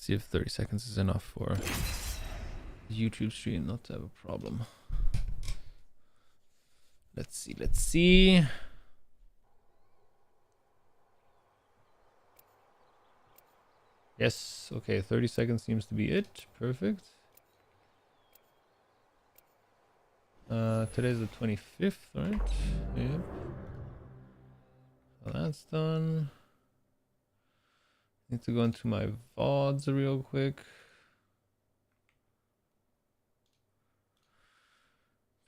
See if 30 seconds is enough for YouTube stream not to have a problem. Let's see, let's see. Yes, okay, 30 seconds seems to be it. Perfect. Today's the 25th, right? Yep. So that's done. Need to go into my VODs real quick.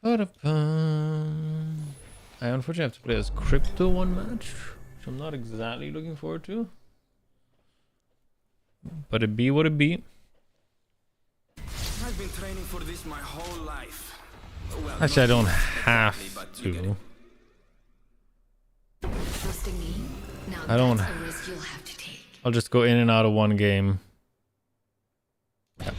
I unfortunately have to play as Crypto one match, which I'm not exactly looking forward to. But it be what it be. I've been training for this my whole life. Well, actually, I don't have to. I don't. I'll just go in and out of one game.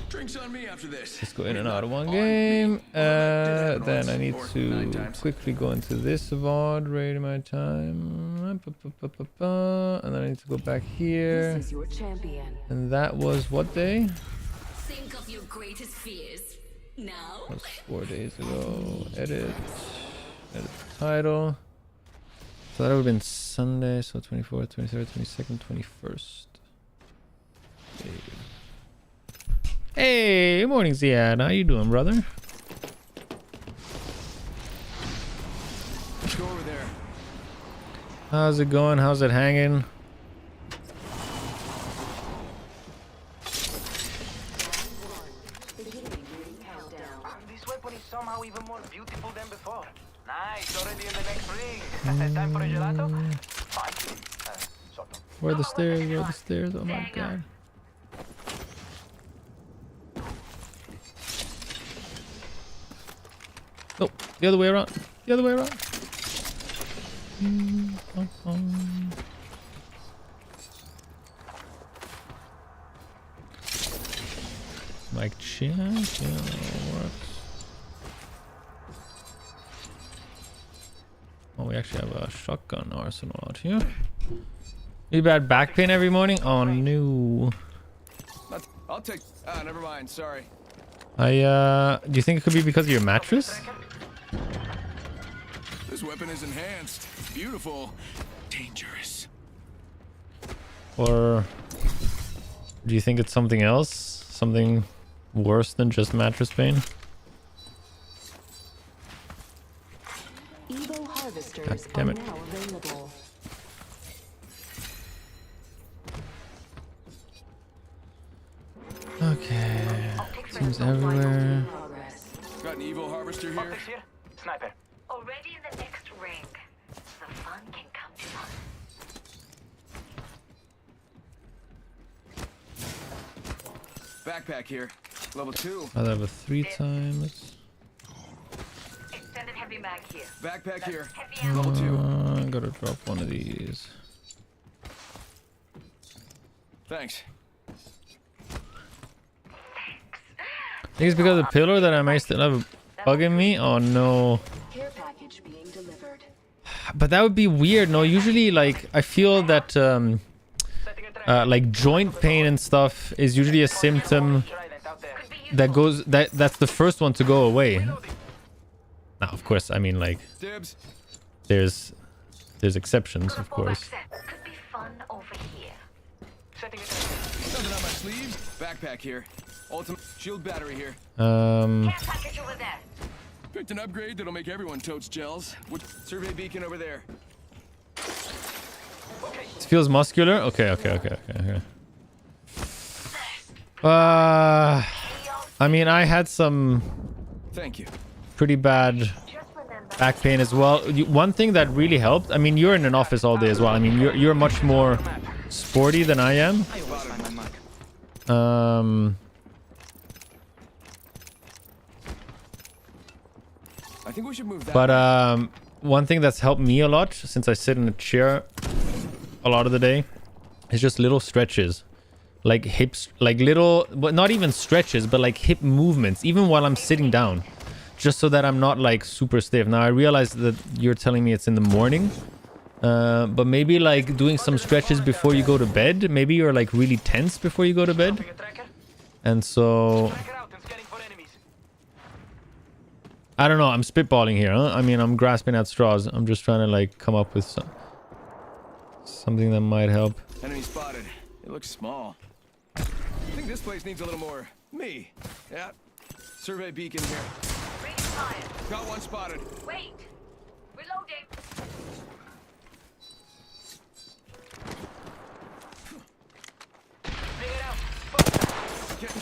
Drinks on me after this. Just go in and out of one game. Then I need to quickly go into this VOD, rate my time. And then I need to go back here. This is your champion. And that was what day? Think of your greatest fears. Now. That was 4 days ago. Edit the title. So that would have been Sunday. So 24th, 23rd, 22nd, 21st. Hey, morning Ziad. How you doing, brother? Let's go over there. How's it going? How's it hanging? This weapon is somehow even more beautiful than before. Nice, already in the next ring. Time for a gelato? Fine. Sort of. Where are the stairs? Where are the stairs? Oh my god. Oh, the other way around. The other way around. Mic check. Yeah, works. Oh, we actually have a shotgun arsenal out here. You bad back pain every morning? Oh no. I'll take. Ah, never mind. Sorry. Do you think it could be because of your mattress? This weapon is enhanced. Beautiful. Dangerous. Or do you think it's something else? Something worse than just mattress pain? Evo harvesters God damn it. are now available. Okay. Seems everywhere. Got an evil harvester here. Optics here. Sniper. Already in the next ring. The fun can come fun. Backpack here. Level 2. I'll have a 3 times. Extended heavy mag here. Backpack here. Level 2. I gotta drop one of these. Thanks. I think it's because of the pillar that I may still have bugging me. Oh no. Care package being delivered. But that would be weird. No, usually like I feel that like joint pain and stuff is usually a symptom that goes that's the first one to go away. Now, of course, I mean like Dibs. there's exceptions, of course. Could be fun over here. Nothing on my sleeves. Backpack here. Ultimate shield battery here. Care package over there. Picked an upgrade that'll make everyone totes gels. With survey beacon over there. It feels muscular. Okay. I mean, I had some Thank you. pretty bad back pain as well. One thing that really helped, I mean, you're in an office all day as well. I mean, you're much more sporty than I am. I think we should move that. But one thing that's helped me a lot, since I sit in a chair a lot of the day, is just little stretches. Like hips, like little, but not even stretches, but like hip movements, even while I'm sitting down. Just so that I'm not like super stiff. Now I realize that you're telling me it's in the morning. But maybe like doing some stretches before you go to bed. Maybe you're like really tense before you go to bed. And so I don't know. I'm spitballing here. Huh? I mean, I'm grasping at straws. I'm just trying to like come up with something that might help. Enemy spotted. It looks small. I think this place needs a little more me. Yeah. Survey beacon here. Got one spotted. Wait. Reloading.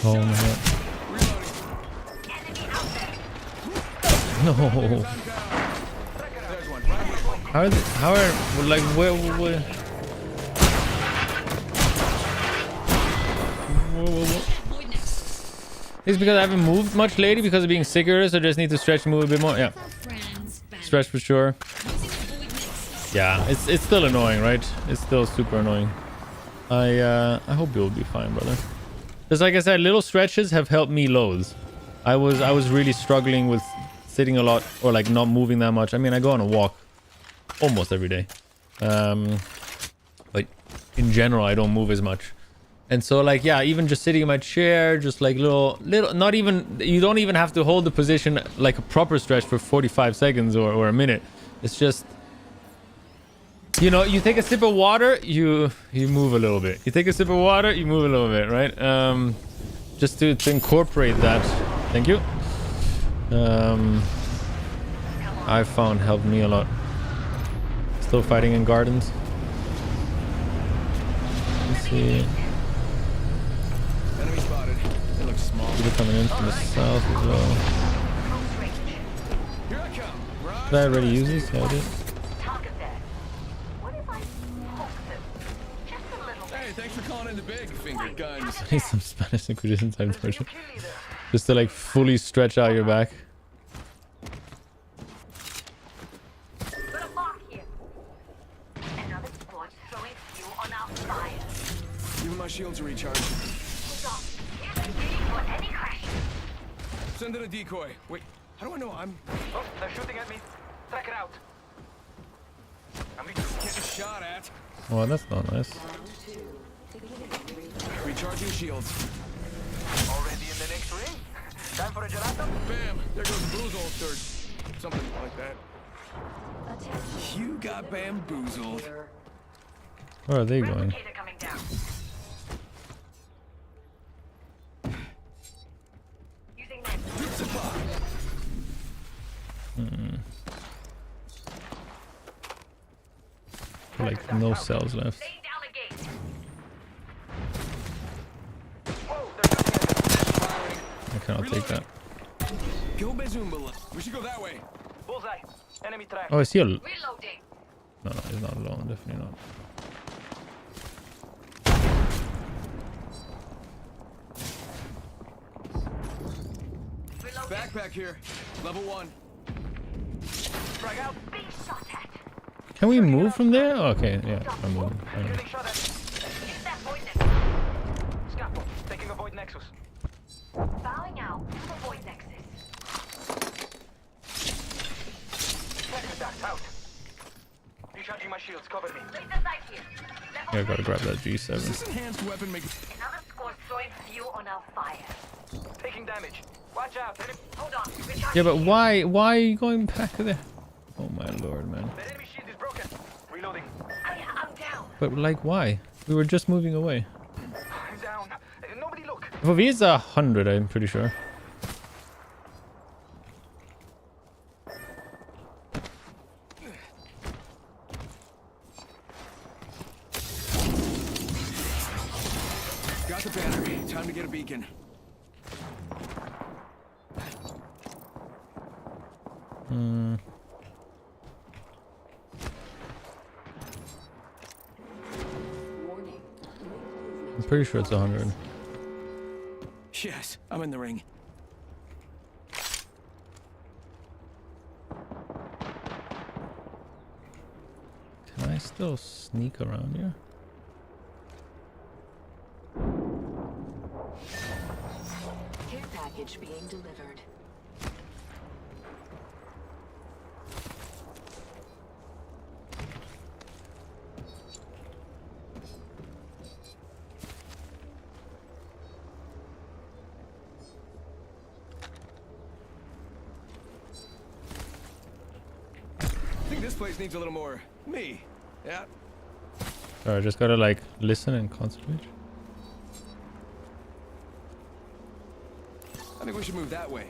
Oh my god. Enemy out there. No. There's one. How are like where whoa. It's because I haven't moved much lately because of being sicker, so I just need to stretch and move a bit more. Yeah. Stretch for sure. Yeah, it's still annoying, right? It's still super annoying. I hope you'll be fine, brother. Just like I said, little stretches have helped me loads. I was really struggling with sitting a lot or like not moving that much. I mean, I go on a walk almost every day. But in general, I don't move as much. And so like, yeah, even just sitting in my chair, just like little, not even, you don't even have to hold the position like a proper stretch for 45 seconds or a minute. It's just, you know, you take a sip of water, you move a little bit. You take a sip of water, you move a little bit, right? Just to incorporate that. Thank you. I found helped me a lot. Still fighting in gardens. Let's see. Enemy spotted. It looks small. People coming in from the south as well. Here I come. Right. Did I already use these? Yeah, I did. Target there. What if I poke them? Just a little bit. Hey, thanks for calling in the big finger guns. I need some Spanish Inquisition type version. Just to like fully stretch out your back. Got a mark here. Another squad throwing fuel on our fire. Give my shield to recharge. Stop. Here's the gate for any crash. Send in a decoy. Wait, how do I know I'm... Oh, they're shooting at me. Track it out. I'm getting shot at? Oh, that's not nice. Recharging shields. already in the next ring. Time for a gelato? Bam! There goes Boozled. Or something like that. You got bamboozled. Where are they going? Replicator coming down. Using net. Like no cells left. Laying down a gate. Whoa, they're shooting at us. I cannot take that. Go Bazoomba. We should go that way. Bullseye. Enemy track. Oh, I see a... No, Reloading. he's not alone. Definitely not. Reloading. Backpack here. Level 1. Frag out. Being shot at. Can we move from there? Oh, okay, yeah, I'm moving. I know. Getting shot at. Hit that void nexus. Scalpel. Taking a void nexus. Bowing out to the void nexus. Nexus dash out. Recharging my shields. Cover me. Place the sight here. Level Yeah, I gotta grab that Does G7. this enhanced weapon make... Another squad throwing fuel on our fire. Taking damage. Watch out. Hold on. Recharging Yeah, but shield. why are you going back there? Oh my lord, man. The enemy shield is broken. Reloading. I'm down. But like, why? We were just moving away. I'm down. Nobody look. For me, it's 100, I'm pretty sure. Got the battery. Time to get a beacon. I'm pretty sure it's 100. Yes, I'm in the ring. Can I still sneak around here? Care package being delivered. place needs a little more me. Yeah. Sorry, I just gotta like listen and concentrate. I think we should move that way.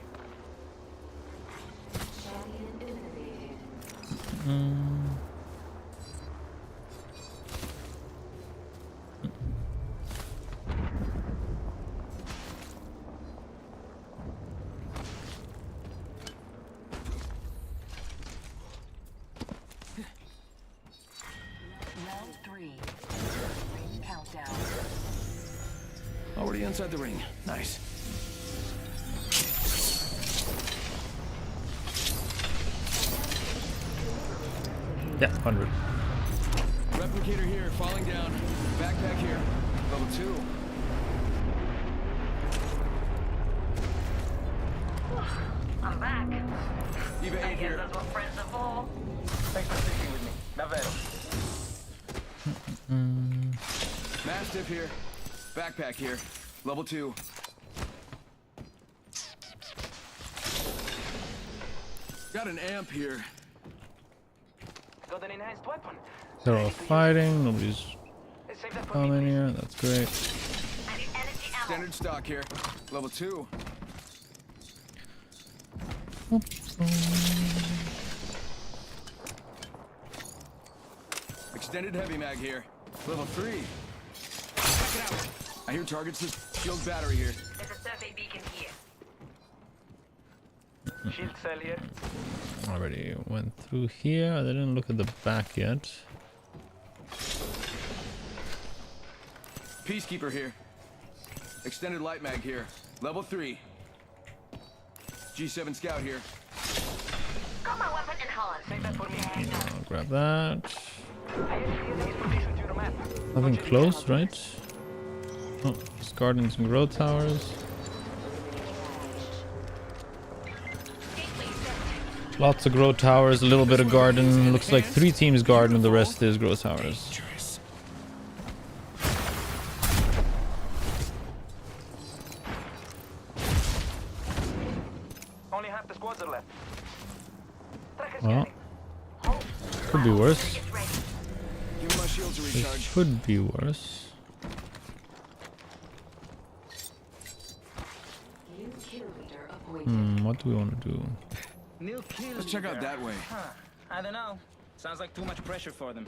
Round 3. Ring countdown. Already inside the ring. Nice. Yeah, 100. Replicator here, falling down. Backpack here. Level 2. I'm back. Eva I 8 guess here. that's what friends are for. Thanks for sticking with me. Davvero. Mastiff here. Backpack here. Level 2. Got an amp here. Got an enhanced weapon. They're all fighting. Nobody's Let's save that for coming me, here. That's great. I need energy ammo. Standard stock here. Level 2. Extended heavy mag here. Level 3. Check it out. I hear targets this shield battery here. There's a survey beacon here. please. Shield cell here. Already went through here. I didn't look at the back yet. Peacekeeper here. Extended light mag here. Level 3. G7 scout here. Got my weapon enhanced. Save that for me. I'll grab that. I have the enemy's position to the map. Nothing close, right? Oh, just gardens and grow towers. Lots of grow towers, a little bit of garden. Looks like 3 teams garden and the rest is grow towers. Only half the squads are left. Trackers Well, scanning. could be worse. It's ready. Give my shields a It recharge. could be worse. New kill leader appointed. What do we want to do? New kill. Let's check out leader. that way. Huh. I don't know. Sounds like too much pressure for them.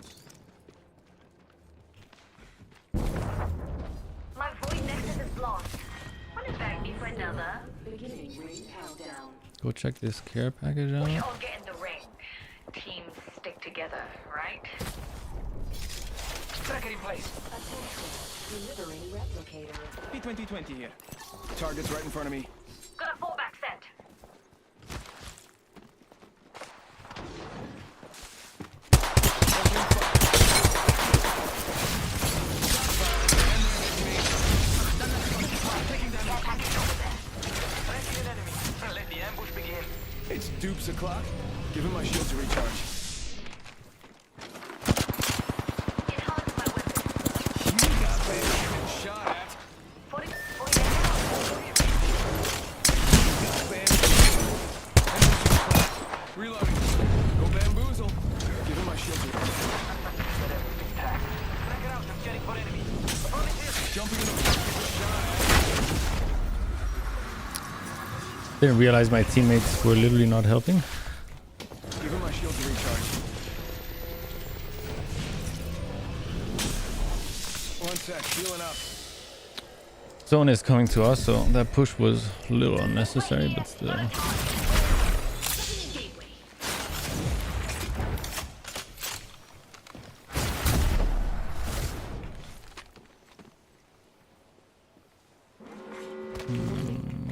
My void nexus is lost. What is that need for another? Beginning ring countdown. Go check this care package We out. all get in the ring. Teams stick together, right? Tracker in place. Delivering replicator. P2020 here. Target's right in front of me. Got a fallback set. Tracking an enemy. Let the ambush begin. It's dupes o'clock. Give him my shields a recharge. Enhance my weapon. You got been shot at. 40 down. Reloading. Go bamboozle. Give him my shields a recharge. Track it out. I'm scanning for enemy. Opponent here. Jumping in the shot at. Didn't realize my teammates were literally not helping. Give him my shields a recharge. One sec. Healing up. Zone is coming to us, so that push was a little unnecessary, but still. Gateway.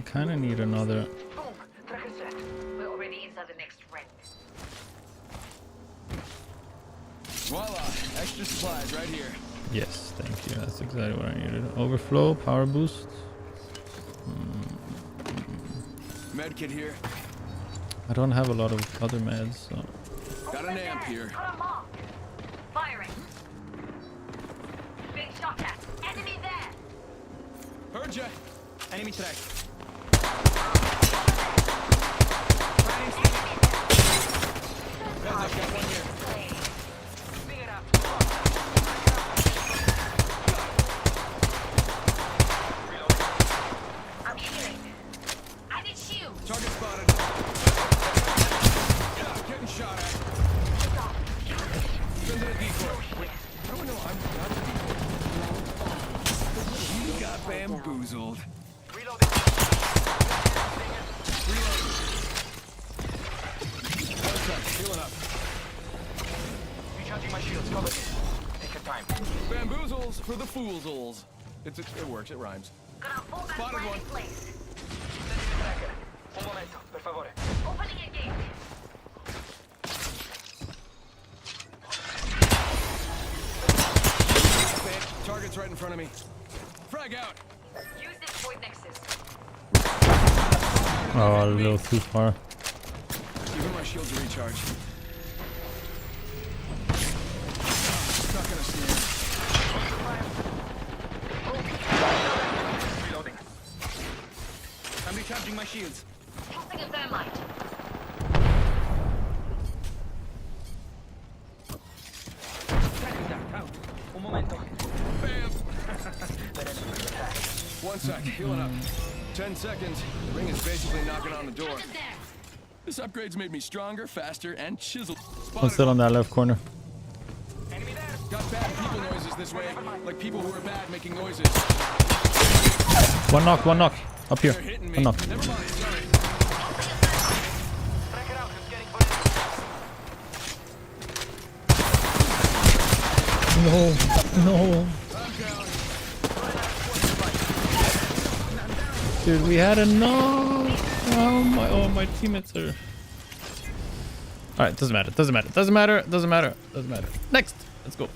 Kind of need another. Boom. Tracker set. We're already inside the next ring. Voila. Extra supplies right here. Yes, thank you. That's exactly what I needed. Overflow, power boost. Medkit here. I don't have a lot of other meds, so. Got an amp here. Got a mark. Firing. Being shot at. Enemy there. Heard ya. Enemy track. Guys, I've got one here. Bamboozled. Reloading. One sec, healing up. Recharging my shields. Cover me. Take your time. Bamboozles for the foolsels. It works, it rhymes. Gonna fall back Spotted right one. in place. Sending a tracker. Un momento, per favore. Opening a gate. Target's right in front of me. Frag out. Use this void nexus. Oh, a little too far. Even my shields are recharged. Stuck in a snare. Reloading. I'm recharging my shields. Tossing a thermite. Tagging that out. Un momento. Bam! One sec, healing up. 10 seconds. The ring is basically knocking on the door. This upgrade's made me stronger, faster, and chiseled. One Spotted still on that left corner. Enemy there. Got bad people noises this way. Like people who are bad making noises. One knock, one knock. Up here. They're hitting me. One knock. Never mind, sorry. Track it out. It's getting footage. No, no. I'm down. Dude, we had a knock. Oh, my teammates are... Alright, doesn't matter, doesn't matter, doesn't matter, doesn't matter, doesn't matter. Next! Let's go.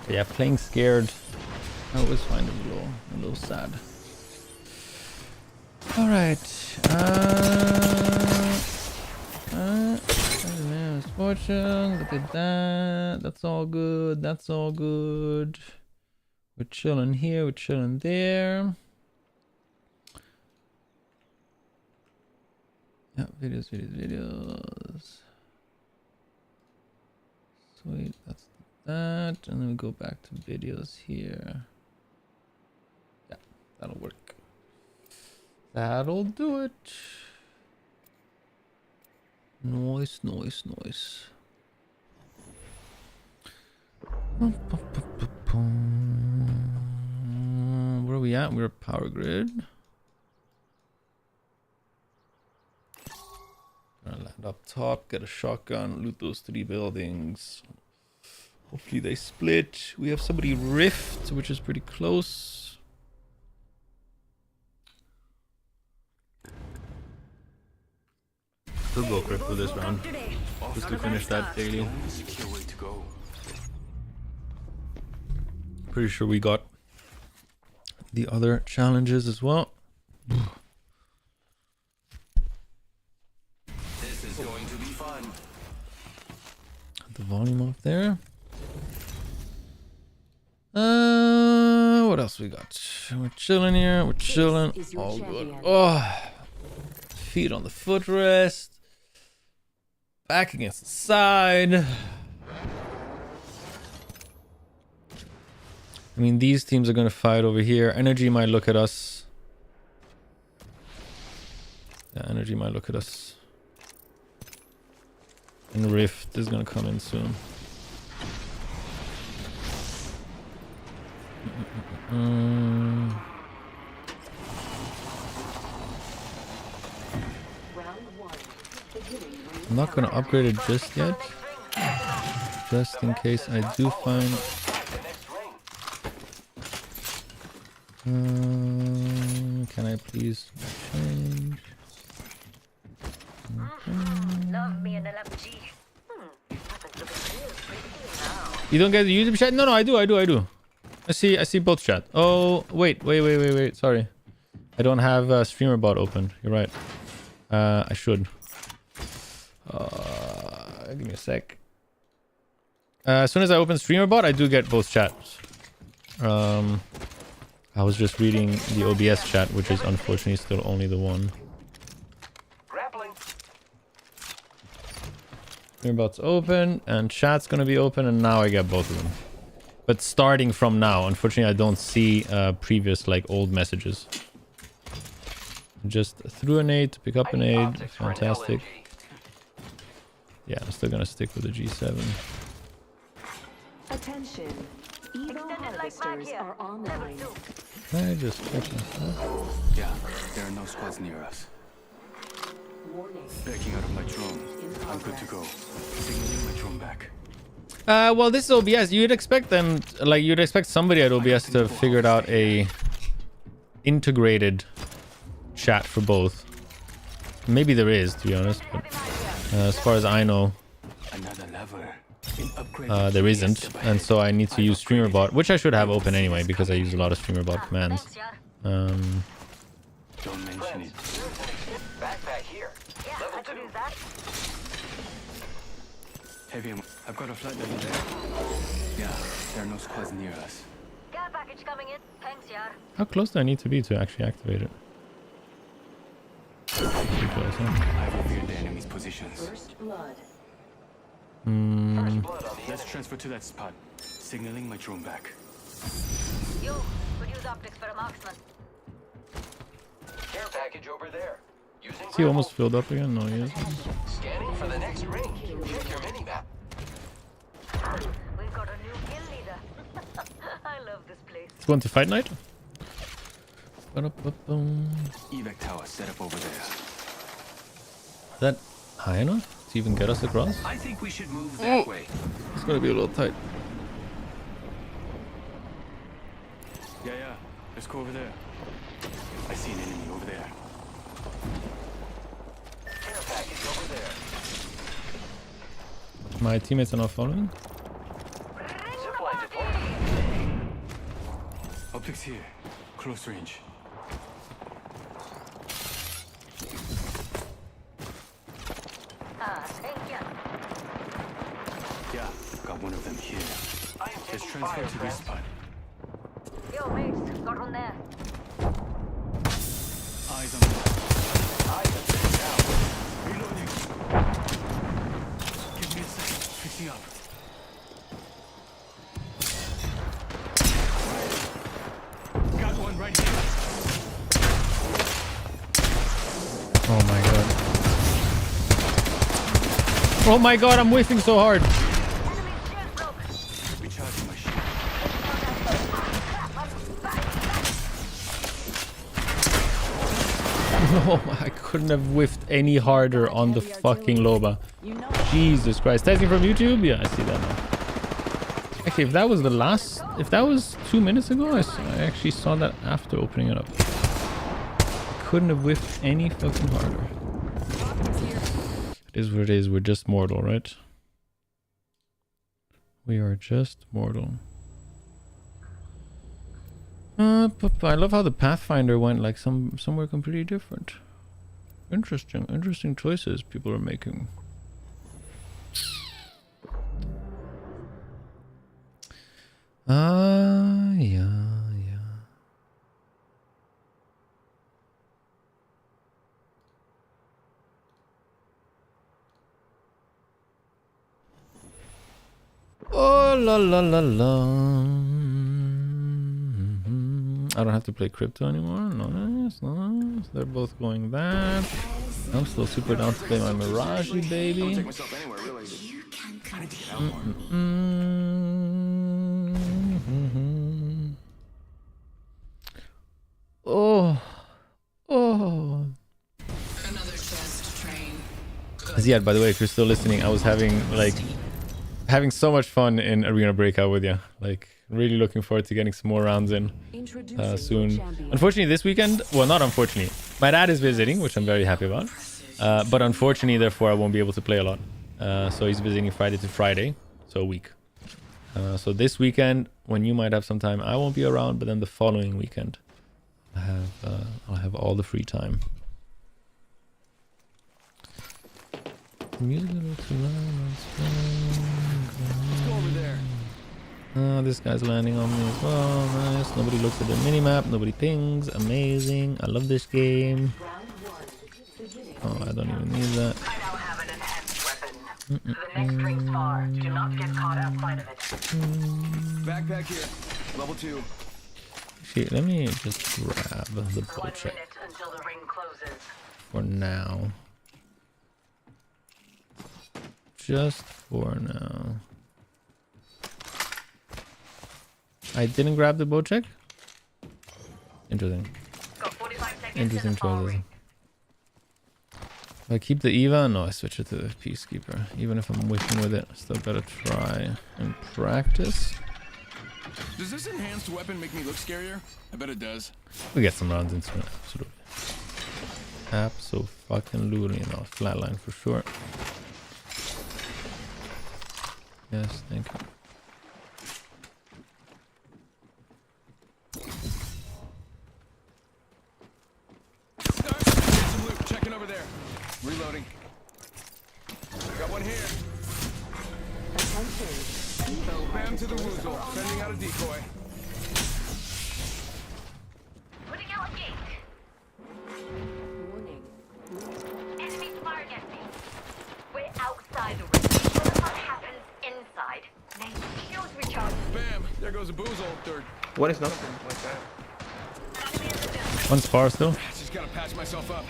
Yeah, playing scared. I always find it a little sad. Alright. Misfortune. Look at that. That's all good. That's all good. We're chilling here. We're chilling there. Yeah, videos. Sweet. That's that. And then we go back to videos here. Yeah, that'll work. That'll do it. Noise. Where are we at? We're at power grid. Gonna land up top, get a shotgun, loot those 3 buildings. Hopefully they split. We have somebody rift, which is pretty close. We'll go crypt for this round. Just to finish that daily. Pretty sure we got the other challenges as well. This is going to be fun. The volume up there. What else we got? We're chilling here. We're chilling. All good. Oh, feet on the footrest. Back against the side. I mean, these teams are going to fight over here. Energy might look at us. Yeah, Energy might look at us. And Rift is going to come in soon. I'm not going to upgrade it just yet. Just in case I do find... can I please change? Love me an LMG. You don't get the YouTube chat? No, I do. I see both chat. Oh, wait. Sorry. I don't have streamer bot open. You're right. I should. Give me a sec. As soon as I open streamer bot, I do get both chats. I was just reading the OBS chat, which is unfortunately still only the one. Streamer bot's open, and chat's gonna be open, and now I get both of them. But starting from now, unfortunately, I don't see previous, like, old messages. Just threw a nade to pick up a nade. Fantastic. Yeah, I'm still gonna stick with the G7. Attention. Evo Extended light mag harvesters here. are Level online. 2. I just checking. Yeah, there are no squads near us. Warning. Backing out of my drone. I'm good to go. Signaling my drone back. Well, this is OBS. You'd expect them, like, you'd expect somebody at OBS to have figured out a integrated chat for both. Maybe there is, to be honest, but as far as I know, Another lever. Been upgraded there to isn't, yesterday. and so I need to use StreamerBot, which I should have open anyway because I use a lot of StreamerBot commands. Thanks, Yar. Don't mention it. Backpack here. Yeah, Level I could 2. use that. Heavy ammo. I've got a flight level there. Yeah, there are no squads near us. Care package coming in. Thanks, Yar. How close do I need to be to actually activate it? Pretty close, huh? I've revealed the enemy's positions. First blood. First blood on the Let's enemy. transfer to that spot. Signaling my drone back. You could use optics for a marksman. Care package over there. Using Is he almost filled up again? No, he is. Scanning for the next ring. Check your mini-map. We've got a new kill leader. I love this place. Let's go into fight night. Ba-da-ba-boom. Evac tower set up over there. Is that high enough to even get us across? I think we should move that way. It's gonna be a little tight. Yeah. Let's go over there. I see an enemy over there. Care package over there. My teammates are not following. Zipline deployed. Optics here. Close range. Thank you. Yeah, got one of them here. I am Let's taking transfer fire, to this friends. spot. Yo, mates, got one there. Eyes on the left. I am sitting down. Reloading. Give me a second. Fixing up. Got one right here. Oh my god. Oh my god, I'm whiffing so hard. Enemy shield broke. Recharging my shield. No, I couldn't have whiffed any harder on the fucking Loba. Jesus Christ. Testing from YouTube? Yeah, I see that now. Actually, if that was the last... If that was 2 minutes ago, I actually saw that after opening it up. Couldn't have whiffed any fucking harder. It is what it is. We're just mortal, right? We are just mortal. I love how the Pathfinder went like somewhere completely different. Interesting choices people are making. Yeah. Oh la la la la. I don't have to play crypto anymore. Nice. They're both going that. I'm still super down to play my Mirage, baby. Take myself anywhere, really. I need to get out more. Oh. Another test train. Ziad, by the way, if you're still listening, I was having so much fun in Arena Breakout with you. Like, really looking forward to getting some more rounds in soon. Unfortunately, this weekend, well, not unfortunately, my dad is visiting, which I'm very happy about. But unfortunately, therefore, I won't be able to play a lot. So he's visiting Friday to Friday, so a week. So this weekend, when you might have some time, I won't be around. But then the following weekend, I'll have all the free time. The music a little too loud. Let's go over there. This guy's landing on me as well. Nice. Nobody looks at the minimap. Nobody pings. Amazing. I love this game. Oh, I don't even need that. I now have an enhanced weapon. The next ring's far. Do not get caught outside of it. Backpack here. Level 2. Shit, let me just grab the 1 bullshit minute until the ring closes. for now. Just for now. I didn't grab the bow check. Interesting. Got 45 seconds Interesting to the far choices. ring. If I keep the Eva, no, I switch it to the Peacekeeper. Even if I'm wishing with it, still better try and practice. Does this enhanced weapon make me look scarier? I bet it does. We get some rounds into it, absolutely. Absolutely, no, flatline for sure. Yes, thank you. Some loot. Checking over there. Reloading. Got one here. Bam to the woozle. Sending out a decoy. Putting out a gate. Warning. Enemies firing at me. We're outside the ring. What the fuck happens inside? Nice shield recharge. Bam. There goes a boozle. Third. What is nothing like that? Enemy in the building. One's far still. Just gotta patch myself up.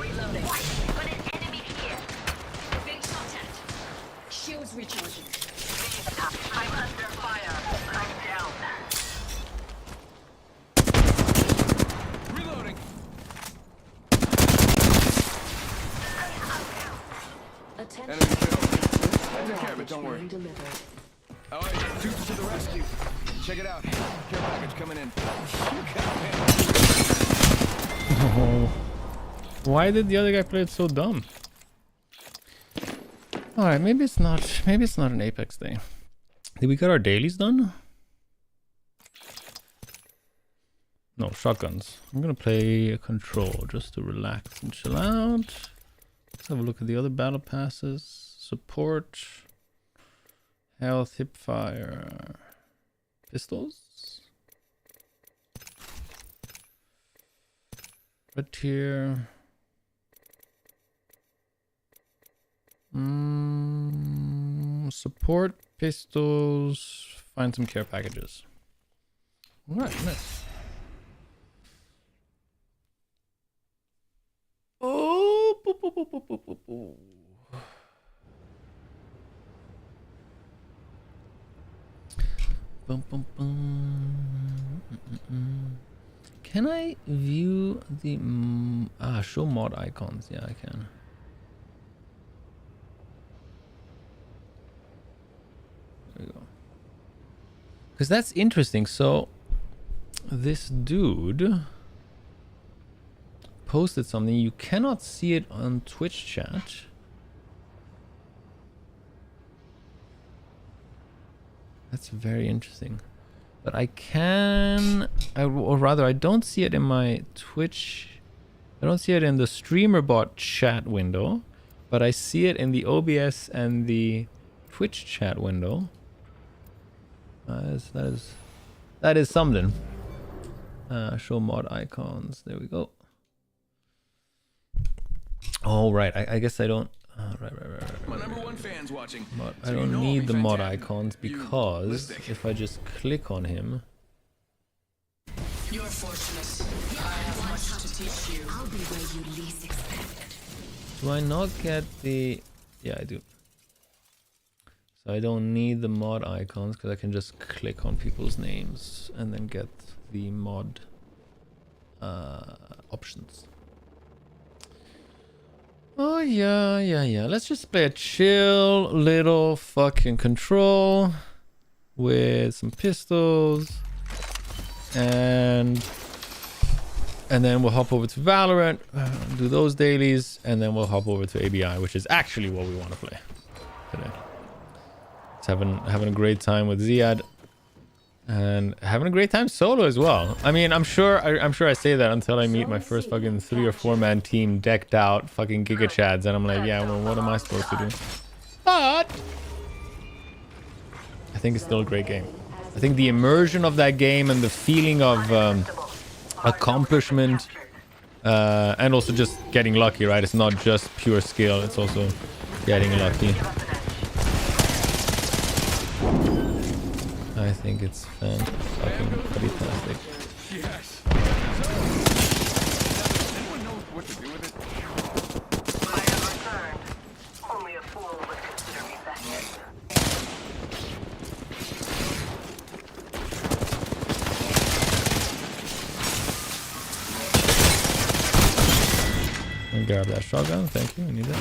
Reloading. Got an enemy here. Being shot at. Shields recharging. I'm under fire. I'm down. Reloading. Attention. Enemy killed. I took care of it. Don't worry. Being delivered. All right, dudes to the rescue. Check it out. Care package coming in. Oh. Why did the other guy play it so dumb? Alright, maybe it's not an Apex thing. Did we get our dailies done? No, shotguns. I'm gonna play a control just to relax and chill out. Let's have a look at the other battle passes. Support. Health, hip fire. Pistols. Red tier. Support, pistols, find some care packages. Alright, nice. Oh, boo, boo, boo, boo, boo, boo, boo. Bum, bum, bum. Can I view the show mod icons? Yeah, I can. There we go. Because that's interesting. So this dude posted something. You cannot see it on Twitch chat. That's very interesting. But I can, or rather, I don't see it in my Twitch. I don't see it in the StreamerBot chat window, but I see it in the OBS and the Twitch chat window. That is something. Show mod icons. There we go. Oh right, I guess I don't. Right. My number one fans watching. But So I you don't know I'll need be the mod fantastic. icons You because ballistic. if I just click on him, You're fortunate. I have much to teach you. I'll be where you least expect it. do I not get the? Yeah, I do. So I don't need the mod icons because I can just click on people's names and then get the mod options. Oh yeah. Let's just play a chill little fucking control with some pistols, and then we'll hop over to Valorant, do those dailies, and then we'll hop over to ABI, which is actually what we want to play today. It's having a great time with Ziad. And having a great time solo as well. I mean, I'm sure I say that until I meet my first fucking 3 or 4 man team decked out fucking Giga Chads, and I'm like, yeah, well, what am I supposed to do? But I think it's still a great game. I think the immersion of that game and the feeling of accomplishment, and also just getting lucky, right? It's not just pure skill; it's also getting lucky. I think it's fucking fantastic. Yes. Anyone know what to do with it? I have returned. Only a fool would consider me back. Grab that shotgun. Thank you. I need that.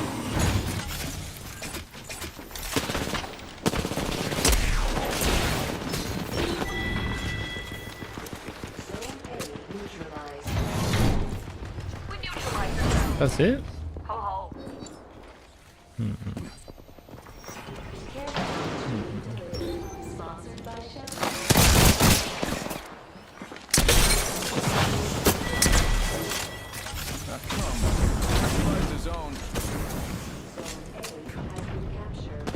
We neutralized the zone. That's it? Ho ho. Sponsored by Shell. Neutralize the zone. Zone A has been captured.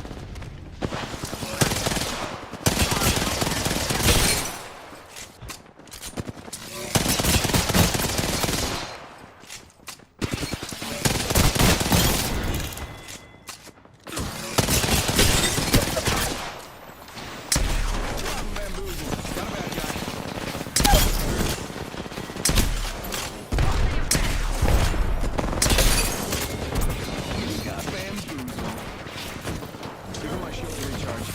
Bamboozled. Got a bad guy. You got bamboozled. Give him my shield to recharge.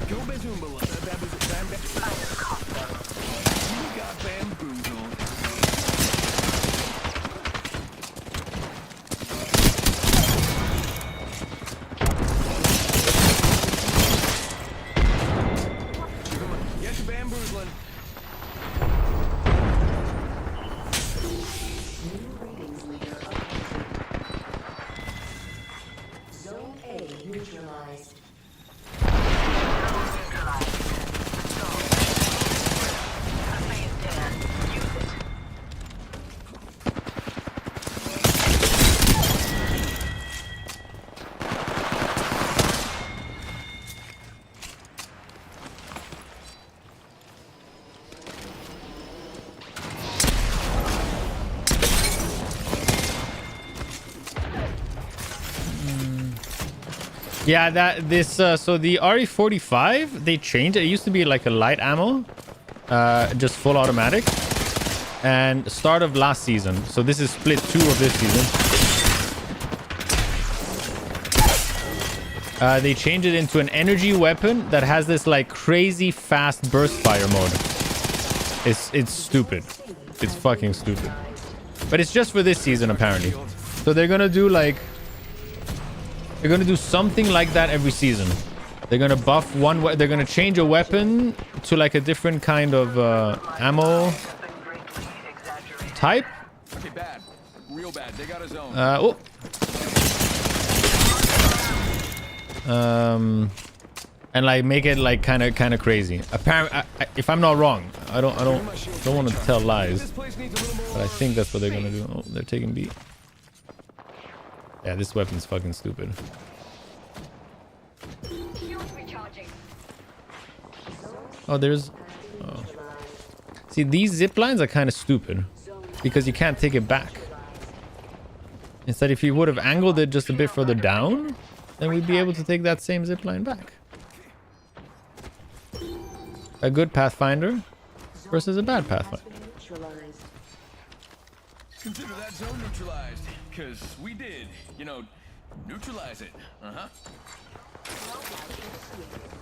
Go Bazoomba. You got bamboozled. Get your bamboozling. New ratings leader updated. Zone A neutralized. Yeah, so the RE45, they changed it. It used to be like a light ammo, just full automatic, and start of last season. So this is split 2 of this season. They changed it into an energy weapon that has this like crazy fast burst fire mode. It's stupid. It's fucking stupid. But it's just for this season apparently. So they're gonna do like, they're gonna do something like that every season. They're gonna buff they're gonna change a weapon to like a different kind of ammo type. Okay, bad. Real bad. They got a zone. And like make it like kind of crazy. Apparently, if I'm not wrong, I don't want to tell lies, This place needs a little more. but I think that's what they're gonna do. Oh, they're taking B. Yeah, this weapon's fucking stupid. Shield recharging. Oh, there's. Oh. See, these zip lines are kind of stupid because you can't take it back. Instead, if you would have angled it just a bit further down, then we'd be able to take that same zip line back. A good Pathfinder versus a bad Pathfinder. Neutralized. Consider that zone neutralized. Because we did, neutralize it. Uh-huh.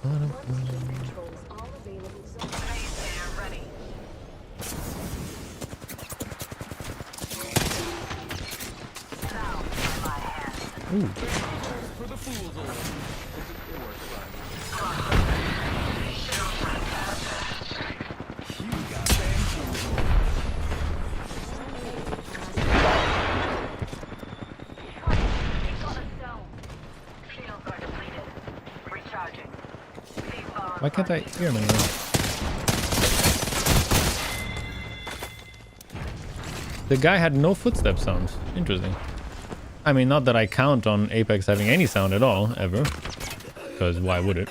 Controls all available zones. Ready. Now, my hand. Ooh. For the fools. It works fine. You got bamboozled. We've got a zone. Shields are depleted. Recharging. Why can't I hear him anymore? The guy had no footstep sounds. Interesting. I mean, not that I count on Apex having any sound at all, ever. Because why would it?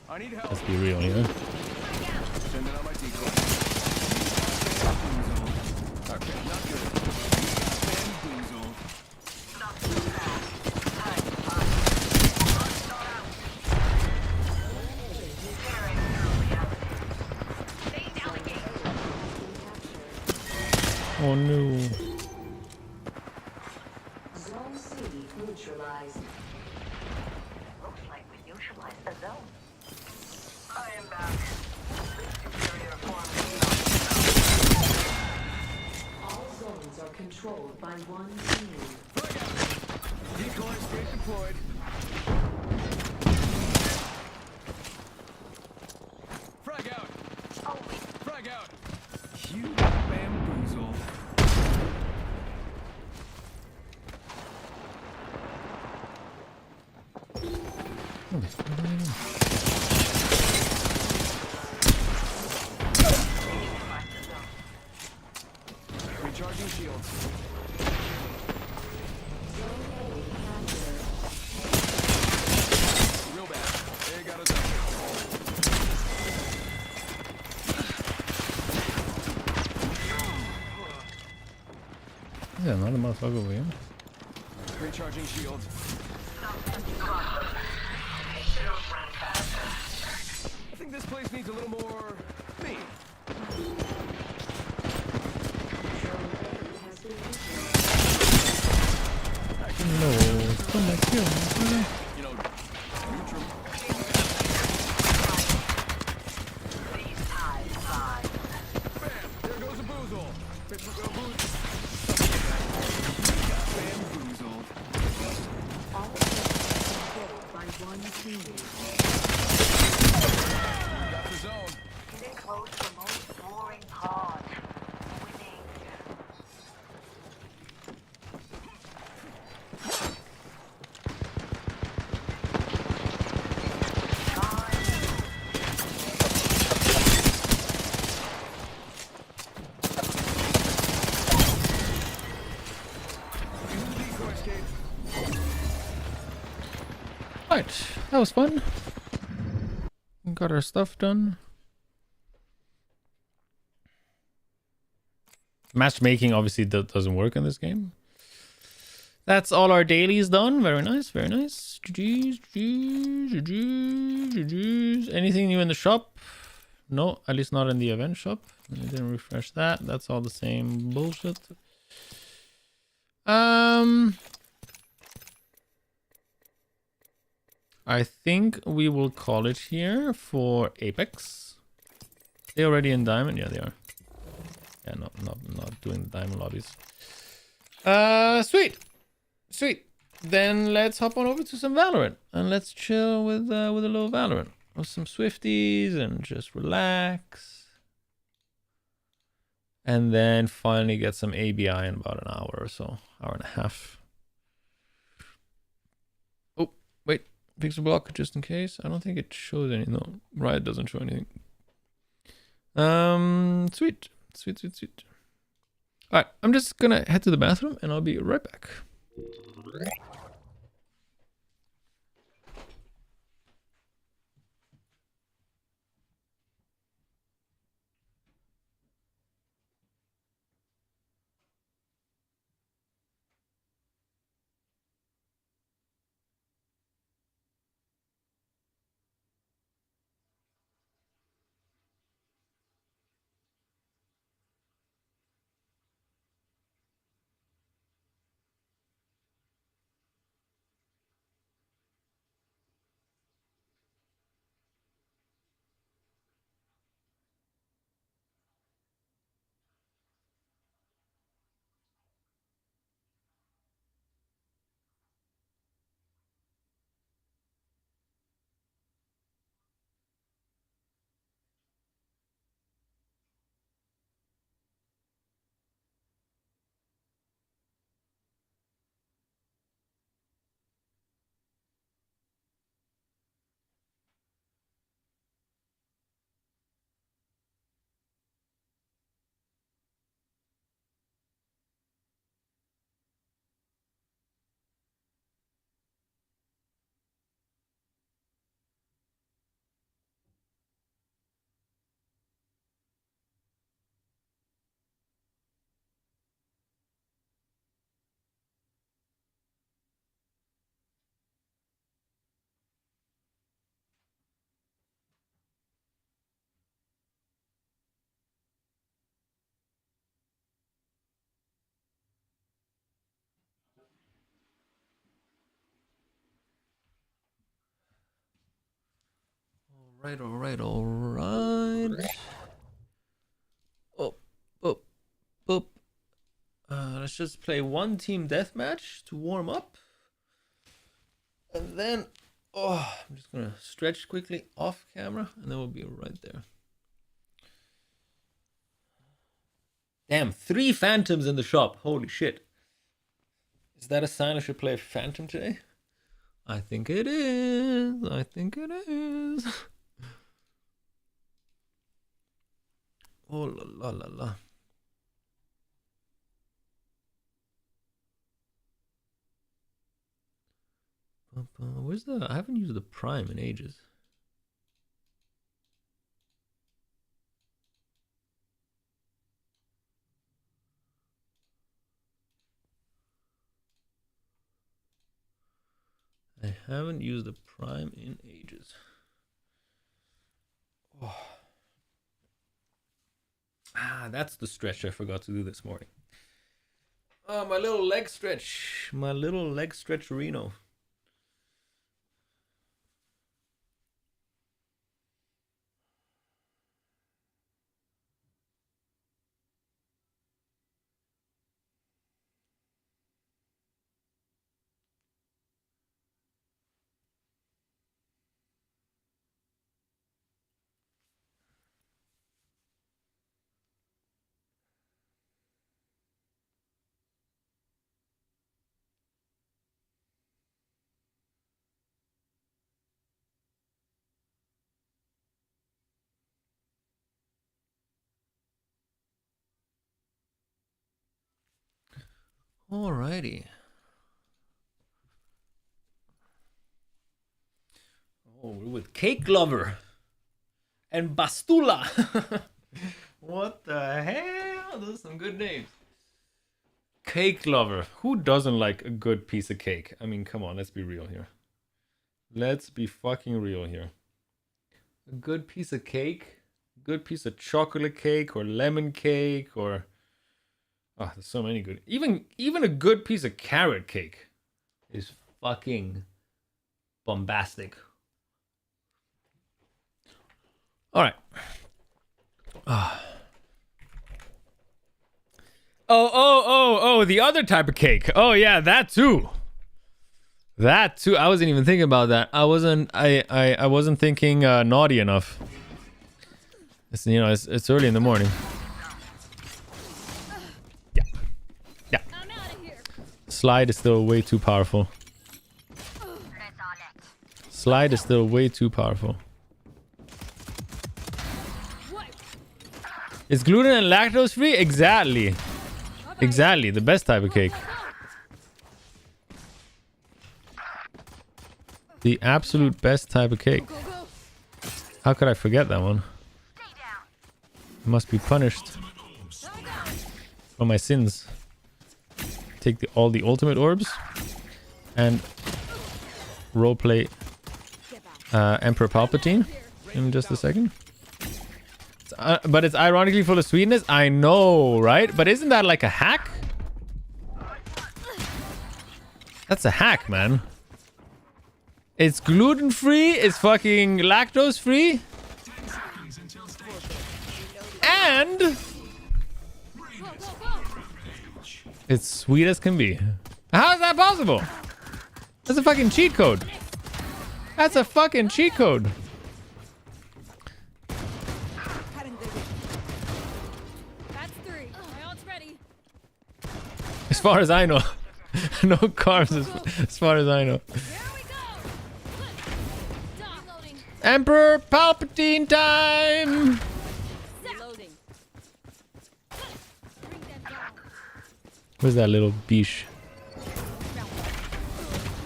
I need help. Let's be real here. Sending out my decoy. Okay, not good. Bamboozled. Not so bad. Oh no. Zone C neutralized. Looks like we neutralized the zone. I am back. Superior form. All zones are controlled. controlled by one team. Frag out. Decoy straight deployed. Frag out. Frag out. You bamboozle. Recharging shields. Real bad. They got us up. Is there another motherfucker over here? Recharging shields. I think this place needs a little more me. No, come back here. You know, neutral. Bam! There goes a boozle. Bamboozled. All players controlled by one team. Got the zone. Getting close to the most boring part. Winning. Decoy escape. Right, that was fun. Got our stuff done. Matchmaking obviously doesn't work in this game. That's all our dailies done. Very nice, very nice. GG's, GG's, GG's. Anything new in the shop? No, at least not in the event shop. I didn't refresh that. That's all the same bullshit. I think we will call it here for Apex. They already in Diamond? Yeah, they are. Yeah, no, not doing the Diamond lobbies. Sweet. Sweet. Then let's hop on over to some Valorant. And let's chill with a little Valorant. With some Swifties and just relax. And then finally get some ABI in about an hour or so. Hour and a half. Oh, wait. Pixel block just in case. I don't think it shows any. No, Riot doesn't show anything. Sweet. Sweet, sweet, sweet. Alright, I'm just gonna head to the bathroom and I'll be right back. Alright. Oh. Let's just play one team deathmatch to warm up. And then, I'm just gonna stretch quickly off camera and then we'll be right there. Damn, 3 phantoms in the shop. Holy shit. Is that a sign I should play Phantom today? I think it is. I think it is. Oh la la la la. Where's the... I haven't used the Prime in ages. I haven't used the Prime in ages. Oh. Ah, that's the stretch I forgot to do this morning. Oh, my little leg stretch. My little leg stretch Reno. Alrighty. Oh, we're with Cake Lover and Bastula. What the hell? Those are some good names. Cake Lover. Who doesn't like a good piece of cake? I mean, come on, let's be real here. Let's be fucking real here. A good piece of cake, good piece of chocolate cake or lemon cake or... Oh, there's so many good. Even a good piece of carrot cake is fucking bombastic. All right. Oh, the other type of cake. Oh yeah, that too. That too. I wasn't even thinking about that. I wasn't thinking naughty enough. It's, you know, it's early in the morning. Slide is still way too powerful. Slide is still way too powerful. Is gluten and lactose free? Exactly. Exactly. The best type of cake. The absolute best type of cake. How could I forget that one? I must be punished for my sins. Take all the ultimate orbs and roleplay Emperor Palpatine in just a second. But it's ironically full of sweetness. I know, right? But isn't that like a hack? That's a hack, man. It's gluten-free. It's fucking lactose-free. And... it's sweet as can be. How is that possible? That's a fucking cheat code. That's a fucking cheat code. That's 3. My ult's ready. As far as I know. No carbs as far as I know. Here we go. Stop loading. Emperor Palpatine time! Loading. Bring them down. Where's that little biche?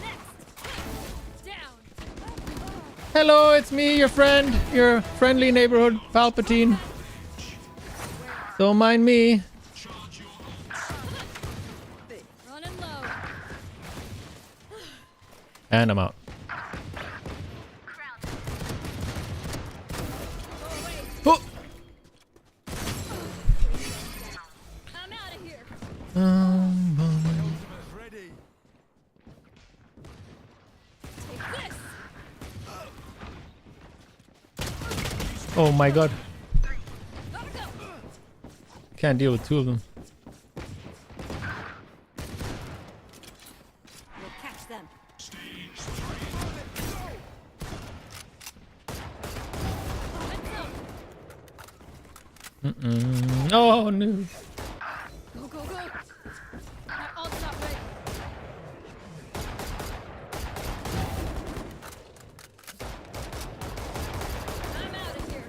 Next. Down. Hello, it's me, your friend. Your friendly neighborhood Palpatine. Don't mind me. Running low. And I'm out. Go away. Oh! I'm out of here. Ready. Take this. Oh my god. Gotta go. Can't deal with 2 of them. Oh no. Go, go, go. My ult's not ready. I'm out of here.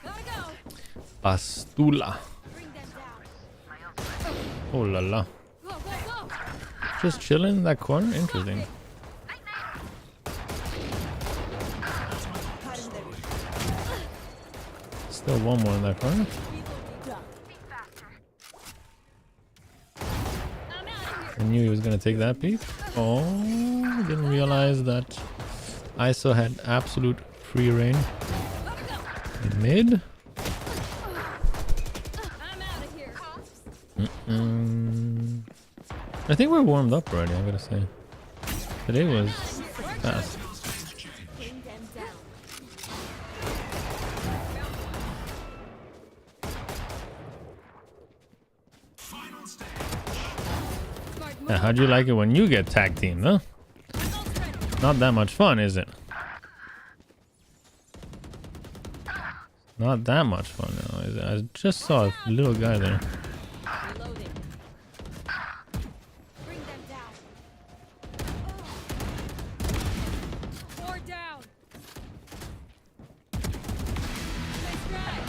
Gotta go. Pastula. Bring them down. Oh la la. Go, go, go. Just chilling in that corner? Interesting. Still one more in that corner. I'm out of here. I knew he was gonna take that peek. Oh, didn't realize that ISO had absolute free reign. Gotta go. Mid. I'm out of here. I think we're warmed up already, I gotta say. Today was fast. Bring them down. Smart move. Yeah, how'd you like it when you get tag teamed, huh? Ult's ready. Not that much fun, is it? Not that much fun, no, is it? I just saw a little guy there. Reloading. Bring them down. Four down. Nice try.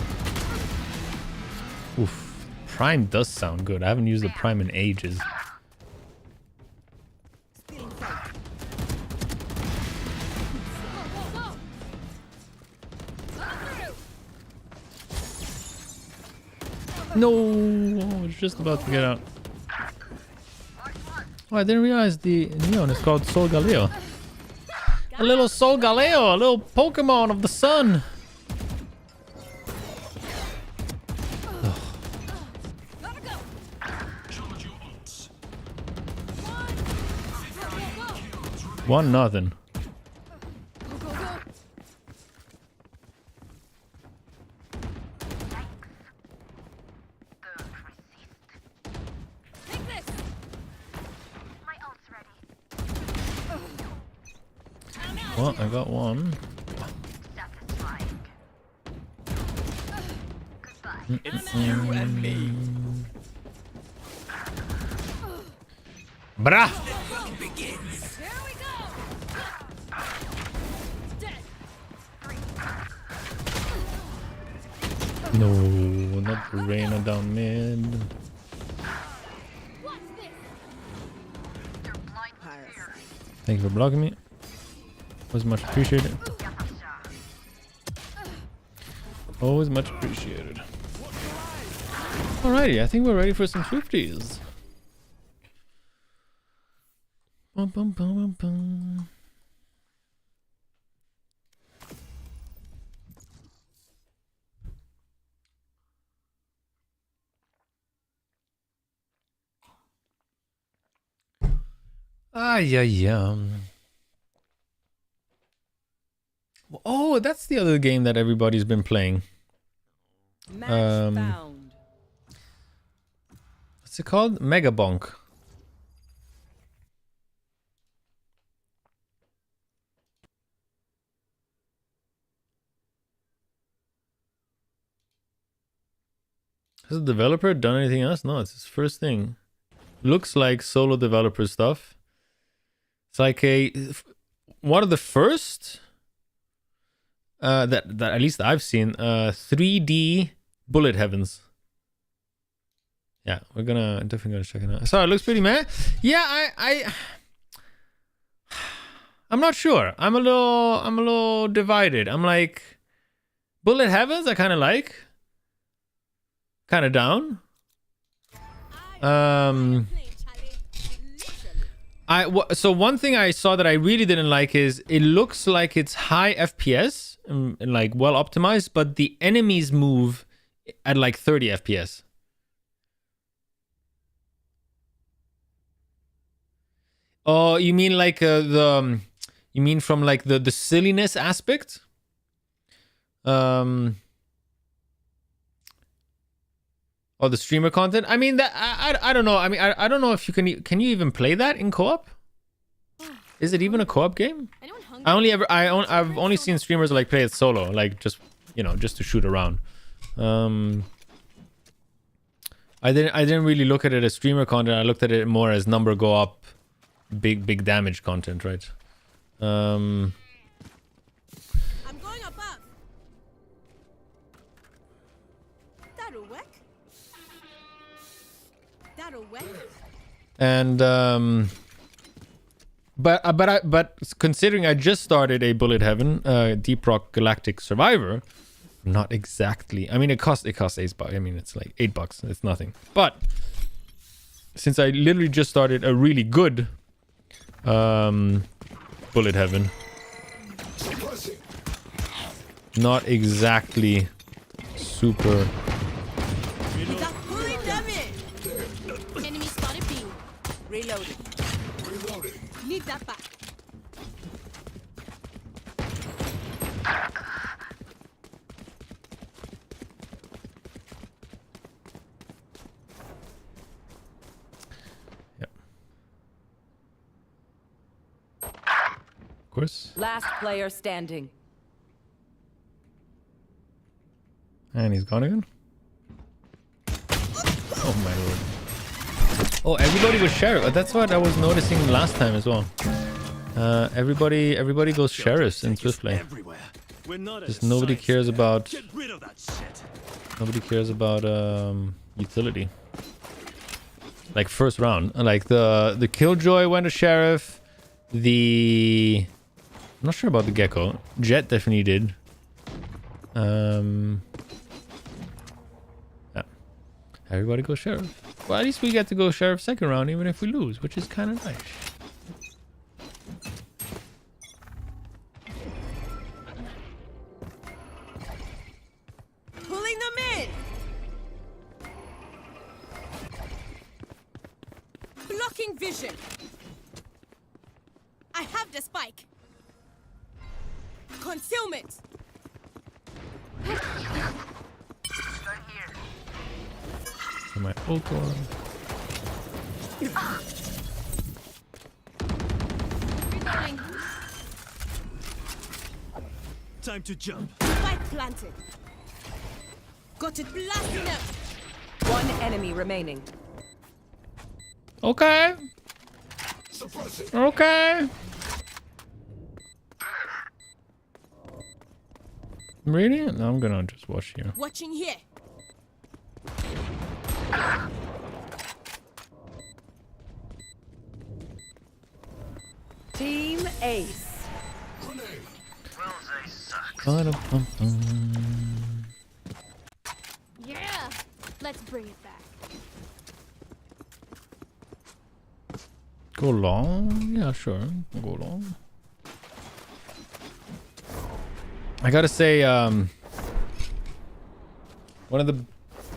Oof. Prime does sound good. I haven't used the Prime in ages. Go, go, go. Through. No, I was just about to get out. Oh, I didn't realize the neon is called Sol Galeo. A little Sol Galeo, a little Pokemon of the sun. Gotta go. Go, go, go. 1-0. Go, go, go. Take this. My ult's ready. I'm out. Well, I got one. Satisfying. Goodbye. It's you and me. Brah! Here we go. Dead. No, not Reina down mid. What's this? You're blind with fear. Thank you for blocking me. Was much appreciated. Always much appreciated. Alrighty, I think we're ready for some Swifties. Bum, bum, bum, bum, bum. Yeah. Oh, that's the other game that everybody's been playing. Match found. What's it called? Mega Bonk. Has the developer done anything else? No, it's his first thing. Looks like solo developer stuff. It's like one of the first that at least I've seen 3D bullet heavens. Yeah, we're definitely gonna check it out. So it looks pretty, man. Yeah, I'm not sure. I'm a little divided. I'm like, bullet heavens I kind of like. Kind of down. So one thing I saw that I really didn't like is it looks like it's high FPS and like well optimized, but the enemies move at like 30 FPS. Oh, you mean like you mean from like the silliness aspect? Or the streamer content? I mean that I don't know. I mean I don't know if you can you even play that in co-op? Is it even a co-op game? Anyone hungry? I've only seen streamers like play it solo, like just, you know, just to shoot around. I didn't really look at it as streamer content. I looked at it more as number go up, big damage content, right? I'm going above. That'll work. That'll work. And but considering I just started a Bullet Heaven, Deep Rock Galactic Survivor, not exactly. I mean, it costs $8. I mean, it's like $8. It's nothing. But since I literally just started a really good Bullet Heaven, not exactly super. Without pulling them in. Enemy spotted B. Reloading. Need that back. Yeah. Of course. Last player standing. And he's gone again. Oh my lord. Oh, everybody was sheriff. That's what I was noticing last time as well. Everybody goes sheriffs in Swift play. Just nobody cares about. Nobody cares about utility. Like first round, like the Killjoy went to sheriff. I'm not sure about the Gecko. Jet definitely did. Yeah. Everybody goes sheriff. Well, at least we get to go sheriff second round, even if we lose, which is kind of nice. Pulling them in. Blocking vision. I have the spike. Concealment. So my ult on. Reloading. Time to jump. Spike planted. Got it blasting up. One enemy remaining. Okay. Okay. Really? No, I'm gonna just watch you. Watching here. Team Ace. Yeah. Let's bring it back. Go long? Yeah, sure. Go long. I gotta say, one of the...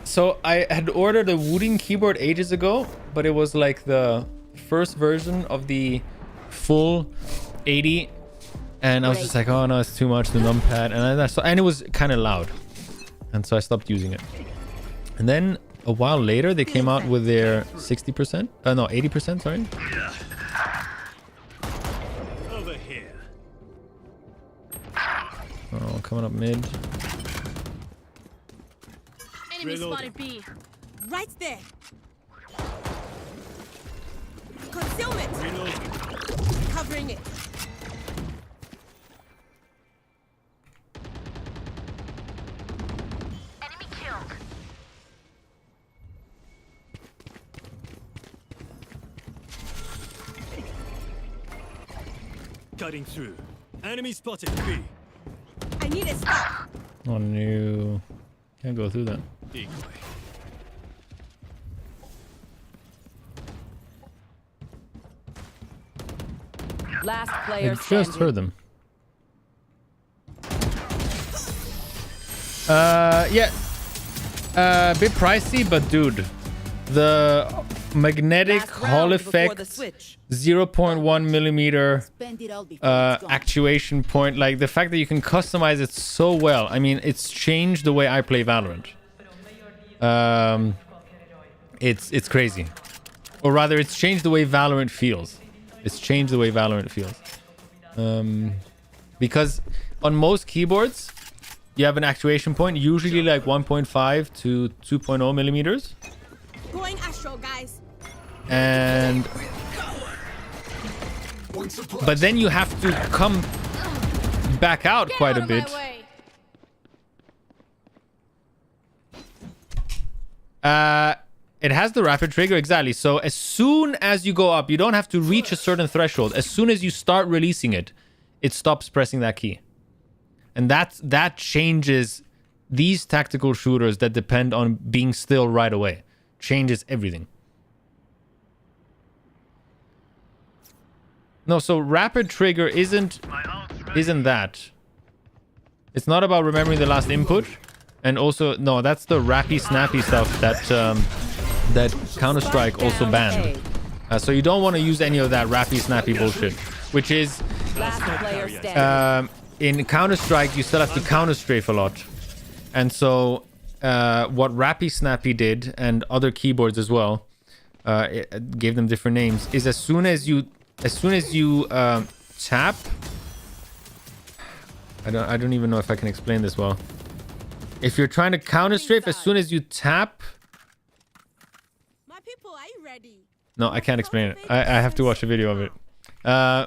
So I had ordered a Wooting keyboard ages ago, but it was like the first version of the full 80. And I was just like, oh no, it's too much, the numpad. And it was kind of loud. And so I stopped using it. And then a while later, they came out with their 60%. No, 80%, sorry. Over here. Oh, coming up mid. Enemy spotted B. Right there. Concealment. Covering it. Enemy killed. Cutting through. Enemy spotted. B. I need a stop. Oh no. Can't go through that. Decoy. Last I player just standing. heard them. Yeah. A bit pricey, but dude, the magnetic Last Hall round before the effect switch. 0.1 millimeter Spend it all before it's gone. actuation point, like the fact that you can customize it so well. I mean, it's changed the way I play Valorant. It's crazy, or rather, it's changed the way Valorant feels. It's changed the way Valorant feels. Because on most keyboards, you have an actuation point, usually like 1.5 to 2.0 millimeters. Going astral, guys. And but then you have to come back out quite a bit. It has the rapid trigger, exactly. So as soon as you go up, you don't have to reach a certain threshold. As soon as you start releasing it, it stops pressing that key. And that changes these tactical shooters that depend on being still right away. Changes everything. No, so rapid trigger isn't that. It's not about remembering the last input. And also, no, that's the rappy snappy stuff that Counter-Strike also banned. So you don't want to use any of that rappy snappy bullshit, which is Last player standing. in Counter-Strike you still have to counter strafe a lot. And so what rappy snappy did, and other keyboards as well, it gave them different names, is as soon as you tap, I don't even know if I can explain this well. If you're trying to counter strafe, as soon as you tap, My people, are you ready? no, I can't explain it. I have to watch a video of it.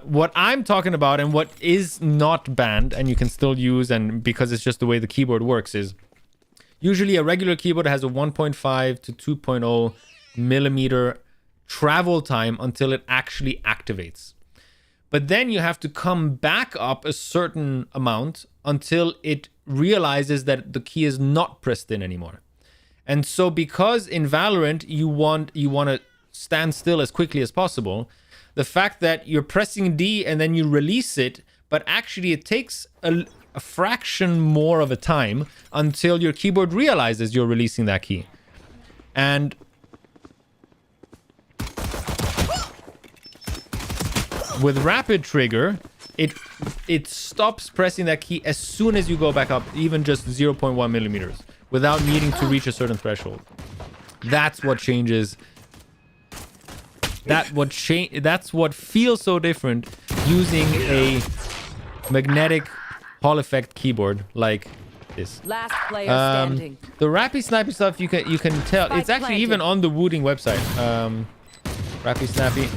What I'm talking about, and what is not banned and you can still use, and because it's just the way the keyboard works, is usually a regular keyboard has a 1.5 to 2.0 millimeter travel time until it actually activates. But then you have to come back up a certain amount until it realizes that the key is not pressed in anymore. And so because in Valorant you want to stand still as quickly as possible, the fact that you're pressing D and then you release it, but actually it takes a fraction more of a time until your keyboard realizes you're releasing that key. And with rapid trigger, it stops pressing that key as soon as you go back up, even just 0.1 millimeters, without needing to reach a certain threshold. That's what changes. That's what feels so different using a magnetic Hall effect keyboard like this. Last player standing. The rappy snappy stuff you can tell. Spike It's actually planted. even on the Wooting website. Rappy snappy.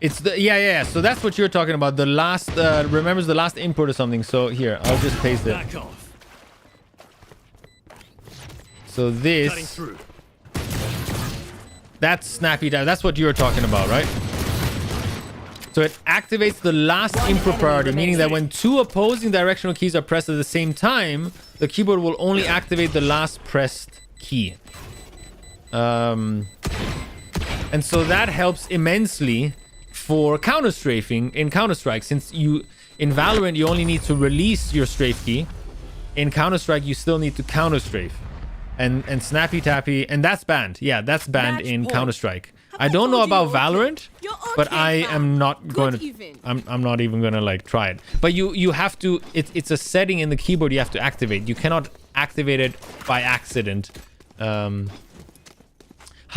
It's the yeah. So that's what you're talking about. The last remembers the last input or something. So here, I'll just paste it. So this, that's snappy down. That's what you're talking about, right? So it activates the last input priority, meaning that when two opposing directional keys are pressed at the same time, the keyboard will only activate the last pressed key. And so that helps immensely for counter strafing in Counter-Strike, since in Valorant you only need to release your strafe key. In Counter-Strike you still need to counter strafe. And snappy tappy, and that's banned. Yeah, that's banned Match in point. Counter-Strike. Have I I don't know told you about you're okay? Valorant, You're but okay, I fam. am not Good going to. even. I'm not even gonna like try it. But you have to. It's a setting in the keyboard you have to activate. You cannot activate it by accident. How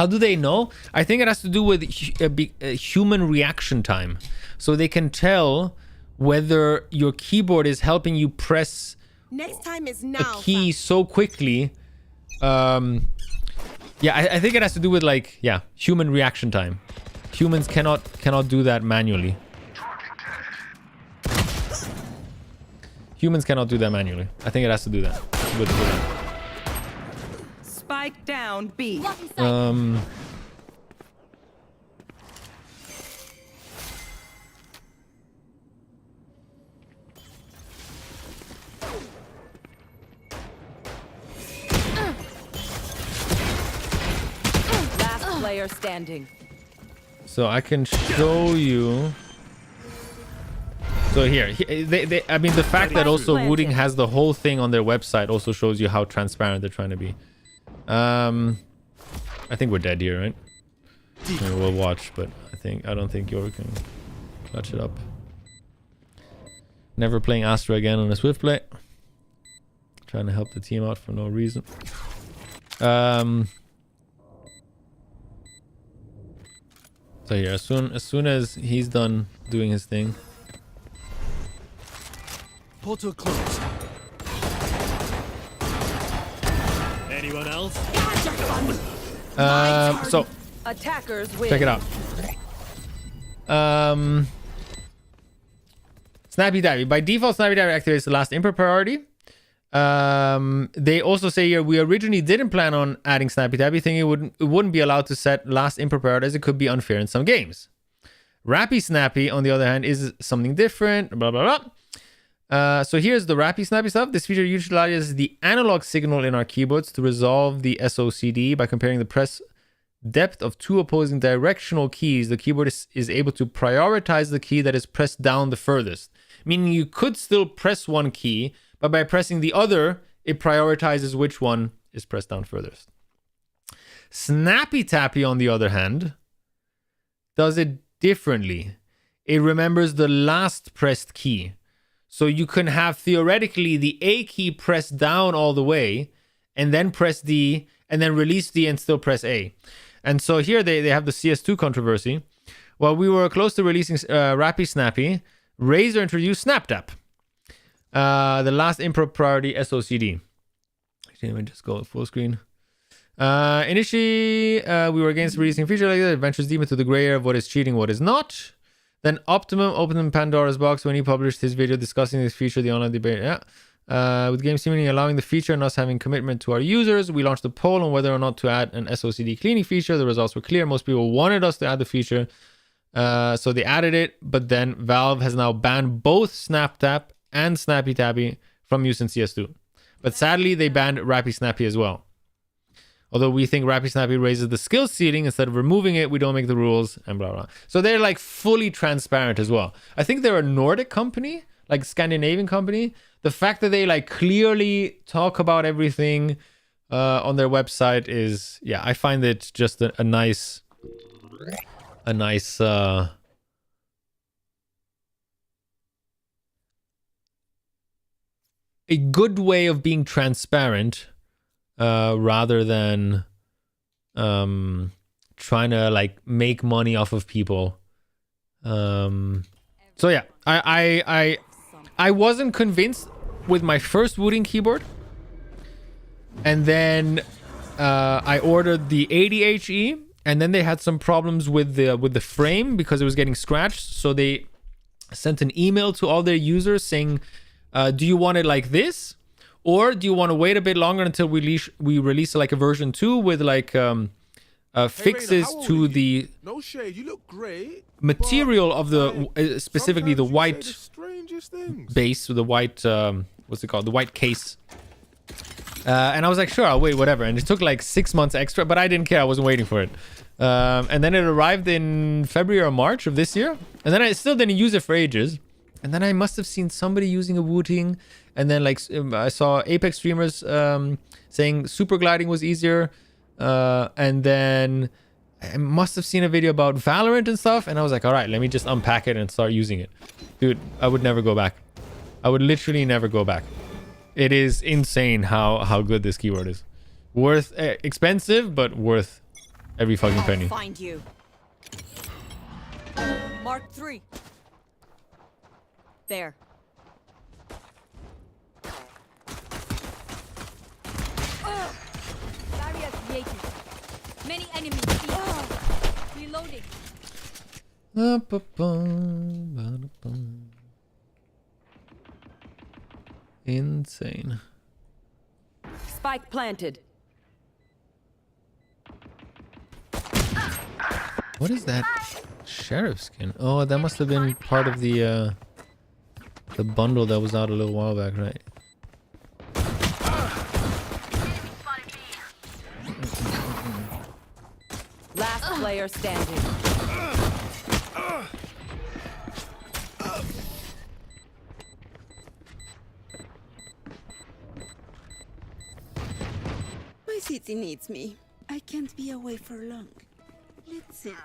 do they know? I think it has to do with human reaction time. So they can tell whether your keyboard is helping you press Next time is a now. key so quickly. Yeah, I think it has to do with like, yeah, human reaction time. Humans cannot do that manually. Humans cannot do that manually. I think it has to do that with Spike down B. Last player standing. So I can show you. So here, I mean, the fact that also Wooting has the whole thing on their website also shows you how transparent they're trying to be. I think we're dead here, right? I mean, we'll watch, but I don't think Yor can clutch it up. Never playing Astra again on a Swift play. Trying to help the team out for no reason. So here, as soon as he's done doing his thing. Portal closed. Anyone else? So Attackers win. check it out. Snappy Dappy. By default, Snappy Dappy activates the last imper priority. They also say here, we originally didn't plan on adding Snappy Dappy, thinking it wouldn't be allowed to set last imper priority as it could be unfair in some games. Rappy Snappy, on the other hand, is something different. Blah, blah, blah. So here's the Rappy Snappy stuff. This feature utilizes the analog signal in our keyboards to resolve the SOCD by comparing the press depth of two opposing directional keys. The keyboard is able to prioritize the key that is pressed down the furthest. Meaning you could still press one key, but by pressing the other, it prioritizes which one is pressed down furthest. Snappy Tappy, on the other hand, does it differently. It remembers the last pressed key. So you can have theoretically the A key pressed down all the way, and then press D, and then release D and still press A. And so here they have the CS2 controversy. While we were close to releasing Rappy Snappy, Razer introduced SnapTap, the last imper priority SOCD. Actually, let me just go full screen. Initially, we were against releasing a feature like that. It ventures deep into the gray area of what is cheating, what is not. Then Optimum opened Pandora's box when he published his video discussing this feature, the online debate. Yeah. With games seemingly allowing the feature and us having commitment to our users, we launched a poll on whether or not to add an SOCD cleaning feature. The results were clear. Most people wanted us to add the feature. So they added it, but then Valve has now banned both SnapTap and Snappy Tappy from use in CS2. But sadly, they banned Rappy Snappy as well. Although we think Rappy Snappy raises the skill ceiling, instead of removing it, we don't make the rules, and blah, blah. So they're like fully transparent as well. I think they're a Nordic company, like Scandinavian company. The fact that they like clearly talk about everything on their website is, yeah, I find it just a nice a good way of being transparent, rather than trying to like make money off of people. So yeah, I wasn't convinced with my first Wooting keyboard, and then I ordered the 80HE, and then they had some problems with the frame because it was getting scratched. So they sent an email to all their users saying, do you want it like this, or do you want to wait a bit longer until we release like a version 2 with like fixes Raina, to the no shade, you look great, material of the specifically the white base, the white what's it called, the white case. And I was like, sure, I'll wait, whatever. And it took like 6 months extra, but I didn't care. I wasn't waiting for it. And then it arrived in February or March of this year, and then I still didn't use it for ages. And then I must have seen somebody using a Wooting, and then like I saw Apex streamers saying super gliding was easier, and then I must have seen a video about Valorant and stuff, and I was like, all right, let me just unpack it and start using it. Dude, I would never go back. I would literally never go back. It is insane how good this keyboard is. Worth expensive, but worth every fucking penny. I'll find you. Mark 3. There. Barrier created. Many enemies. Reloading. Insane. Spike planted. What is that sheriff skin? Oh, that must have been part of the bundle that was out a little while back, right? Last player standing. My city needs me. I can't be away for long. Let's see.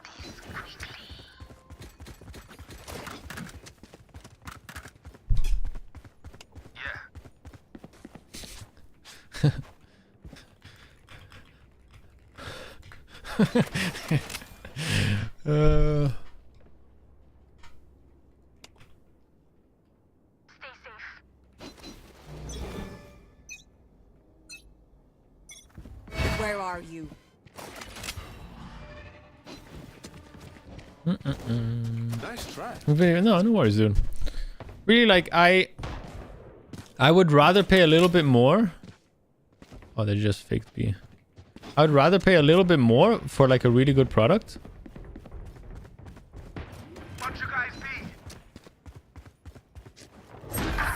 Stay safe. Where are you? Nice try. No worries, dude. Really, like, I would rather pay a little bit more. Oh, they just faked B. I would rather pay a little bit more for like a really good product.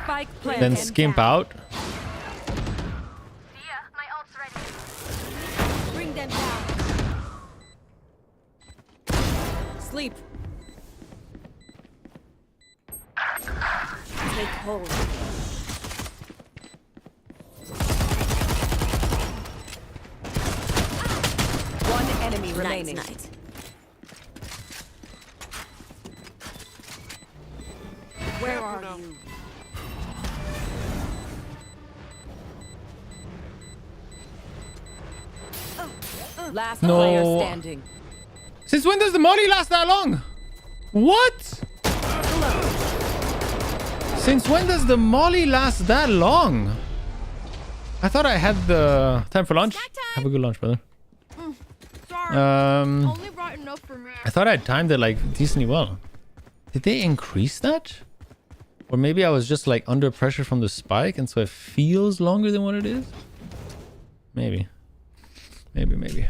Spike planted. Then skimp out. See ya. My ult's ready. Bring them down. Sleep. Take hold. One enemy remaining. Night. Where are you? Last No. player standing. Since when does the molly last that long? What? Since when does the molly last that long? I thought I had the time for lunch. Have a good lunch, brother. Sorry. Only brought enough for me. I thought I timed it like decently well. Did they increase that? Or maybe I was just like under pressure from the spike and so it feels longer than what it is? Maybe. Maybe.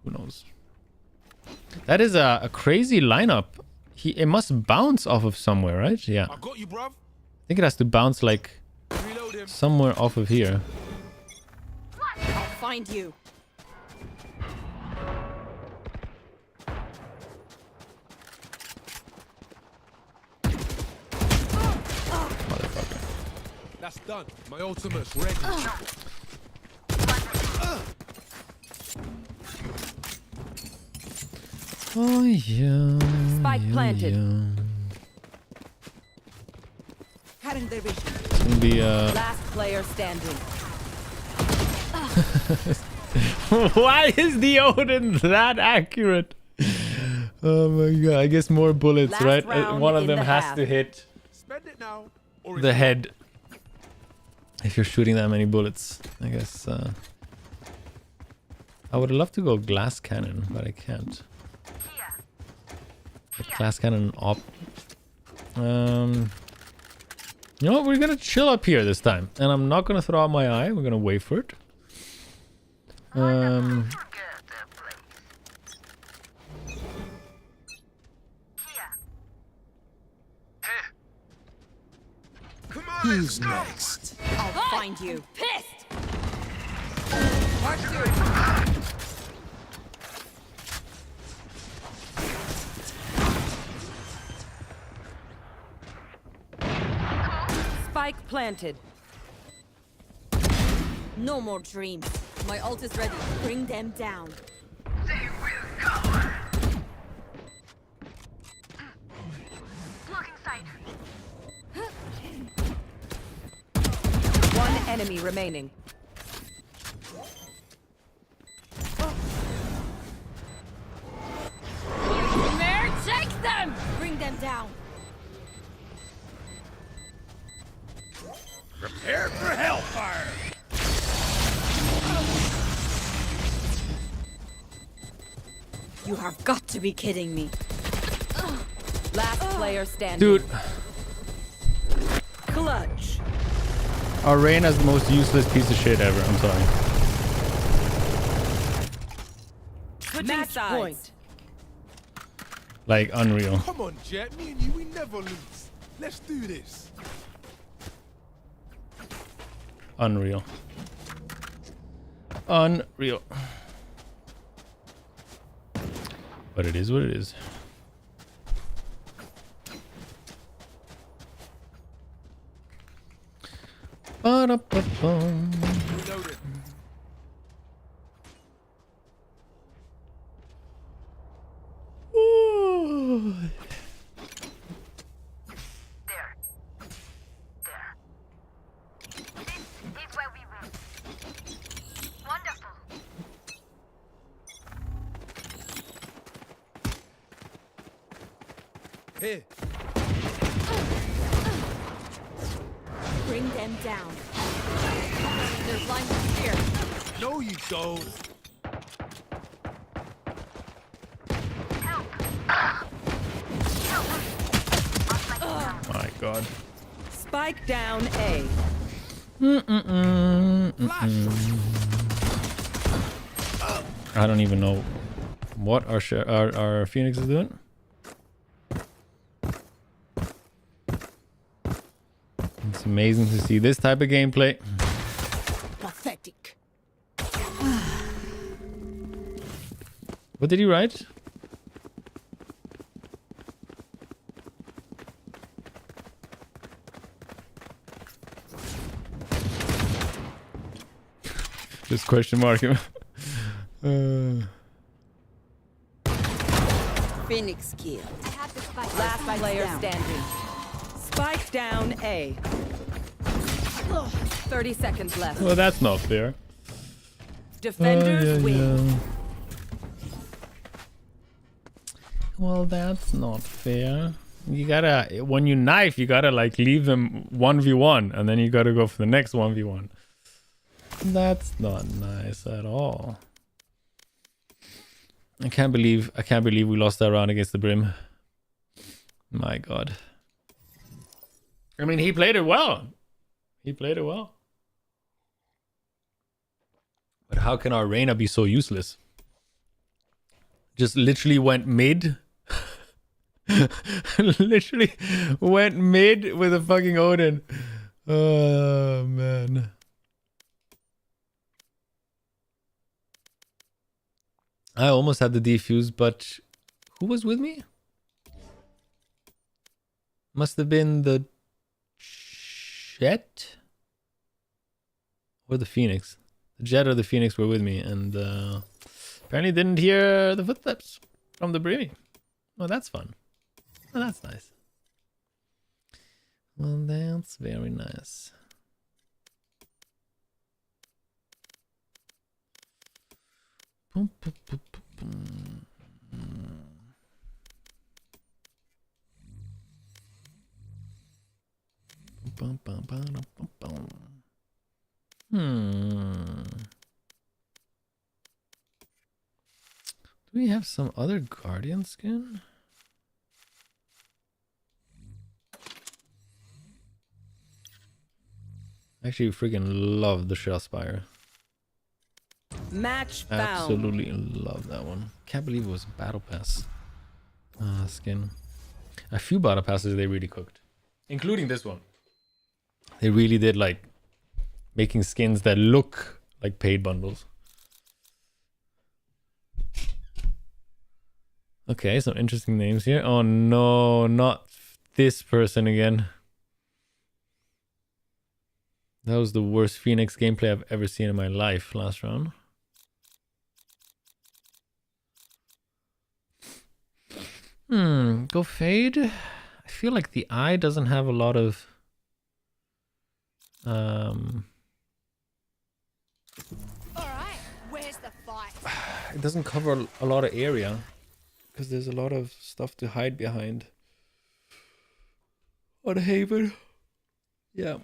Who knows? That is a crazy lineup. It must bounce off of somewhere, right? Yeah. I got you, bruv. I think it has to bounce like Reload him. somewhere off of here. I'll find you. Motherfucker. That's done. My ultimate's ready. Oh yeah. Spike planted. Cutting their vision. It's gonna be Last player standing. Why is the Odin that accurate? Oh my god, I guess more bullets, Last right? round One of in them the has half. to hit Spend it now. Or the head. If you're shooting that many bullets, I guess. I would love to go glass cannon, but I can't. Glass cannon op. You know what? We're gonna chill up here this time, and I'm not gonna throw out my eye. We're gonna wait for it. who's next? I'll find you. Pissed. Mark two. Spike planted. No more dreams. My ult is ready. Bring them down. Blocking sight. One enemy remaining. Mare, take them. Bring them down. Prepare for hellfire. You have got to be kidding me. Last player standing. Dude, Clutch. our Reyna's the most useless piece of shit ever. I'm sorry. Match sides. point. Like, unreal. Come on, Jet. Me and you, we never lose. Let's do this. Unreal. Unreal. But it is what it is. Ba-da-ba-bum. Reloaded. Ooh. There. There. This is where we win. Wonderful. Here. Bring them down. There's line here. No, you don't. My God. Spike down A. I don't even know what our Phoenix is doing. It's amazing to see this type of gameplay. Pathetic. What did he write? Just question mark him. Phoenix kill. I have the spike. Last Spike player down. standing. Spike down A. 30 seconds left. Well, that's not fair. Defenders win. Well, that's not fair. You gotta, when you knife, you gotta like leave them 1v1 and then you gotta go for the next 1v1. That's not nice at all. I can't believe we lost that round against the Brim. My God. I mean, he played it well. He played it well. But how can our Reyna be so useless? Just literally went mid. Literally went mid with a fucking Odin. Oh, man. I almost had the defuse, but who was with me? Must have been the Jet or the Phoenix. The Jet or the Phoenix were with me, and apparently didn't hear the footsteps from the Brimmy. Well, that's fun. Well, that's nice. Well, that's very nice. Boom, boom, boom, boom, boom. Bum, bum, bum, bum, bum. Do we have some other Guardian skin? I actually freaking love the Shellspire. Match found. Absolutely love that one. Can't believe it was a battle pass skin. A few battle passes they really cooked, including this one. They really did like making skins that look like paid bundles. Okay, some interesting names here. Oh no, not this person again. That was the worst Phoenix gameplay I've ever seen in my life last round. Go fade. I feel like the eye doesn't have a lot of Alright, where's the fight? it doesn't cover a lot of area because there's a lot of stuff to hide behind. On Haven. Yeah.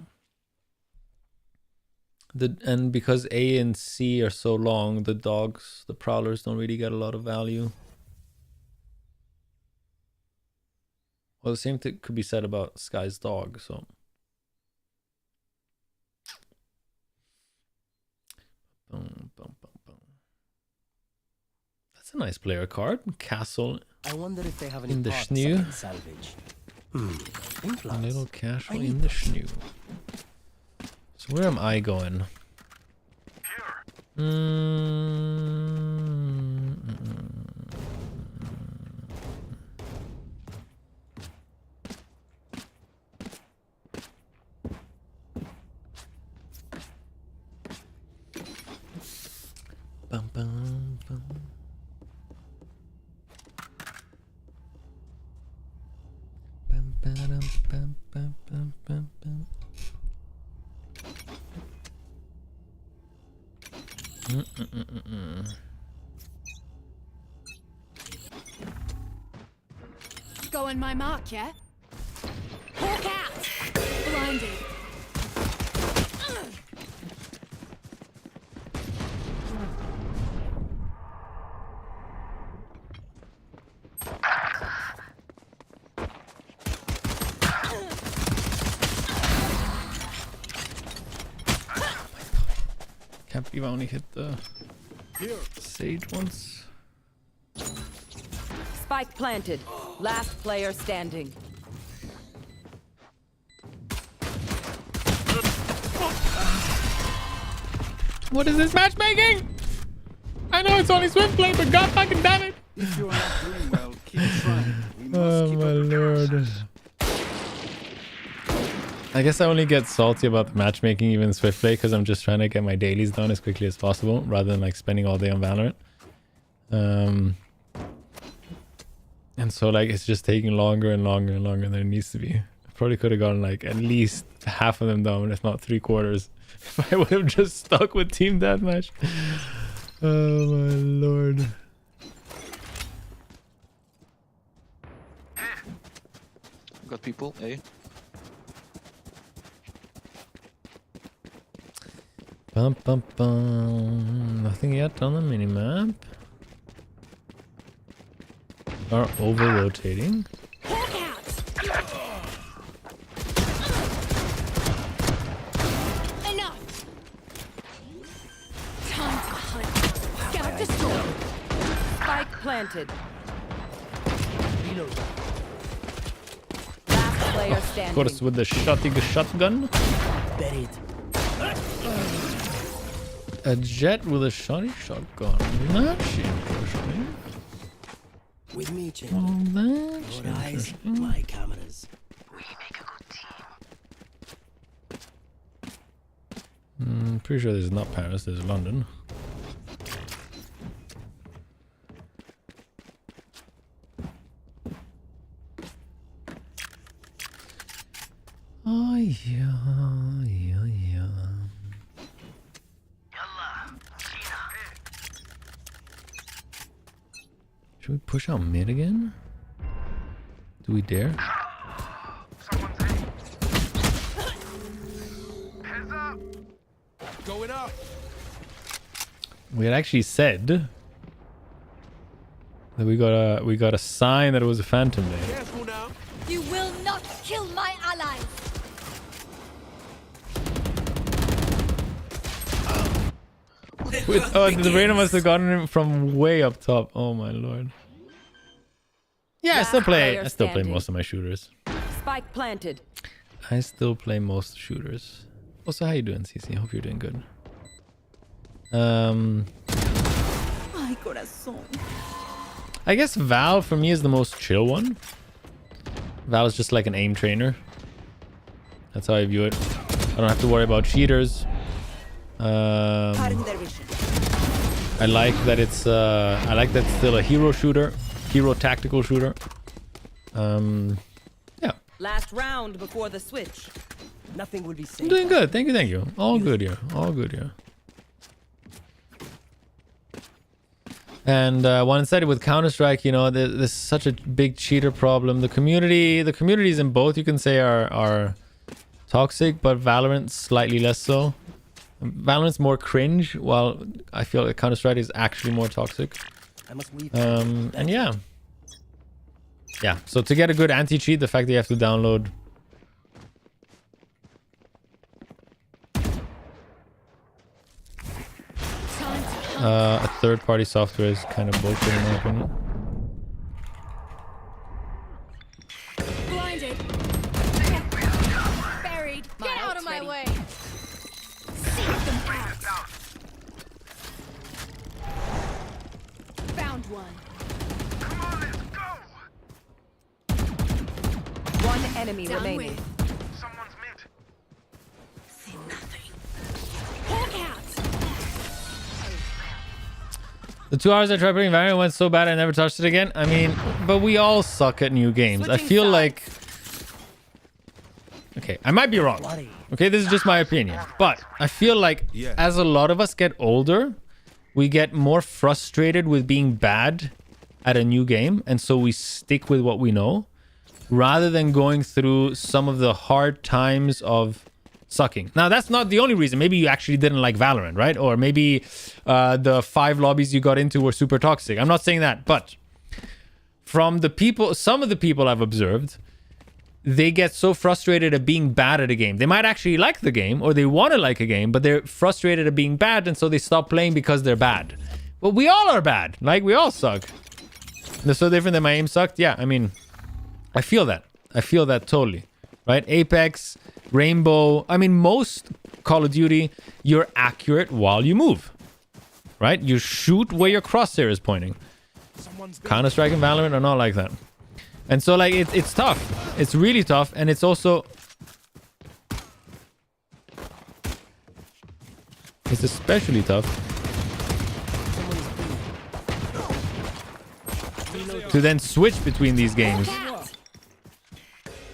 And because A and C are so long, the dogs, the prowlers don't really get a lot of value. Well, the same thing could be said about Sky's dog, so. Boom, boom, boom, boom. That's a nice player card. Castle I wonder if they have any in the parts I schnoo. can salvage. A Implants. little casual I need in the schnoo. So where am I going? Bum, bum, bum. Bum, ba-dum, bum, bum, bum, bum, bum. Going my mark, yeah? Hawk out! Blinded. Can't believe I only hit the sage once. Spike planted. Last player standing. What is this matchmaking? I know it's only swim play, but god fucking damn it! If you're not doing well, keep trying. We must Oh keep my up lord. appearances. I guess I only get salty about the matchmaking even in Swift Play because I'm just trying to get my dailies done as quickly as possible rather than like spending all day on Valorant. And so like it's just taking longer and longer and longer than it needs to be. I probably could have gotten like at least half of them done, if not 3/4, if I would have just stuck with Team Deathmatch. Oh my lord. Got people, eh? Bum, bum, bum. Nothing yet on the minimap. Are over rotating. Hawk out! Enough! Time to hunt. Scout destroyed. Spike planted. Last player standing. Of course, with the shotgun. Buried. A jet with a shotgun. That's interesting. With me, Oh, Champion. that's Your eyes, interesting. my cameras. Pretty sure this is not Paris, this is London. Oh yeah, yeah, yeah. Should we push out mid again? Do we dare? Going up. We had actually said that we got a sign that it was a phantom day. Careful now. You will not kill my allies! Oh, the Reyna must have gotten him from way up top. Oh my lord. Yeah, I still play standing. most of my shooters. Spike planted. I still play most shooters. Also, how you doing, CC? Hope you're doing good. Ay, corazón. I guess Val for me is the most chill one. Val is just like an aim trainer. That's how I view it. I don't have to worry about cheaters. I like that it's still a hero shooter, hero tactical shooter. Yeah. Last round before the switch. Nothing will be I'm safe. doing good. Thank you. All good here. All good here. And one said with Counter-Strike, you know, there's such a big cheater problem. The communities in both, you can say, are toxic, but Valorant slightly less so. Valorant's more cringe, while I feel like Counter-Strike is actually more toxic. I must leave. And yeah. Yeah, so to get a good anti-cheat, the fact that you have to download a third-party software is kind of bullshit in my opinion. Blinded. Buried. Get out of my way. Seek them out. Found one. One enemy Done remaining. with. Hawk out. The 2 hours I tried playing Valorant went so bad I never touched it again. I mean, but we all suck at new games. I feel like... Okay, I might be wrong. Okay, this is just my opinion. But I feel like as a lot of us get older, we get more frustrated with being bad at a new game. And so we stick with what we know. rather than going through some of the hard times of sucking. Now, that's not the only reason. Maybe you actually didn't like Valorant, right? Or maybe the 5 lobbies you got into were super toxic. I'm not saying that, but from the people, some of the people I've observed, they get so frustrated at being bad at a game. They might actually like the game or they want to like a game, but they're frustrated at being bad, and so they stop playing because they're bad. But we all are bad. Like, we all suck. That's so different than my aim sucked. Yeah, I mean, I feel that. I feel that totally. Right? Apex, Rainbow. I mean, most Call of Duty, you're accurate while you move. Right? You shoot where your crosshair is pointing. Counter-Strike and Valorant are not like that. And so, like, it's tough. It's really tough. And it's also... It's especially tough to then switch between these games.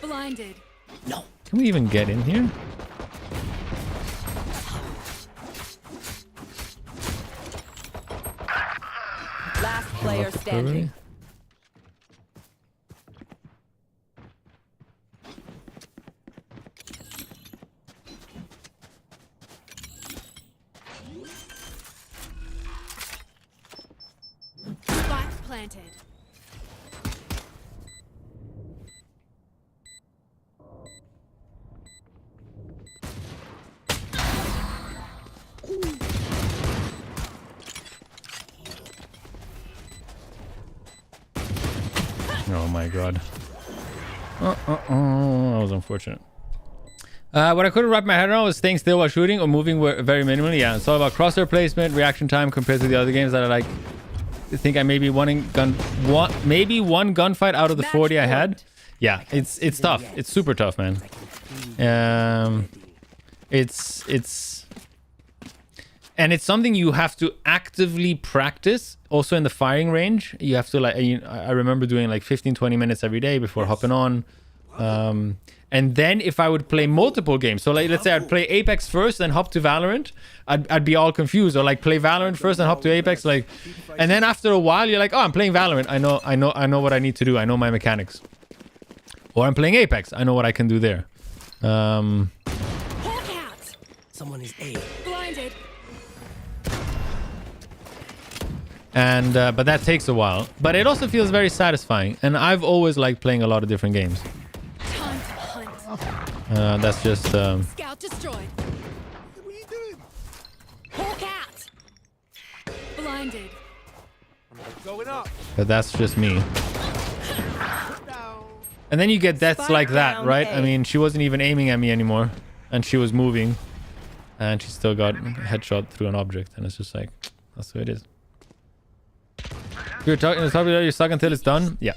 Blinded. No. Can we even get in here? Last player standing. Spike planted. Oh my god. That was unfortunate. What I couldn't wrap my head around was staying still while shooting or moving very minimally. Yeah, it's all about crosshair placement, reaction time compared to the other games that I like. I think I maybe one gunfight out of the 40 I had. Yeah, it's tough. It's super tough, man. And it's something you have to actively practice. Also in the firing range, you have to like. I remember doing like 15-20 minutes every day before hopping on. And then if I would play multiple games, so like let's say I'd play Apex first, then hop to Valorant, I'd be all confused. Or like play Valorant first and hop to Apex, like, and then after a while you're like, oh, I'm playing Valorant. I know what I need to do. I know my mechanics. Or I'm playing Apex. I know what I can do there. Someone is A. blinded. And but that takes a while. But it also feels very satisfying. And I've always liked playing a lot of different games. Time to hunt. That's just Scout destroyed. What are you doing? Hawk out. Blinded. Going up. but that's just me. And then you get deaths like that, right? I mean, she wasn't even aiming at me anymore, and she was moving, and she still got headshot through an object, and it's just like, that's the way it is. You're talking, you suck until it's done. Yeah,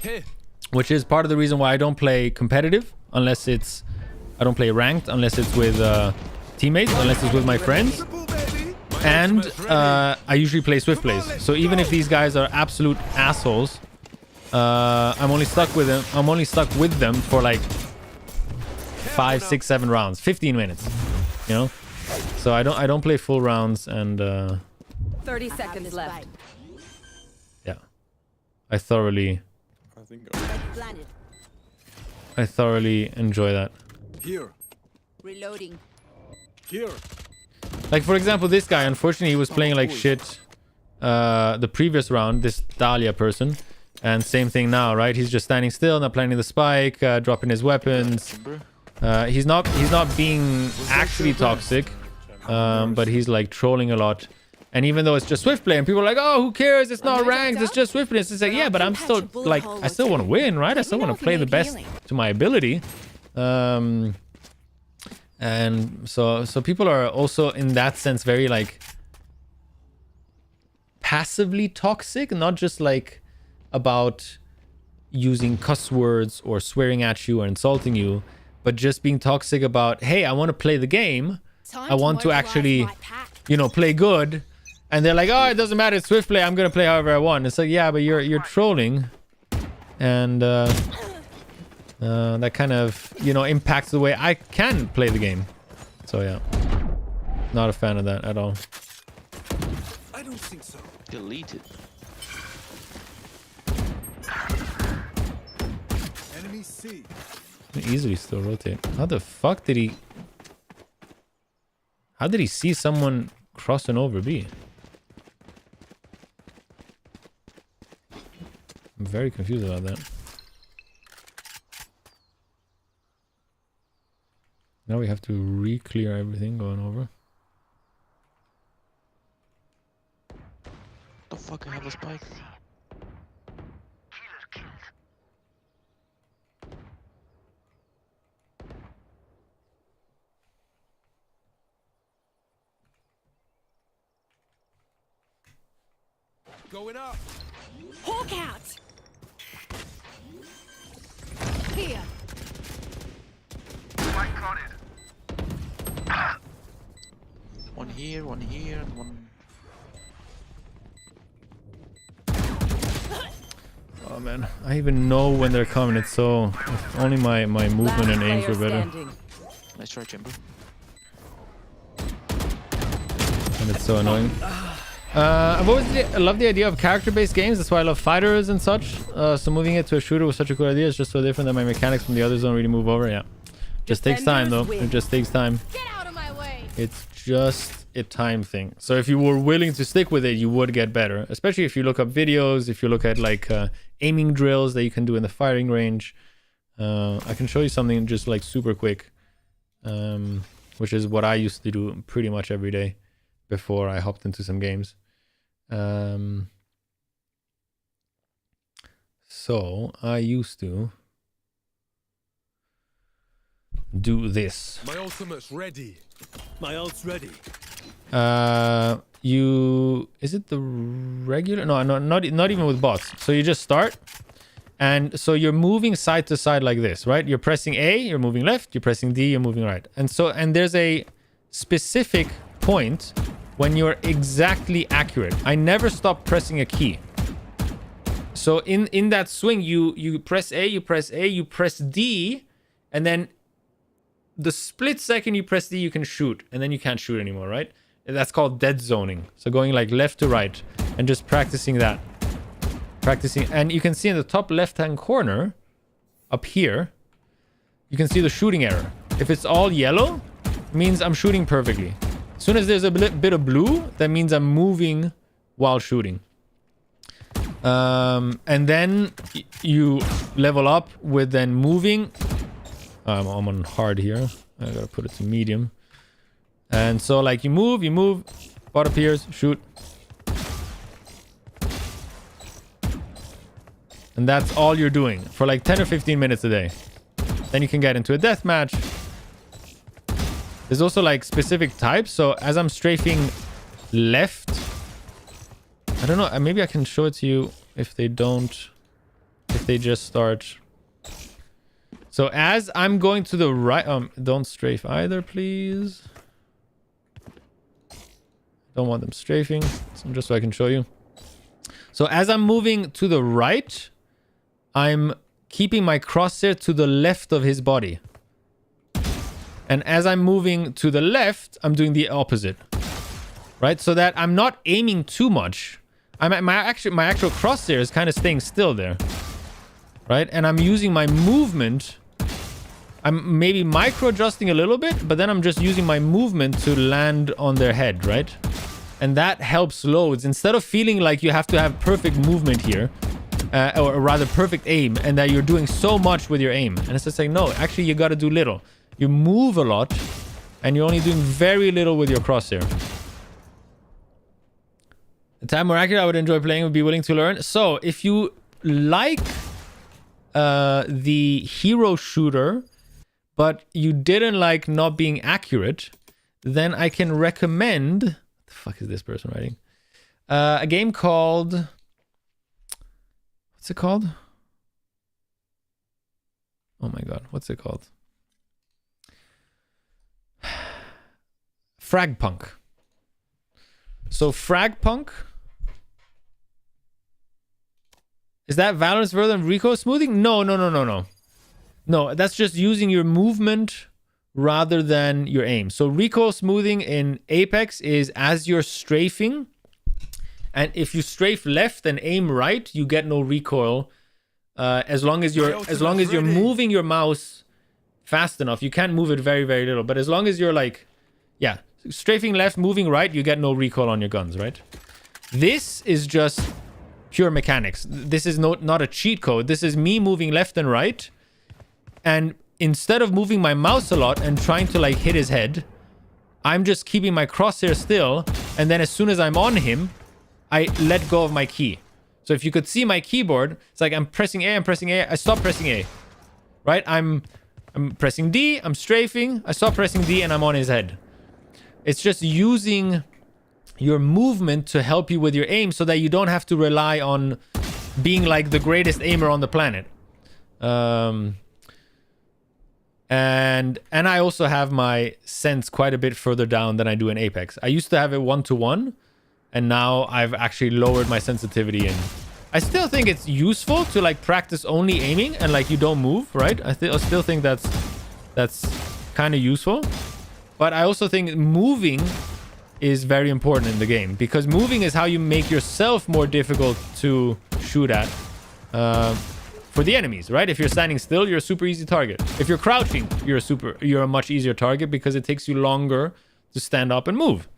which is part of the reason why I don't play competitive unless it's, I don't play ranked unless it's with teammates, unless it's with my friends, and I usually play swift plays. So even if these guys are absolute assholes, I'm only stuck with them. I'm only stuck with them for like 5, 6, 7 rounds, 15 minutes. You know, so I don't play full rounds, and 30 seconds left. Yeah, I thoroughly enjoy that. Here. Reloading. Here. Like for example, this guy, unfortunately, he was playing like shit the previous round. This Dahlia person. And same thing now, right? He's just standing still, not planting the spike, dropping his weapons. He's not being actually toxic, but he's like trolling a lot. And even though it's just swift play, and people are like, "Oh, who cares? It's not ranked. It's just swift play." It's like, yeah, but I'm still like, I still want to win, right? I still want to play the best to my ability. And so people are also in that sense very like passively toxic, not just like about using cuss words or swearing at you or insulting you, but just being toxic about, hey, I want to play the game. I want to actually, you know, play good. And they're like, oh, it doesn't matter. It's swift play. I'm going to play however I want. It's like, yeah, but you're trolling. And that kind of, you know, impacts the way I can play the game. So, yeah. Not a fan of that at all. I don't think so. Delete it. Enemy me see. Can easily still rotate. How the fuck did he... How did he see someone crossing over B? I'm very confused about that. Now we have to re-clear everything going over. The fuck, I have a spike. Going up. Hawk out. Here. One here, and one. Oh man, I even know when they're coming. It's so... If only my movement and aims were better. Nice try, Chamber. And it's so annoying. I've always loved the idea of character-based games. That's why I love fighters and such. So moving it to a shooter was such a cool idea. It's just so different that my mechanics from the others don't really move over. Yeah. Just takes time though. It just takes time. Get out of my way. It's just a time thing. So if you were willing to stick with it, you would get better. Especially if you look up videos, if you look at like aiming drills that you can do in the firing range. I can show you something just like super quick. Which is what I used to do pretty much every day before I hopped into some games. So I used to do this. My ultimate's ready. My ult's ready. Is it the regular? No, not even with bots. So you just start, and so you're moving side to side like this, right? You're pressing A, you're moving left. You're pressing D, you're moving right. And there's a specific point when you're exactly accurate. I never stop pressing a key. So in that swing, you press A, you press A, you press D, and then the split second you press D, you can shoot, and then you can't shoot anymore, right? That's called dead zoning. So going like left to right and just practicing that. And you can see in the top left-hand corner, up here, you can see the shooting error. If it's all yellow, it means I'm shooting perfectly. As soon as there's a bit of blue, that means I'm moving while shooting. And then you level up with then moving. I'm on hard here. I gotta put it to medium. And so like you move, bot appears, shoot. And that's all you're doing for like 10 or 15 minutes a day. Then you can get into a deathmatch. There's also like specific types. So as I'm strafing left, I don't know, maybe I can show it to you if they just start. So as I'm going to the right, don't strafe either, please. Don't want them strafing, so just so I can show you. So as I'm moving to the right, I'm keeping my crosshair to the left of his body. And as I'm moving to the left, I'm doing the opposite. Right? So that I'm not aiming too much. My actual crosshair is kind of staying still there. Right? And I'm using my movement. I'm maybe micro adjusting a little bit, but then I'm just using my movement to land on their head, right? And that helps loads. Instead of feeling like you have to have perfect movement here, or rather perfect aim, and that you're doing so much with your aim. And it's just like, no, actually you got to do little. You move a lot, and you're only doing very little with your crosshair. The time more accurate I would enjoy playing, would be willing to learn. So if you like the hero shooter, but you didn't like not being accurate, then I can recommend... What the fuck is this person writing? A game called... What's it called? Oh my god, what's it called? Fragpunk. So Fragpunk... Is that Valorant's version of recoil smoothing? No. No, that's just using your movement rather than your aim. So recoil smoothing in Apex is as you're strafing, and if you strafe left and aim right, you get no recoil As long as you're moving your mouse fast enough, you can't move it very, very little. But as long as you're like, yeah, strafing left, moving right, you get no recoil on your guns, right? This is just pure mechanics. This is not a cheat code. This is me moving left and right. And instead of moving my mouse a lot and trying to like hit his head, I'm just keeping my crosshair still. And then as soon as I'm on him, I let go of my key. So if you could see my keyboard, it's like I'm pressing A, I stop pressing A. Right? I'm pressing D, I'm strafing, I stop pressing D, and I'm on his head. It's just using your movement to help you with your aim so that you don't have to rely on being like the greatest aimer on the planet. And I also have my sense quite a bit further down than I do in Apex. I used to have it 1-to-1, and now I've actually lowered my sensitivity, and I still think it's useful to like practice only aiming and like you don't move, right? I still think that's kind of useful. But I also think moving is very important in the game, because moving is how you make yourself more difficult to shoot at for the enemies, right? If you're standing still, you're a super easy target. If you're crouching, you're a much easier target because it takes you longer to stand up and move.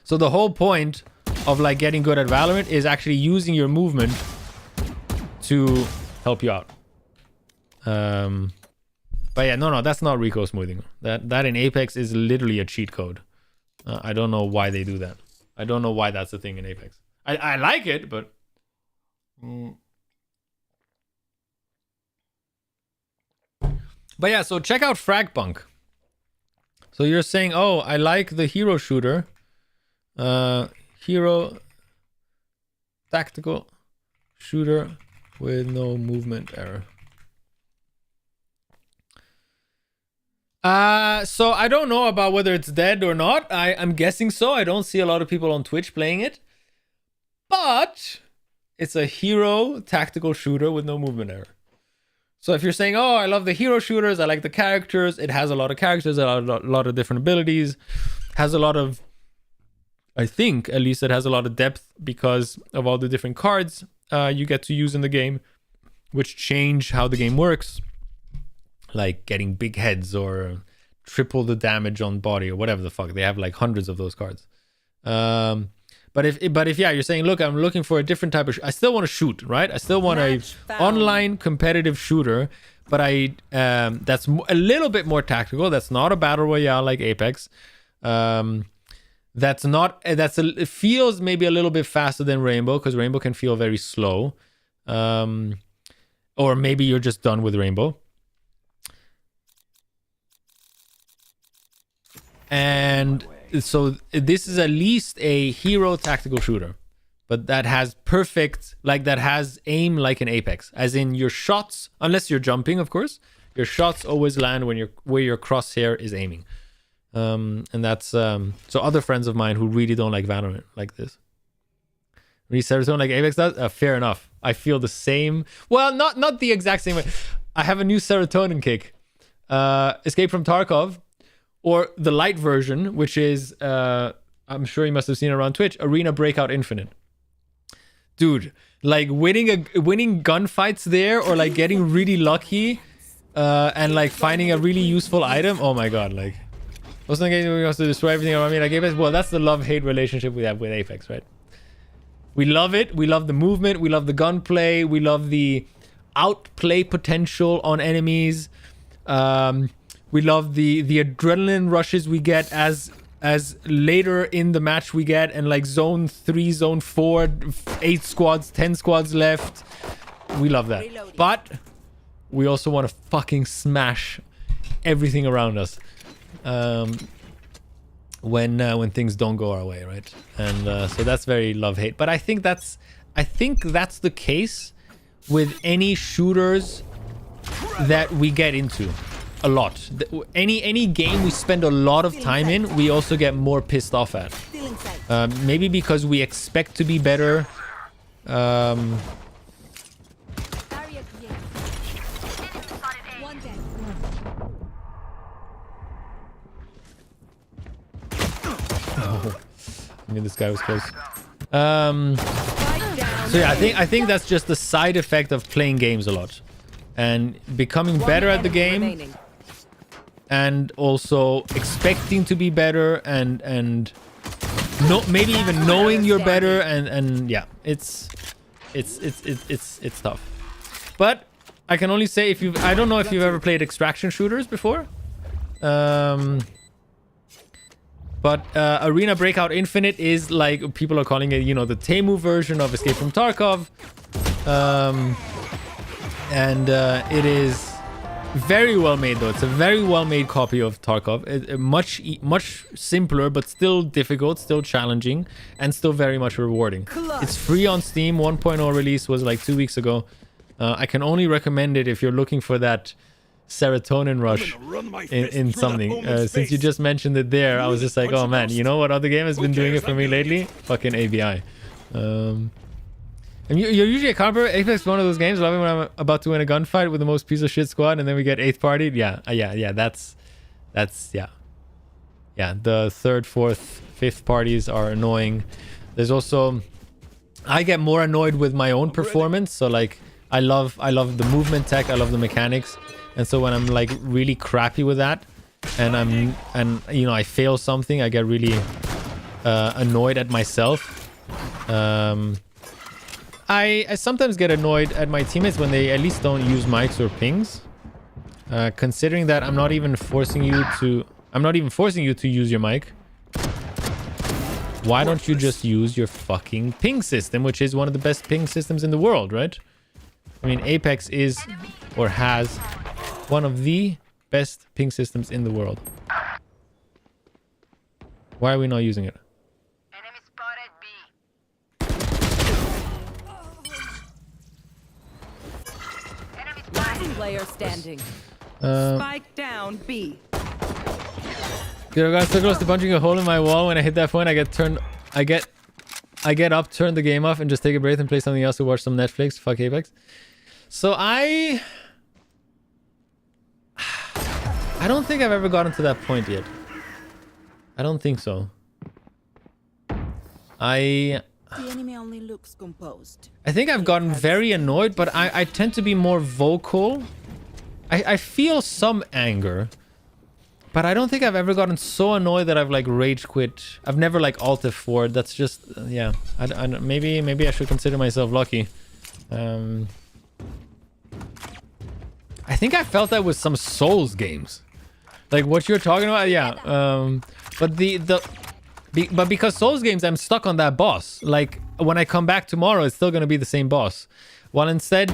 So the whole point of like getting good at Valorant is actually using your movement to help you out. But yeah, no, that's not recoil smoothing. That in Apex is literally a cheat code. I don't know why they do that. I don't know why that's a thing in Apex. I like it, but... But yeah, so check out Fragbunk. So you're saying, oh, I like the hero shooter. Hero tactical shooter with no movement error. So I don't know about whether it's dead or not. I'm guessing so. I don't see a lot of people on Twitch playing it. But it's a hero tactical shooter with no movement error. So if you're saying, oh, I love the hero shooters, I like the characters, it has a lot of characters, a lot of different abilities, has a lot of, I think at least it has a lot of depth because of all the different cards you get to use in the game, which change how the game works. Like getting big heads or triple the damage on body or whatever the fuck. They have like hundreds of those cards. But if yeah, you're saying, look, I'm looking for a different type of... I still want to shoot, right? I still want a online competitive shooter, but that's a little bit more tactical. That's not a battle royale like Apex. It feels maybe a little bit faster than Rainbow, because Rainbow can feel very slow. Or maybe you're just done with Rainbow. And so this is at least a hero tactical shooter, but that has that has aim like an Apex, as in your shots, unless you're jumping, of course, your shots always land where your crosshair is aiming. And that's so other friends of mine who really don't like Valorant like this. Really serotonin like Apex does? Fair enough. I feel the same. Well, not the exact same way. I have a new serotonin kick. Escape from Tarkov. Or the light version, which is, I'm sure you must have seen it around Twitch, Arena Breakout Infinite. Dude, like winning gunfights there, or like getting really lucky, and like finding a really useful item. Oh my god, like, wasn't the game we wants to destroy everything around me like Apex? Well, that's the love-hate relationship we have with Apex, right? We love it. We love the movement. We love the gunplay. We love the outplay potential on enemies. We love the adrenaline rushes we get as later in the match we get, and like zone 3, zone 4, 8 squads, 10 squads left. We love that. But we also want to fucking smash everything around us when things don't go our way, right? And so that's very love-hate. But I think that's the case with any shooters that we get into. A lot. Any game we spend a lot of time in, we also get more pissed off at. Maybe because we expect to be better. I mean, this guy was close. So yeah, I think that's just the side effect of playing games a lot and becoming better at the game, and also expecting to be better, and no, maybe even knowing you're better, and yeah, it's tough. But I can only say, I don't know if you've ever played extraction shooters before. But Arena Breakout Infinite is like, people are calling it, you know, the Temu version of Escape from Tarkov. It is very well made, though. It's a very well made copy of Tarkov. Much simpler, but still difficult, still challenging, and still very much rewarding. It's free on Steam. 1.0 release was like 2 weeks ago. I can only recommend it if you're looking for that serotonin rush in something. Since you just mentioned it there, I was just like, oh man, you know what other game has been doing it for me lately? Fucking ABI. And you're usually a camper. Apex is one of those games. Love it when I'm about to win a gunfight with the most piece of shit squad, and then we get 8th partied. Yeah. That's yeah. The 3rd, 4th, 5th parties are annoying. There's also, I get more annoyed with my own performance. So like, I love the movement tech. I love the mechanics. And so when I'm like really crappy with that, and you know, I fail something, I get really annoyed at myself. I sometimes get annoyed at my teammates when they at least don't use mics or pings. Considering that I'm not even forcing you to use your mic. Why don't you just use your fucking ping system, which is one of the best ping systems in the world, right? I mean, Apex is, or has, one of the best ping systems in the world. Why are we not using it? Enemy spotted B. Last player standing. Spike down B. Dude, I got so close to punching a hole in my wall. When I hit that point, I get up, turn the game off, and just take a breath and play something else to watch some Netflix. Fuck Apex. So I don't think I've ever gotten to that point yet. I don't think so. The enemy only looks composed. I think I've gotten very annoyed, but I tend to be more vocal. I feel some anger, but I don't think I've ever gotten so annoyed that I've like rage quit. I've never like alt F4. That's just yeah. Maybe I should consider myself lucky. I think I felt that with some Souls games. Like what you're talking about, yeah. But because Souls games, I'm stuck on that boss. Like when I come back tomorrow, it's still gonna be the same boss. While instead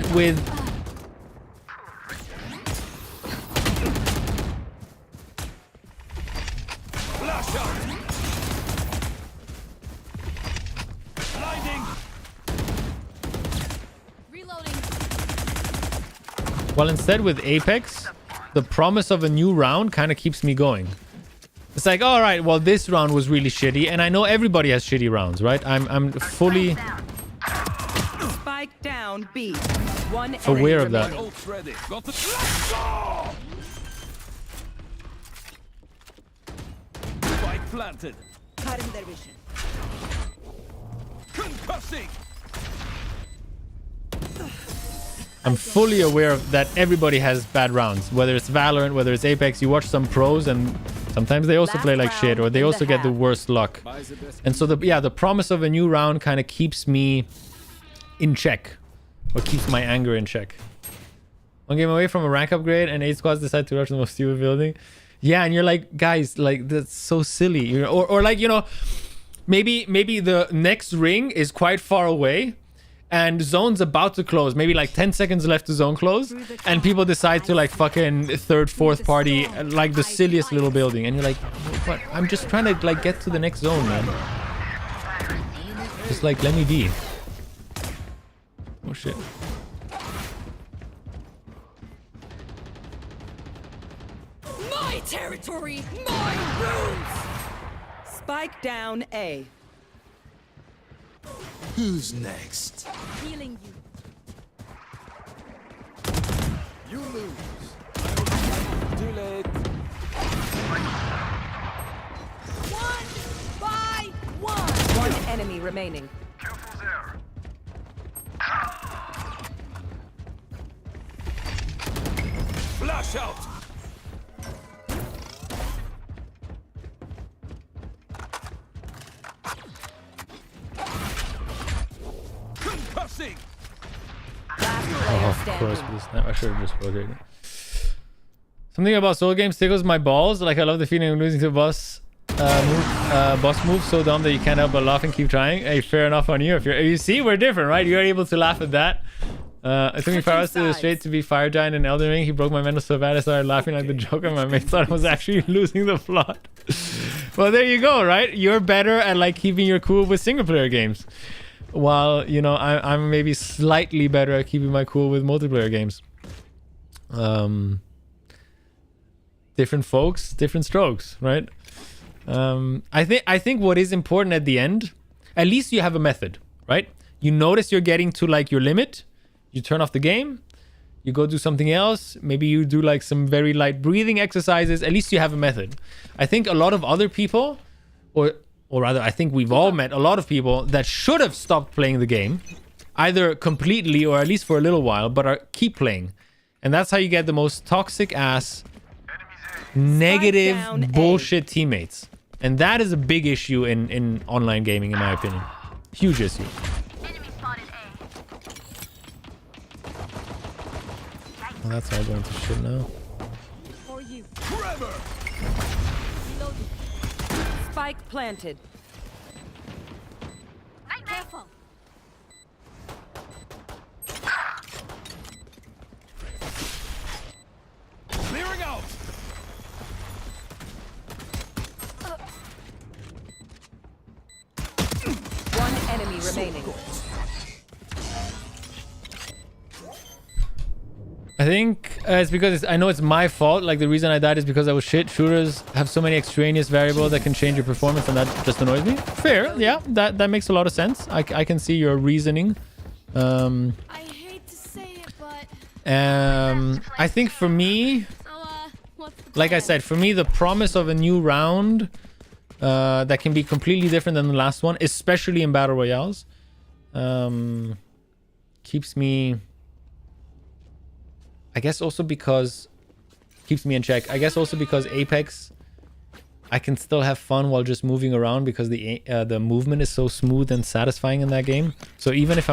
with Apex, the promise of a new round kind of keeps me going. It's like, all right, well, this round was really shitty, and I know everybody has shitty rounds, right? I'm fully Spike down B. One aware of that. Spike planted. Cutting their vision. Concussing. I'm fully aware of that everybody has bad rounds, whether it's Valorant, whether it's Apex. You watch some pros and sometimes they also play like shit, or they also get the worst luck. And so the promise of a new round kind of keeps me in check, or keeps my anger in check. One game away from a rank upgrade and 8 squads decide to rush the most stupid building. Yeah, and you're like, guys, like that's so silly. Or like, you know, maybe the next ring is quite far away. And zone's about to close, maybe like 10 seconds left to zone close, and people decide to like fucking 3rd, 4th party like the silliest little building, and you're like, what? I'm just trying to like get to the next zone, man. Just like let me be. Oh shit. My territory, my rules. Spike down A. Who's next? Healing you. You lose. Too late. One by one. One enemy remaining. Watch out! Concussing! Oh, of course, please. No, I should have just rotated. Something about solo games tickles my balls. Like I love the feeling of losing to a boss move so dumb that you can't help but laugh and keep trying. Hey, fair enough on you. If you see, we're different, right? You're able to laugh at that. It took me 5 hours to illustrate to be Fire Giant in Elden Ring. He broke my mental so bad I started laughing like the Joker. My mates thought I was actually losing the plot. Well, there you go, right? You're better at like keeping your cool with single player games, while you know I'm maybe slightly better at keeping my cool with multiplayer games. Different folks, different strokes, right? I think what is important at the end, at least you have a method, right? You notice you're getting to like your limit, you turn off the game, you go do something else. Maybe you do like some very light breathing exercises. At least you have a method. I think a lot of other people, or rather, I think we've all met a lot of people that should have stopped playing the game, either completely or at least for a little while, but keep playing. And that's how you get the most toxic ass, negative bullshit teammates. And that is a big issue in online gaming, in my opinion. Huge issue. Well, that's all going to shit now. For you. Spike planted. Careful. Clearing out. One enemy remaining. I think it's because I know it's my fault. Like the reason I died is because I was shit. Shooters have so many extraneous variables that can change your performance, and that just annoys me. Fair, yeah, that makes a lot of sense. I can see your reasoning. I hate to say it, but I think for me, like I said, for me, the promise of a new round that can be completely different than the last one, especially in battle royales, keeps me. I guess also because keeps me in check. I guess also because Apex, I can still have fun while just moving around because the movement is so smooth and satisfying in that game. So even if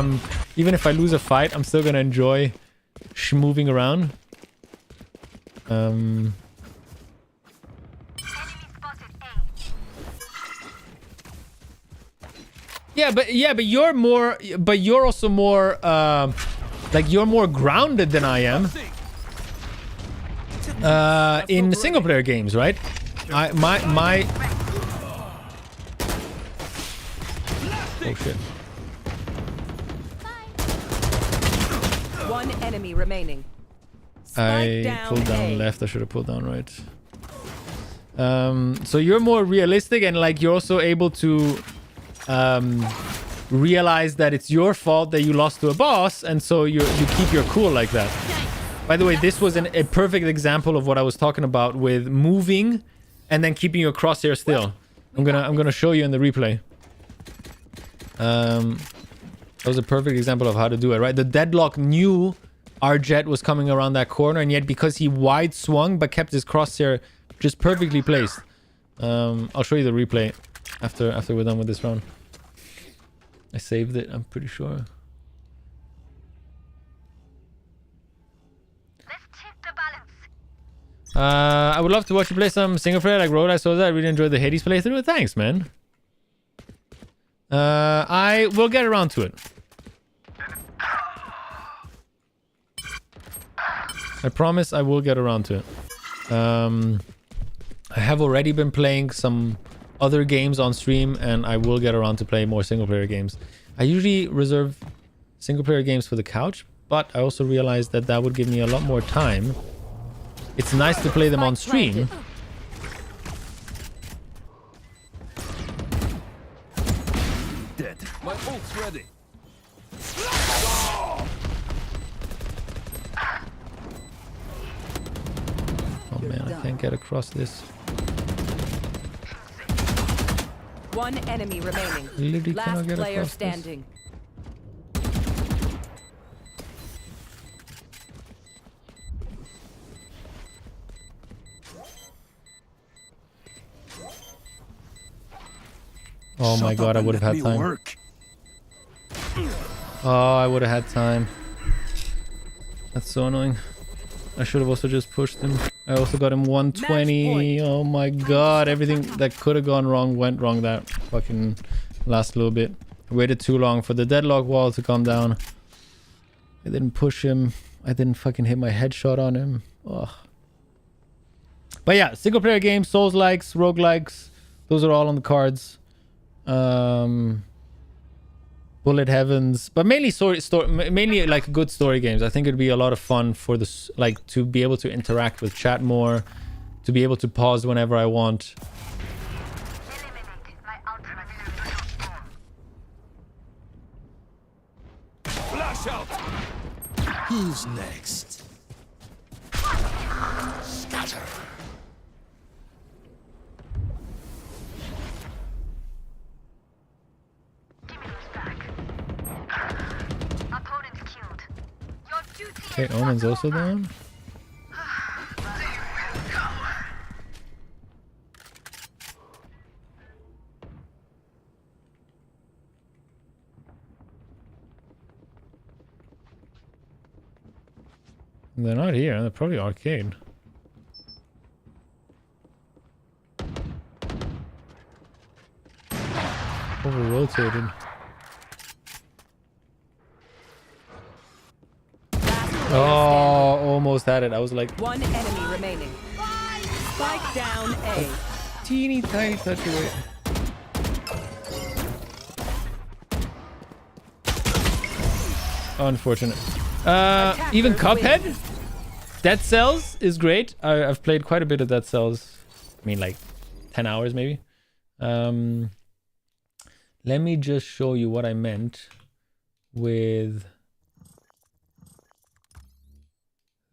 I lose a fight, I'm still gonna enjoy moving around. Yeah, but you're also more like you're more grounded than I am in single player games, right? My oh shit. One enemy remaining. I pulled down left. I should have pulled down right. So you're more realistic, and like you're also able to realize that it's your fault that you lost to a boss, and so you keep your cool like that. By the way, this was a perfect example of what I was talking about with moving and then keeping your crosshair still. I'm gonna show you in the replay. That was a perfect example of how to do it, right? The Deadlock knew our jet was coming around that corner, and yet because he wide swung but kept his crosshair just perfectly placed. I'll show you the replay after we're done with this round. I saved it, I'm pretty sure. Let's tip the balance. I would love to watch you play some single player like Road. I saw that. I really enjoyed the Hades playthrough. Thanks, man. I will get around to it. I promise I will get around to it. I have already been playing some other games on stream, and I will get around to play more single player games. I usually reserve single player games for the couch, but I also realized that that would give me a lot more time. It's nice to play them on stream. Dead. My ult's ready. Oh man, I can't get across this. One enemy remaining. Literally Last cannot get player across standing. Oh my god, I would have had time. Oh, I would have had time. That's so annoying. I should have also just pushed him. I also got him 120. Oh my god, everything that could have gone wrong went wrong that fucking last little bit. I waited too long for the deadlock wall to come down. I didn't push him. I didn't fucking hit my headshot on him. Ugh. But yeah, single player games, Souls-likes, roguelikes, those are all on the cards. Bullet Heavens, but mainly mainly like good story games. I think it'd be a lot of fun for this, like to be able to interact with chat more, to be able to pause whenever I want. Flash out. Who's next? Scatter. Okay, Omen's also down. They're not here. They're probably arcade. Over-rotated. Oh, almost had it. I was like... One enemy remaining. Spike down A. Teeny tiny touch away. Unfortunate. Even Cuphead? Dead Cells is great. I've played quite a bit of Dead Cells. I mean, like 10 hours maybe. Let me just show you what I meant with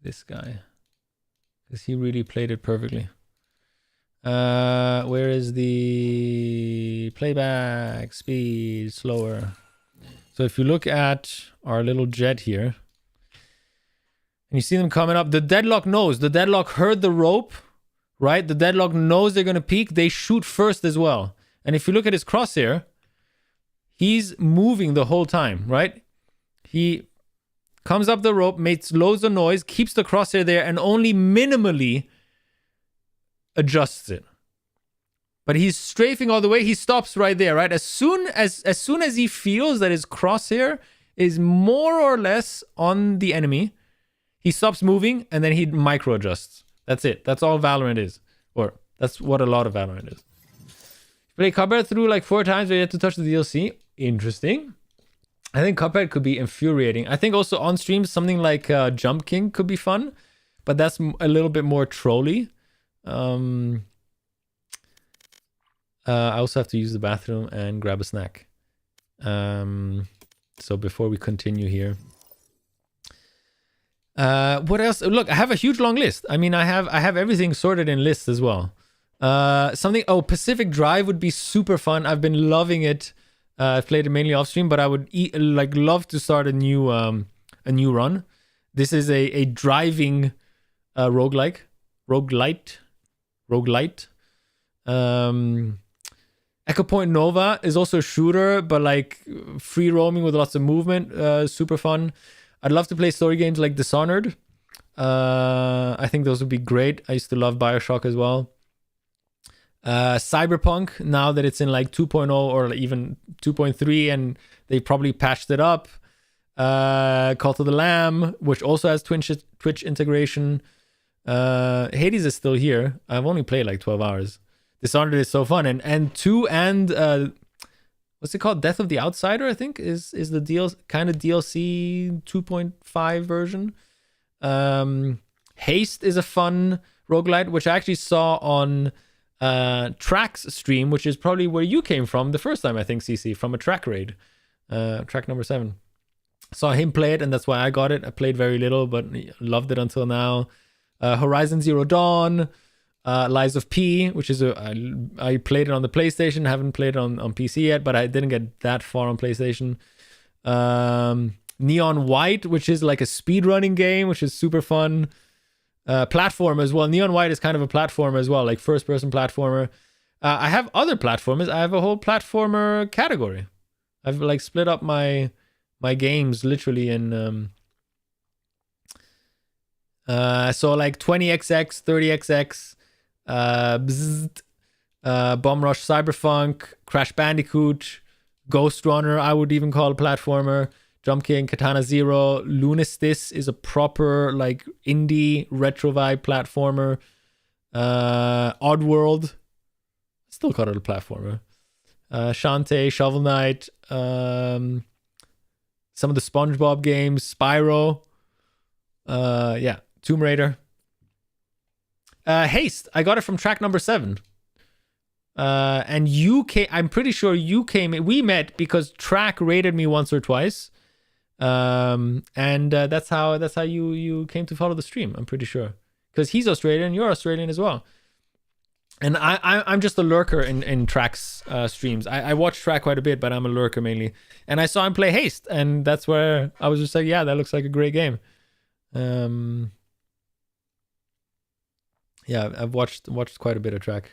this guy, because he really played it perfectly. Where is the playback speed? Slower. So if you look at our little jet here and you see them coming up, the deadlock knows. The deadlock heard the rope, right? The deadlock knows they're going to peek. They shoot first as well. And if you look at his crosshair, he's moving the whole time, right? He comes up the rope, makes loads of noise, keeps the crosshair there, and only minimally adjusts it. But he's strafing all the way. He stops right there, right? As soon as he feels that his crosshair is more or less on the enemy, he stops moving and then he micro adjusts. That's it. That's all Valorant is. Or that's what a lot of Valorant is. Play Cuphead through like 4 times, but you have to touch the DLC. Interesting. I think Cuphead could be infuriating. I think also on stream, something like Jump King could be fun, but that's a little bit more trolly. I also have to use the bathroom and grab a snack. So before we continue here. What else? Look, I have a huge long list. I mean, I have everything sorted in lists as well. Pacific Drive would be super fun. I've been loving it. I've played it mainly off stream, but I would love to start a new run. This is a driving roguelite. Echo Point Nova is also a shooter, but like free roaming with lots of movement. Super fun. I'd love to play story games like Dishonored. I think those would be great. I used to love BioShock as well. Cyberpunk, now that it's in like 2.0 or even 2.3 and they probably patched it up. Cult of the Lamb, which also has Twitch integration. Hades is still here. I've only played like 12 hours. Dishonored is so fun. And 2 and what's it called? Death of the Outsider, I think, is the DLC 2.5 version. Haste is a fun roguelite, which I actually saw on Track's stream, which is probably where you came from the first time, I think, CC, from a track raid. Track number 7. Saw him play it, and that's why I got it. I played very little, but loved it until now. Horizon Zero Dawn, Lies of P, which is I played it on the PlayStation, haven't played it on PC yet, but I didn't get that far on PlayStation. Neon White, which is like a speedrunning game, which is super fun. Platform as well. Neon White is kind of a platformer as well, like first-person platformer. I have other platformers. I have a whole platformer category. I've like split up my games literally in so like 20XX, 30XX, Bomb Rush Cyberpunk, Crash Bandicoot, Ghost Runner, I would even call a platformer, Jump King, Katana Zero, Lunistis is a proper like indie retro vibe platformer, Oddworld, still call it a platformer, Shantae, Shovel Knight, some of the SpongeBob games, Spyro, yeah, Tomb Raider. Haste, I got it from track number 7. And you came, I'm pretty sure you came, we met because track rated me once or twice. And that's how you came to follow the stream, I'm pretty sure. Because he's Australian, you're Australian as well. And I'm just a lurker in Track's streams. I watch Track quite a bit, but I'm a lurker mainly. And I saw him play Haste, and that's where I was just like, yeah, that looks like a great game. Yeah, I've watched quite a bit of Track.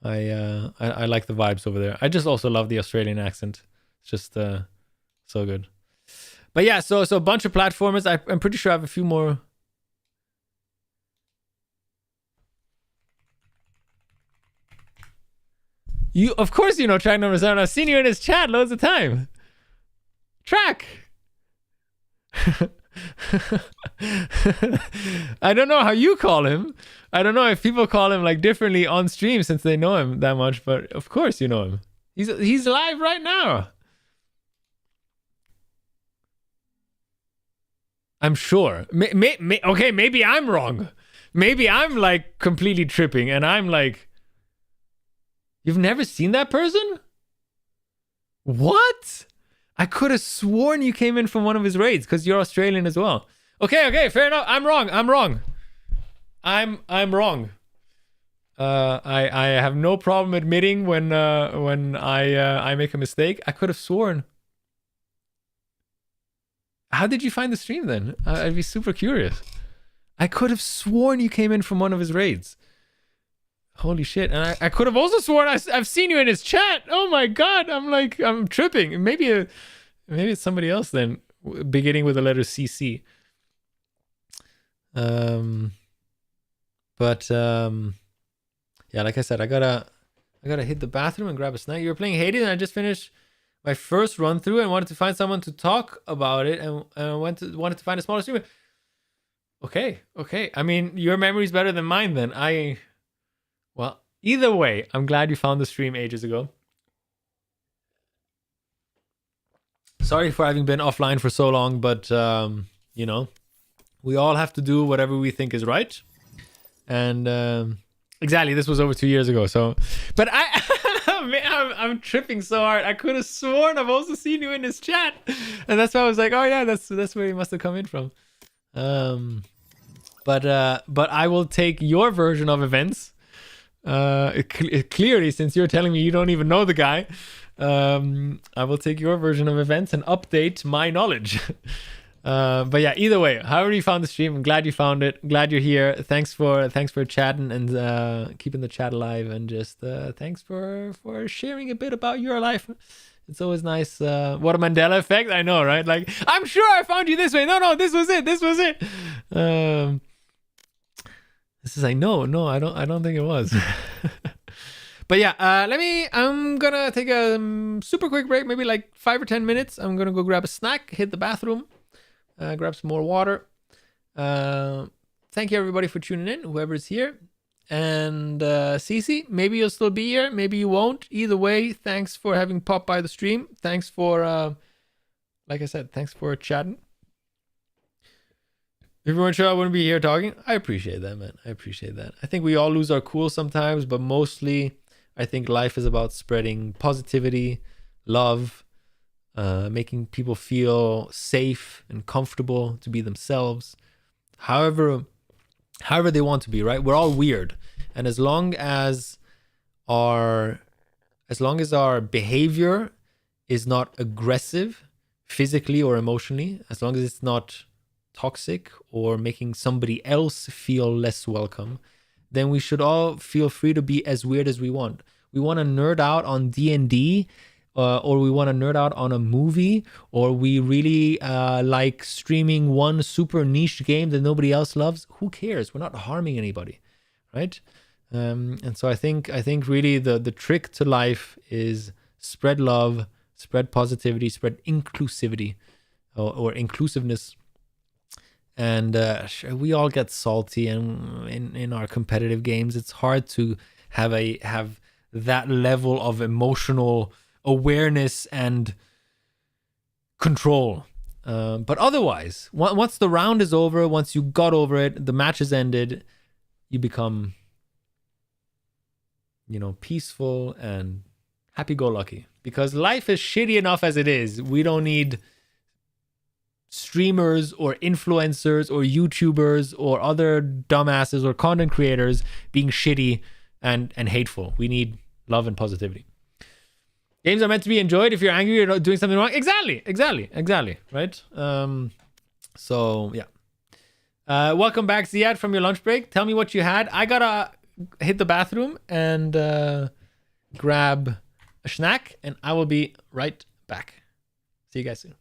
I like the vibes over there. I just also love the Australian accent. It's just so good. But yeah, so a bunch of platformers. I'm pretty sure I have a few more. You, of course, you know track number 7. I've seen you in his chat loads of time. Track. I don't know how you call him. I don't know if people call him like differently on stream since they know him that much, but of course you know him. He's live right now. I'm sure. Okay, maybe I'm wrong. Maybe I'm like completely tripping and I'm like, you've never seen that person? What? I could have sworn you came in from one of his raids because you're Australian as well. Okay, fair enough. I'm wrong. I'm wrong. I have no problem admitting when I make a mistake. I could have sworn. How did you find the stream then? I'd be super curious. I could have sworn you came in from one of his raids. Holy shit. And I could have also sworn I've seen you in his chat. Oh my god. I'm tripping. Maybe it's somebody else then, beginning with the letter CC. Yeah, like I said, I gotta hit the bathroom and grab a snack. You were playing Hades and I just finished my first run through and wanted to find someone to talk about it and wanted to find a smaller streamer. Okay. I mean, your memory's better than mine then. Well, either way, I'm glad you found the stream ages ago. Sorry for having been offline for so long, but you know, we all have to do whatever we think is right. And exactly, this was over 2 years ago. So, but I'm tripping so hard. I could have sworn I've also seen you in this chat, and that's why I was like, oh yeah, that's where you must have come in from. But I will take your version of events. Clearly, since you're telling me you don't even know the guy, I will take your version of events and update my knowledge. But yeah, either way, however you found the stream, I'm glad you found it. Glad you're here. Thanks for chatting and keeping the chat alive, and just thanks for sharing a bit about your life. It's always nice. What a Mandela effect, I know, right? Like, I'm sure I found you this way. No, this was it. This is like, no, I don't think it was. But yeah, I'm gonna take a super quick break, maybe like 5 or 10 minutes. I'm gonna go grab a snack, hit the bathroom, grab some more water. Thank you everybody for tuning in, whoever's here. And Cece, maybe you'll still be here, maybe you won't. Either way, thanks for having popped by the stream. Thanks for, like I said, thanks for chatting. If you weren't sure I wouldn't be here talking, I appreciate that, man. I appreciate that. I think we all lose our cool sometimes, but mostly I think life is about spreading positivity, love, making people feel safe and comfortable to be themselves. However they want to be, right? We're all weird. And as long as our behavior is not aggressive, physically or emotionally, as long as it's not toxic or making somebody else feel less welcome, then we should all feel free to be as weird as we want. we want to nerd out on D&D, or we want to nerd out on a movie, or we really like streaming one super niche game that nobody else loves, who cares? We're not harming anybody, right? And so I think really the trick to life is spread love, spread positivity, spread inclusivity, or inclusiveness. And we all get salty, and in our competitive games, it's hard to have that level of emotional awareness and control. But otherwise, once the round is over, once you got over it, the match is ended, you become, peaceful and happy-go-lucky. Because life is shitty enough as it is. We don't need streamers or influencers or YouTubers or other dumbasses or content creators being shitty and hateful. We need love and positivity. Games are meant to be enjoyed. If you're angry, you're not doing something wrong. Exactly. Right? So, yeah. Welcome back, Ziad, from your lunch break. Tell me what you had. I gotta hit the bathroom and grab a snack, and I will be right back. See you guys soon.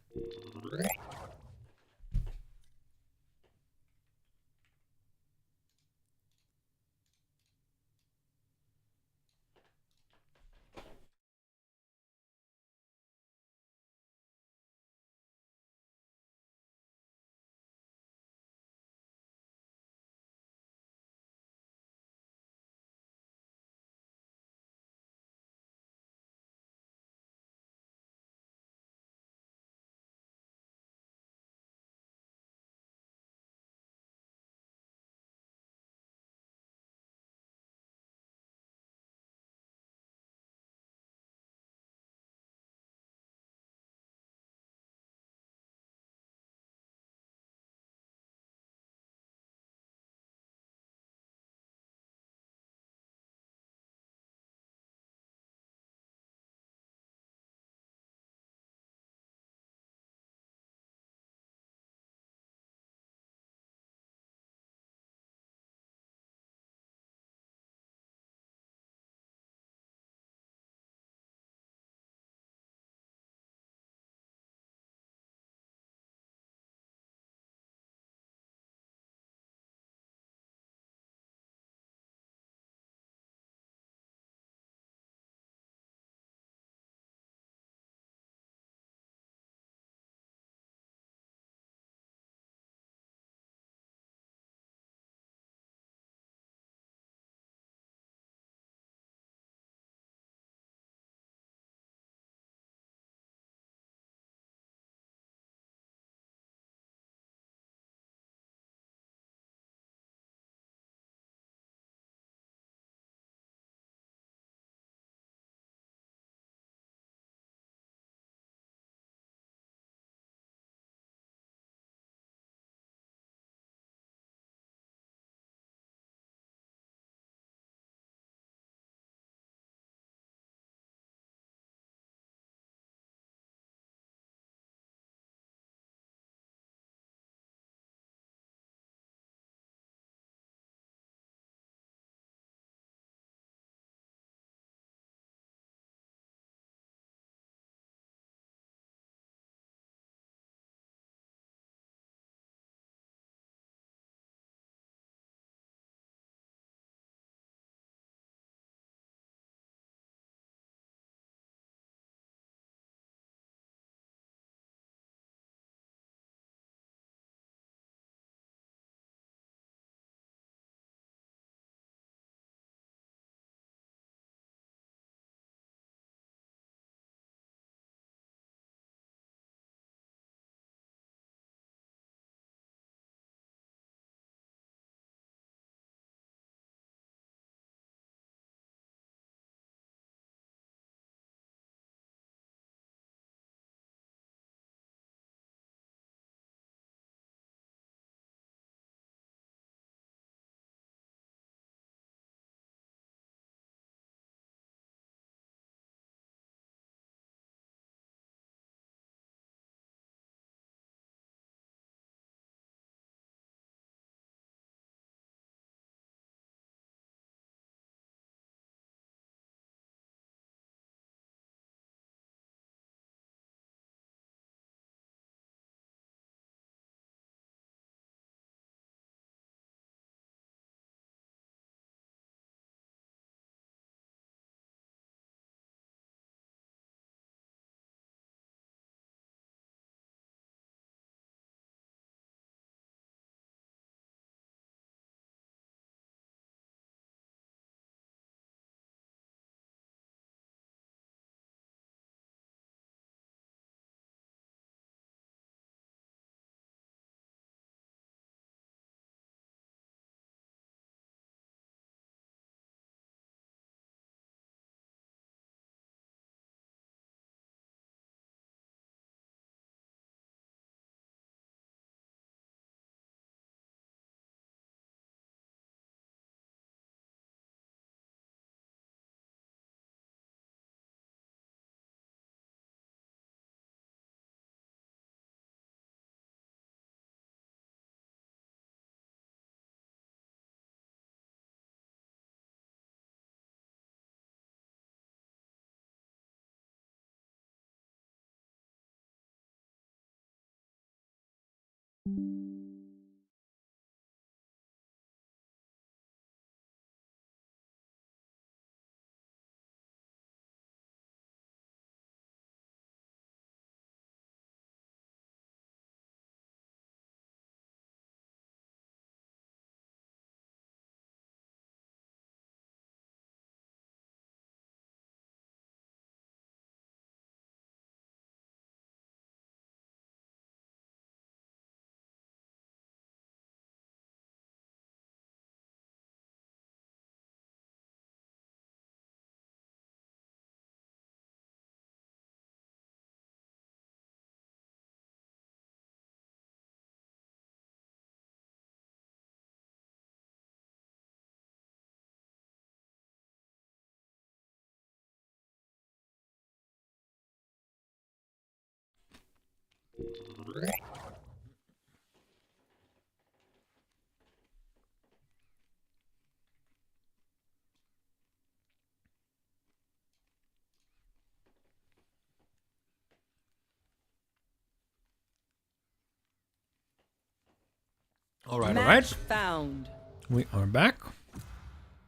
All right, Match found. We are back.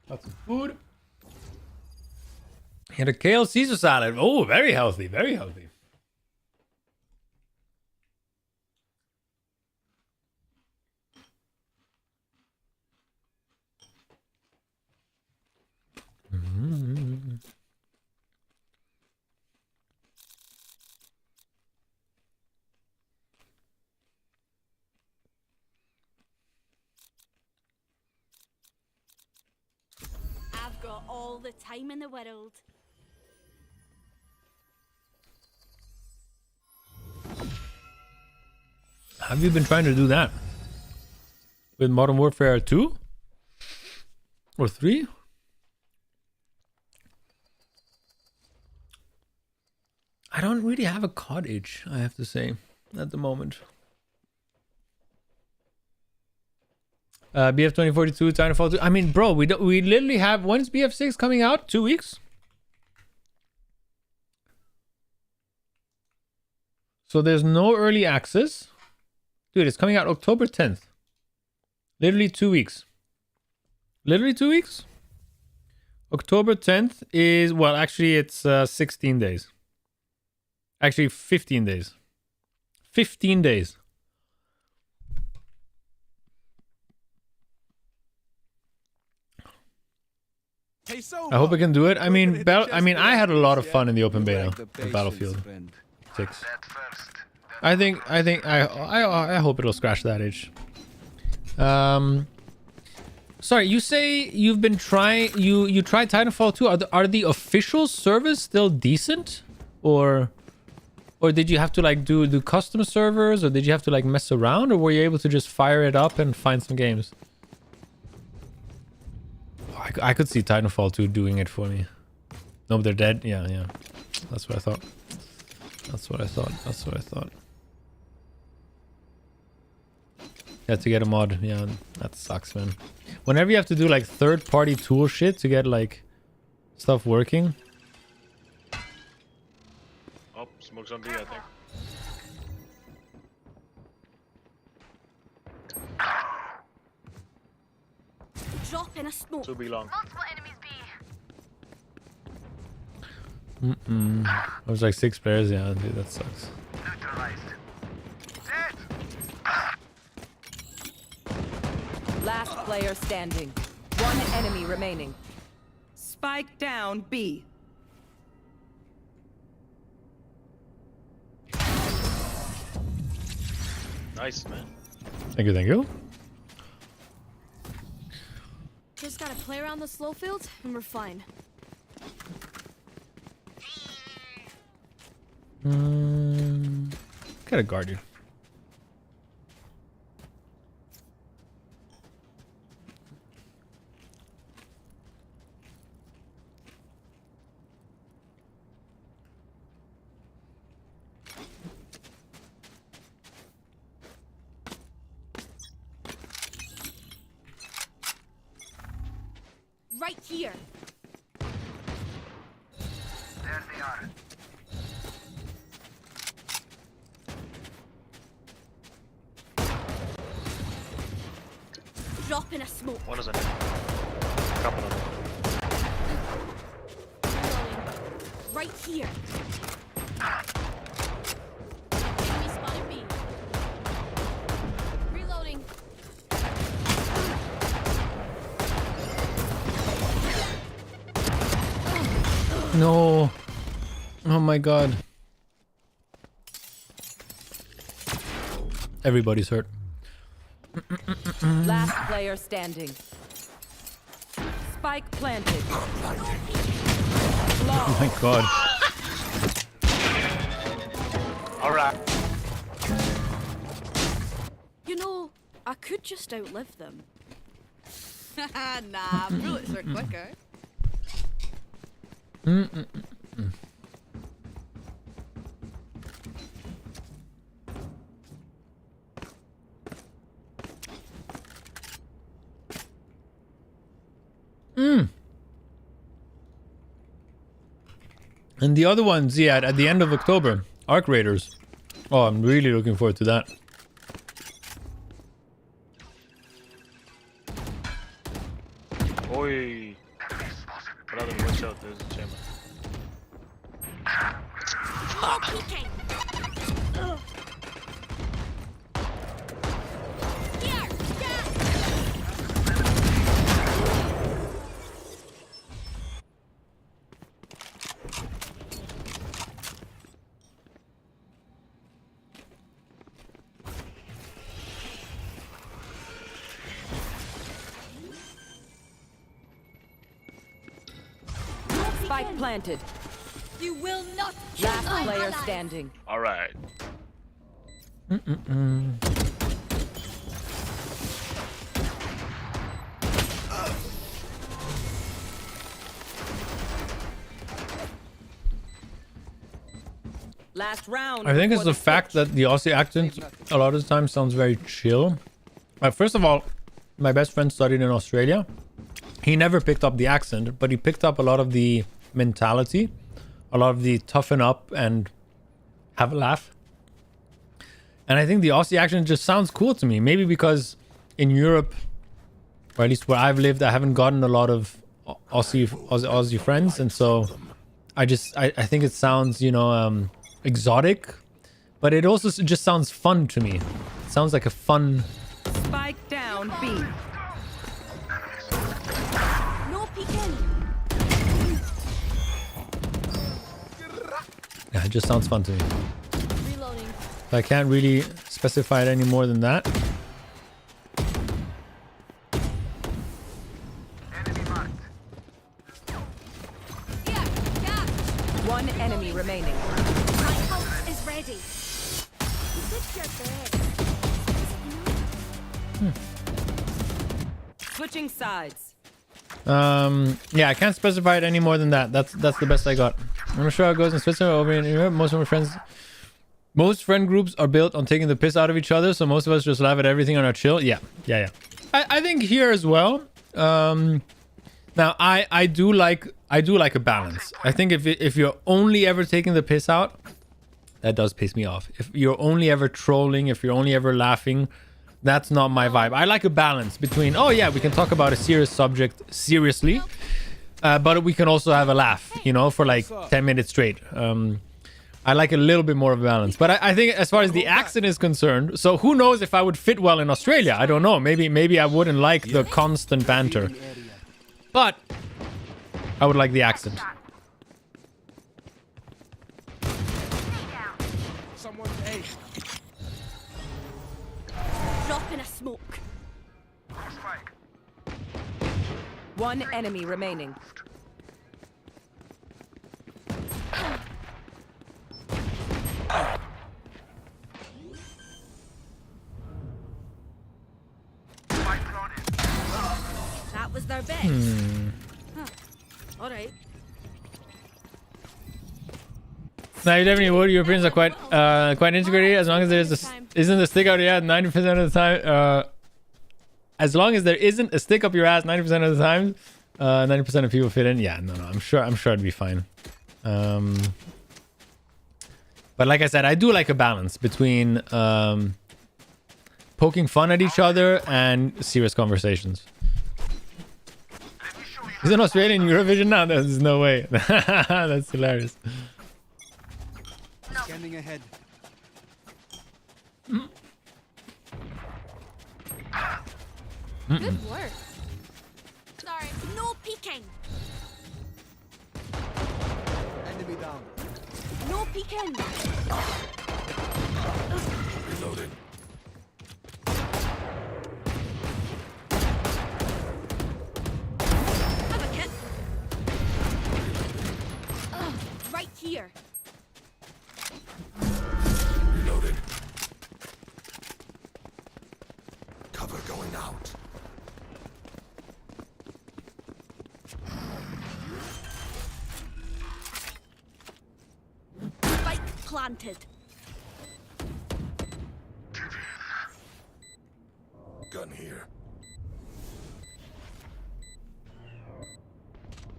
Lots of food. And a kale Caesar salad. Oh, very healthy, very healthy. I've got all the time in the world. Have you been trying to do that? With Modern Warfare 2? Or 3? I don't really have a COD itch, I have to say, at the moment. BF 2042, Titanfall 2. I mean, bro, we literally have... When's BF 6 coming out? 2 weeks? So there's no early access. Dude, it's coming out October 10th. Literally 2 weeks. Literally 2 weeks? October 10th is... Well, actually, it's 16 days. Actually, 15 days. 15 days. Hey, so I hope I can do it. I mean, I had a lot of fun in the open beta of Battlefield 6. I hope it'll scratch that itch. Sorry, you say you've been trying. You tried Titanfall 2. Are the official servers still decent, or did you have to like do custom servers, or did you have to like mess around, or were you able to just fire it up and find some games? I could see Titanfall 2 doing it for me. No, but they're dead. Yeah. That's what I thought. That's what I thought. Yeah, to get a mod. Yeah, that sucks, man. Whenever you have to do like third-party tool shit to get like stuff working. Oh, smoke's on B, I think. Drop in a smoke. 2 B long. Multiple enemies B. I was like 6 players. Yeah, dude, that sucks. Neutralized. Last player standing. One enemy remaining. Spike down B. Nice, man. Thank you. Just gotta play around the slow field and we're fine. Gotta guard you. Right here. There they are. Drop in a smoke. One is in it. Couple of them. Right here. Enemy spotted B. Reloading. No. Oh my god. Everybody's hurt. Last player standing. Spike planted. Oh my god. Alright. You know, I could just outlive them. Nah, bullets are quicker. And the other ones, yeah, at the end of October, Arc Raiders. Oh, I'm really looking forward to that. Oi. Brother, watch out, there's a chamber. Spike planted. You will not kill Last my player ally. standing. Alright. Last round. I think it's before the fact that the Aussie accent a lot of the time sounds very chill. First of all, my best friend studied in Australia. He never picked up the accent, but he picked up a lot of the mentality, a lot of the toughen up and have a laugh. And I think the Aussie accent just sounds cool to me. Maybe because in Europe, or at least where I've lived, I haven't gotten a lot of Aussie friends, and so I think it sounds, you know, exotic, but it also just sounds fun to me. It sounds like a fun. Spike down B. No peeking. Yeah, it just sounds fun to me. Reloading. I can't really specify it any more than that. One enemy remaining. My house is ready. Switch your bed. Switching sides. Yeah, I can't specify it any more than that. That's the best I got. I'm not sure how it goes in Switzerland. Over in Europe, most friend groups are built on taking the piss out of each other, so most of us just laugh at everything on our chill. Yeah. I think here as well. Now I do like a balance. I think if you're only ever taking the piss out, that does piss me off. If you're only ever trolling, if you're only ever laughing, that's not my vibe. I like a balance between, oh yeah, we can talk about a serious subject seriously, but we can also have a laugh, you know, for like 10 minutes straight. I like a little bit more of a balance. But I think as far as the accent is concerned, so who knows if I would fit well in Australia? I don't know. Maybe I wouldn't like the constant banter. But I would like the accent. Drop in a smoke. One enemy remaining. That was their best. Huh. All right. Now, you definitely would. Europeans are quite integrated as long as there isn't a stick out your ass 90% of the time. As long as there isn't a stick up your ass 90% of the time, 90% of people fit in. Yeah, no, I'm sure it'd be fine. But like I said, I do like a balance between poking fun at each other and serious conversations. Is it Australian Eurovision now? There's no way. That's hilarious. Scanning ahead. Good work. Sorry, no peeking. Enemy down. No peeking. Reloading. Have a kit. Right here. Reloading. Cover going out. Spike planted. Gun here.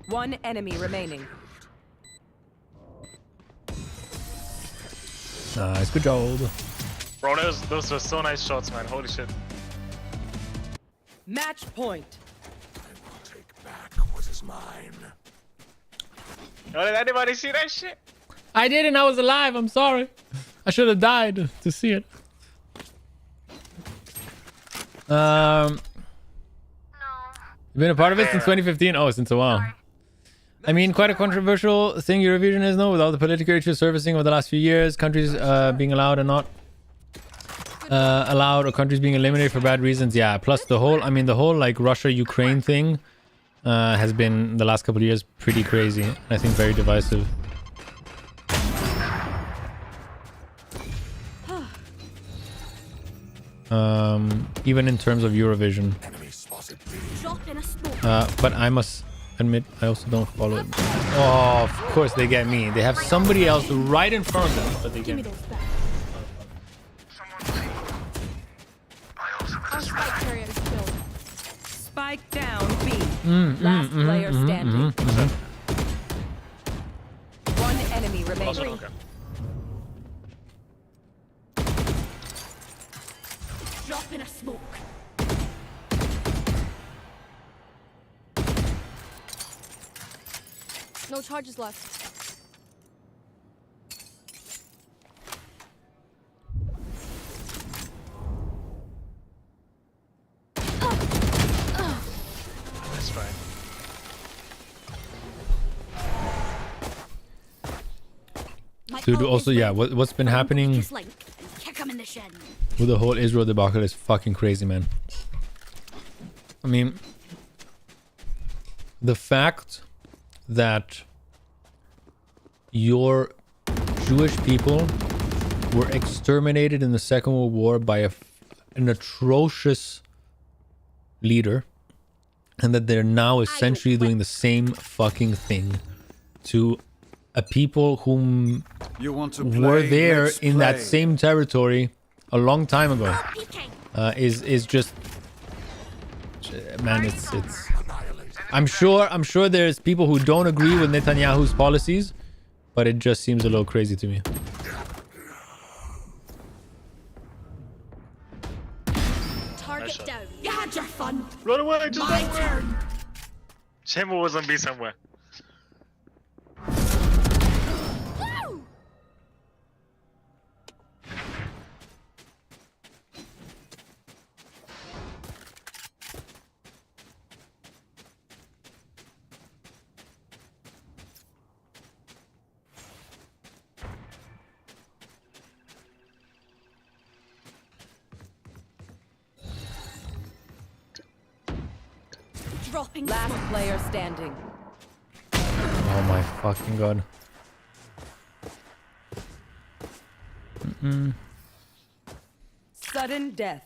One enemy remaining. Nice, good job. Bro, those were so nice shots, man. Holy shit. Match point. I will take back what is mine. Oh, did anybody see that shit? I didn't. I was alive. I'm sorry. I should have died to see it. You've been a part of it since 2015. Oh, since a while. I mean, quite a controversial thing Eurovision is, no? With all the political issues surfacing over the last few years, countries being allowed and not allowed, or countries being eliminated for bad reasons. Yeah. Plus the whole, I mean, the whole like Russia-Ukraine thing has been the last couple of years pretty crazy. I think very divisive. Even in terms of Eurovision. But I must admit, I also don't follow it. Oh, of course they get me. They have somebody else right in front of them, but they get me. Our spike carrier is killed. Spike down B. Last player standing. One enemy remaining. Okay. Drop in a smoke. No charges left. That's fine. Dude, also, yeah, what's been happening with the whole Israel debacle is fucking crazy, man. I mean, the fact that your Jewish people were exterminated in the Second World War by an atrocious leader, and that they're now essentially doing the same fucking thing to a people whom were there in that same territory a long time ago, is just, man, it's I'm sure there's people who don't agree with Netanyahu's policies, but it just seems a little crazy to me. Target down. You had your fun. Run away, just My run away. turn. Chamber was on B somewhere. Woo! Dropping Last player standing. Oh my fucking god. Sudden death.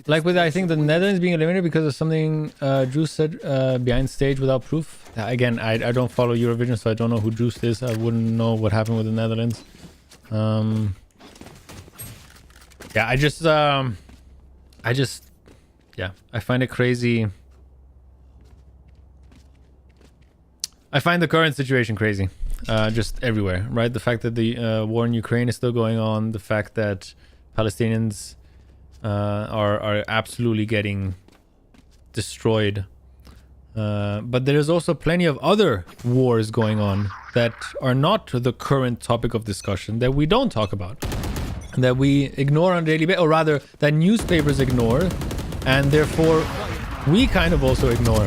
Like with, I think, the Netherlands being eliminated because of something Juice said behind stage without proof. Again, I don't follow Eurovision, so I don't know who Juice is. I wouldn't know what happened with the Netherlands. Yeah, yeah, I find it crazy. I find the current situation crazy, just everywhere, right? The fact that the war in Ukraine is still going on, the fact that Palestinians are absolutely getting destroyed. But there is also plenty of other wars going on that are not the current topic of discussion, that we don't talk about, that we ignore on a daily basis, or rather that newspapers ignore, and therefore we kind of also ignore,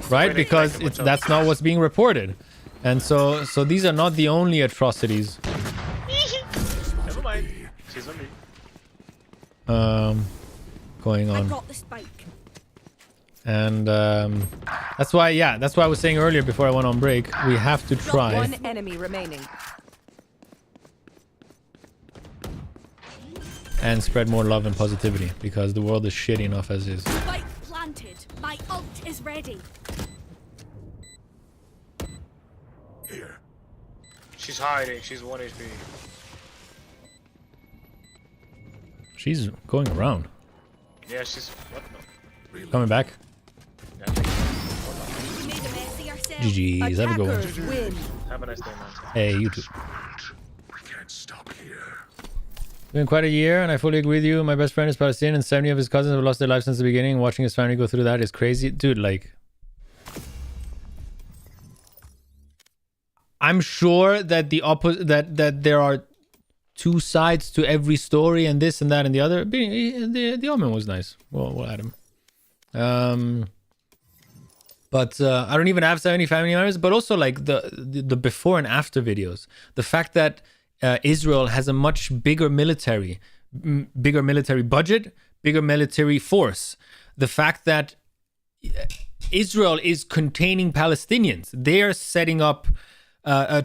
right? Because that's not what's being reported. And so these are not the only atrocities Never mind. She's on me. going I on. got the spike. And that's why I was saying earlier before I went on break, we have to try One enemy remaining. and spread more love and positivity, because the world is shitty enough as is. Spike planted. My ult is ready. She's hiding. She's 1 HP. She's going around. Yeah, she's... What? No. Coming back. You made a mess of yourself. GG's. Have a good one. Attackers win. Have a nice day, man. Hey, you too. It's been quite a year, and I fully agree with you. My best friend is Palestinian, and 70 of his cousins have lost their lives since the beginning. Watching his family go through that is crazy. Dude, like... I'm sure that the opposite... That there are two sides to every story, and this and that and the other. The omen was nice. We'll add him. But I don't even have 70 family members, but also like the before and after videos. The fact that Israel has a much bigger military budget, bigger military force. The fact that Israel is containing Palestinians. They're setting up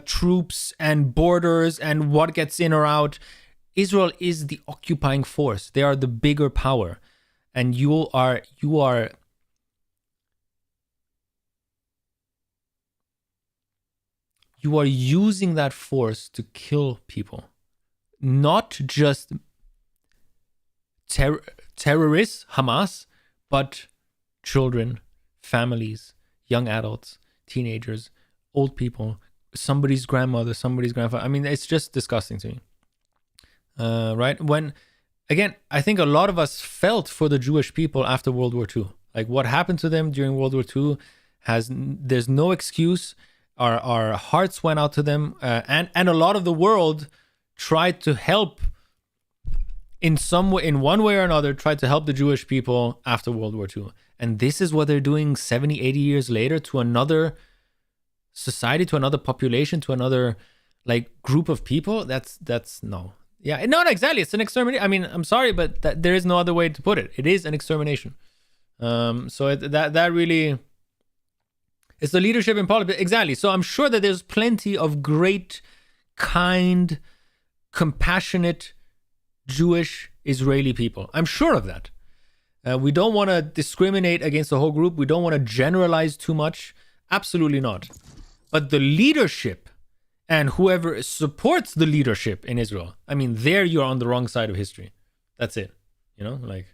troops and borders and what gets in or out. Israel is the occupying force. They are the bigger power. And you are using that force to kill people, not just terrorists, Hamas, but children, families, young adults, teenagers, old people, somebody's grandmother, somebody's grandfather. I mean, it's just disgusting to me. Right? When, again, I think a lot of us felt for the Jewish people after World War II. Like what happened to them during World War II there's no excuse. Our hearts went out to them, and a lot of the world tried to help in some way, in one way or another, tried to help the Jewish people after World War II. And this is what they're doing 70, 80 years later to another society, to another population, to another like group of people. That's no. Yeah, no, exactly. It's an extermination. I mean, I'm sorry, but there is no other way to put it. It is an extermination. So that really... It's the leadership in politics. Exactly. So I'm sure that there's plenty of great, kind, compassionate Jewish Israeli people. I'm sure of that. We don't want to discriminate against the whole group. We don't want to generalize too much. Absolutely not. But the leadership and whoever supports the leadership in Israel, I mean, there you're on the wrong side of history. That's it. You know, like...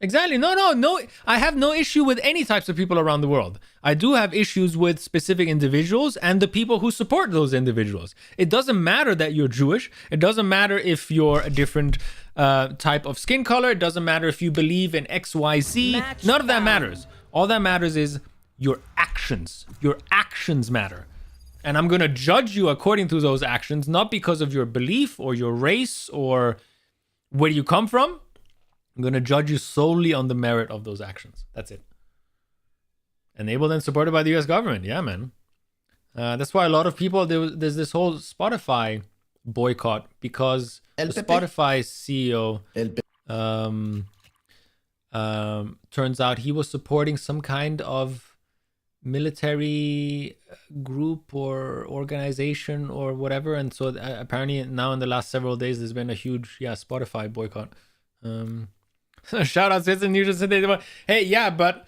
Exactly. No. I have no issue with any types of people around the world. I do have issues with specific individuals and the people who support those individuals. It doesn't matter that you're Jewish. It doesn't matter if you're a different type of skin color. It doesn't matter if you believe in XYZ. None of that matters. All that matters is your actions. Your actions matter. And I'm going to judge you according to those actions, not because of your belief or your race or where you come from. I'm going to judge you solely on the merit of those actions. That's it. Enabled and supported by the US government. Yeah, man. That's why a lot of people, there's this whole Spotify boycott because the Spotify CEO turns out he was supporting some kind of military group or organization or whatever. And so apparently now in the last several days, there's been a huge, Spotify boycott. Shout out Switzerland neutral. Hey, yeah, but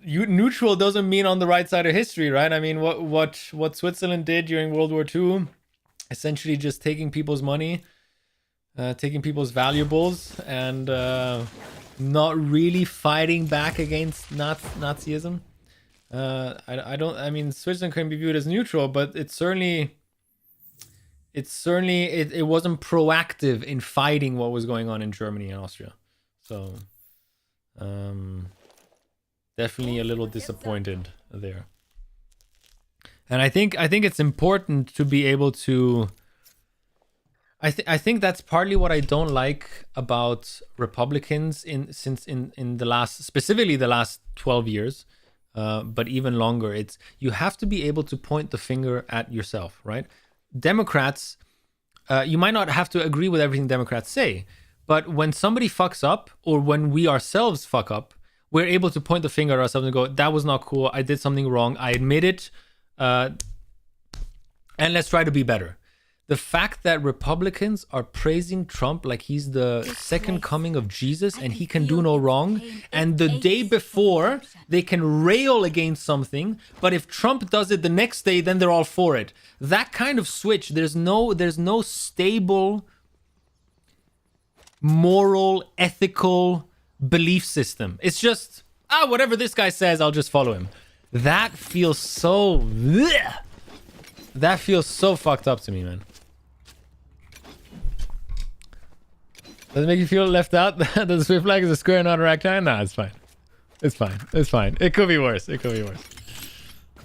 neutral doesn't mean on the right side of history, right? I mean, what Switzerland did during World War II, essentially just taking people's money, taking people's valuables, and not really fighting back against Nazism. I mean, Switzerland can be viewed as neutral, but it's certainly it's certainly it wasn't proactive in fighting what was going on in Germany and Austria. So definitely a little disappointed there. And I think it's important to be able to I think that's partly what I don't like about Republicans in the last, specifically the last 12 years, but even longer. It's you have to be able to point the finger at yourself, right? Democrats, you might not have to agree with everything Democrats say, but when somebody fucks up or when we ourselves fuck up, we're able to point the finger at ourselves and go, that was not cool. I did something wrong. I admit it. And let's try to be better. The fact that Republicans are praising Trump like he's the second coming of Jesus and he can do no wrong, and the day before they can rail against something, but if Trump does it the next day, then they're all for it. That kind of switch, there's no stable moral, ethical belief system. It's just, whatever this guy says, I'll just follow him. That feels so... bleh. That feels so fucked up to me, man. Does it make you feel left out? That the Swift flag is a square, not a rectangle? Nah, it's fine. It's fine. It's fine. It could be worse. It could be worse.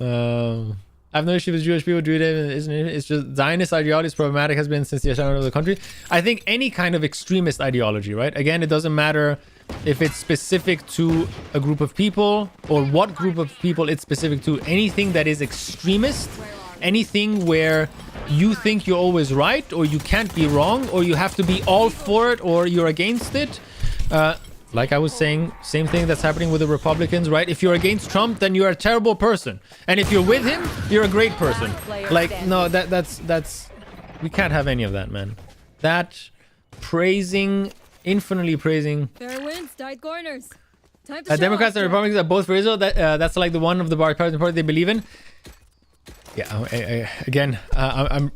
I have no issue with Jewish people. Judaism isn't it? It's just Zionist ideology is problematic, has been since the establishment of the country. I think any kind of extremist ideology, right? Again, it doesn't matter if it's specific to a group of people or what group of people it's specific to. Anything that is extremist, anything where you think you're always right or you can't be wrong or you have to be all for it or you're against it. Like I was saying, same thing that's happening with the Republicans, right? If you're against Trump, then you're a terrible person. And if you're with him, you're a great person. Like, no, that's we can't have any of that, man. That infinitely praising. Fair winds, tight corners. Time to Democrats and Republicans are both for Israel. That's like the one of the bipartisan party they believe in. Yeah, again, I'm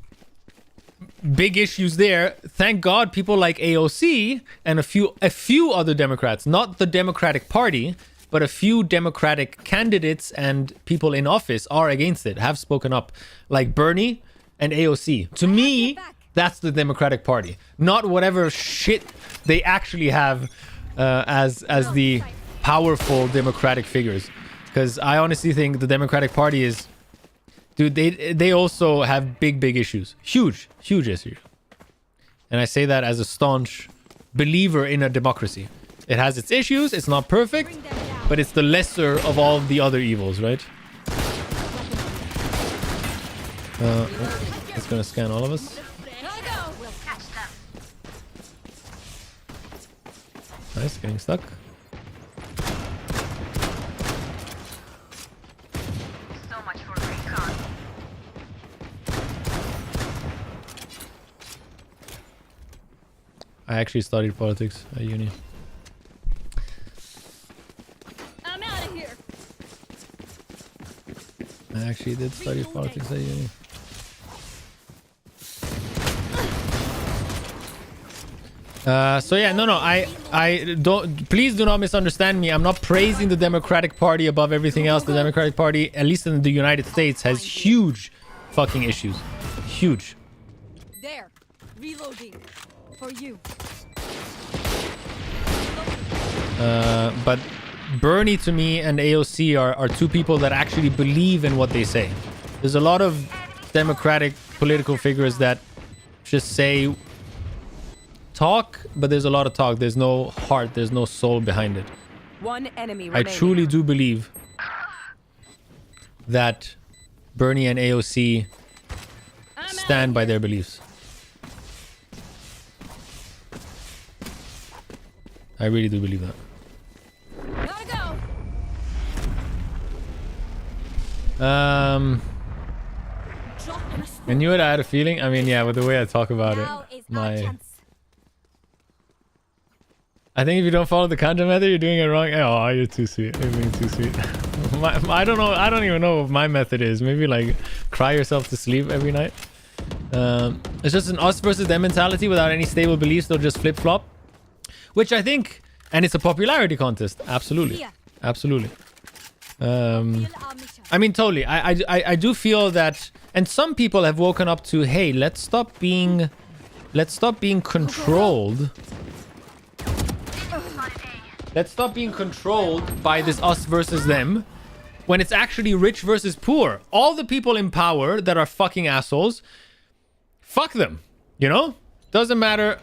big issues there. Thank God people like AOC and a few other Democrats, not the Democratic Party, but a few Democratic candidates and people in office are against it, have spoken up, like Bernie and AOC. To me, that's the Democratic Party, not whatever shit they actually have as the powerful Democratic figures. Because I honestly think the Democratic Party is... Dude, they also have big issues. Huge issues. And I say that as a staunch believer in a democracy. It has its issues, it's not perfect, but it's the lesser of all the other evils, right? It's gonna scan all of us. Nice, getting stuck. I actually studied politics at uni. I'm out of here. I actually did study politics at uni. So yeah, no, I don't, please do not misunderstand me. I'm not praising the Democratic Party above everything else. The Democratic Party, at least in the United States, has huge fucking issues. Huge. There. Reloading. For you. But Bernie to me and AOC are two people that actually believe in what they say. There's a lot of Democratic political figures that just say talk, but there's a lot of talk. There's no heart, there's no soul behind it. One enemy I remaining. truly do believe that Bernie and AOC stand by their beliefs. I really do believe that. Gotta go. I knew it. I had a feeling. I mean, yeah, with the way I talk about it, I think if you don't follow the content method, you're doing it wrong. Oh, you're too sweet. You're being too sweet. I don't know. I don't even know what my method is. Maybe like cry yourself to sleep every night. It's just an us versus them mentality without any stable beliefs. They'll just flip flop. Which I think, and it's a popularity contest. Absolutely. Absolutely. I mean, totally. I do feel that, and some people have woken up to, hey, let's stop being controlled. Let's stop being controlled by this us versus them, when it's actually rich versus poor. All the people in power that are fucking assholes, fuck them. You know, doesn't matter.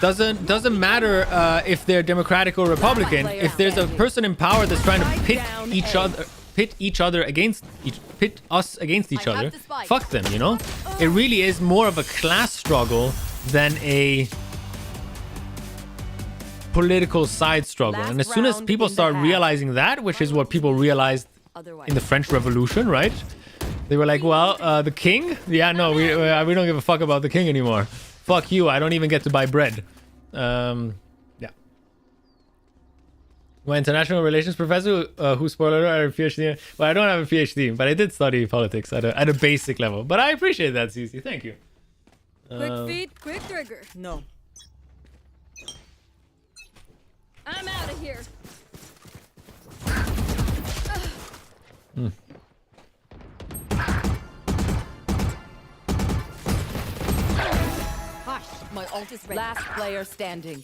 Doesn't matter if they're Democratic or Republican. If there's a person in power that's trying to pit us against each other, fuck them, you know? It really is more of a class struggle than a political side struggle. And as soon as people start realizing that, which is what people realized in the French Revolution, right? They were like, well, the king? Yeah, no, we don't give a fuck about the king anymore. Fuck you, I don't even get to buy bread. Yeah. My international relations professor, who, spoiler alert, had a PhD. Well, I don't have a PhD, but I did study politics at a basic level. But I appreciate that, Cece. Thank you. Quick feet, quick trigger. No. I'm out of here. My ult is ready. Last player standing.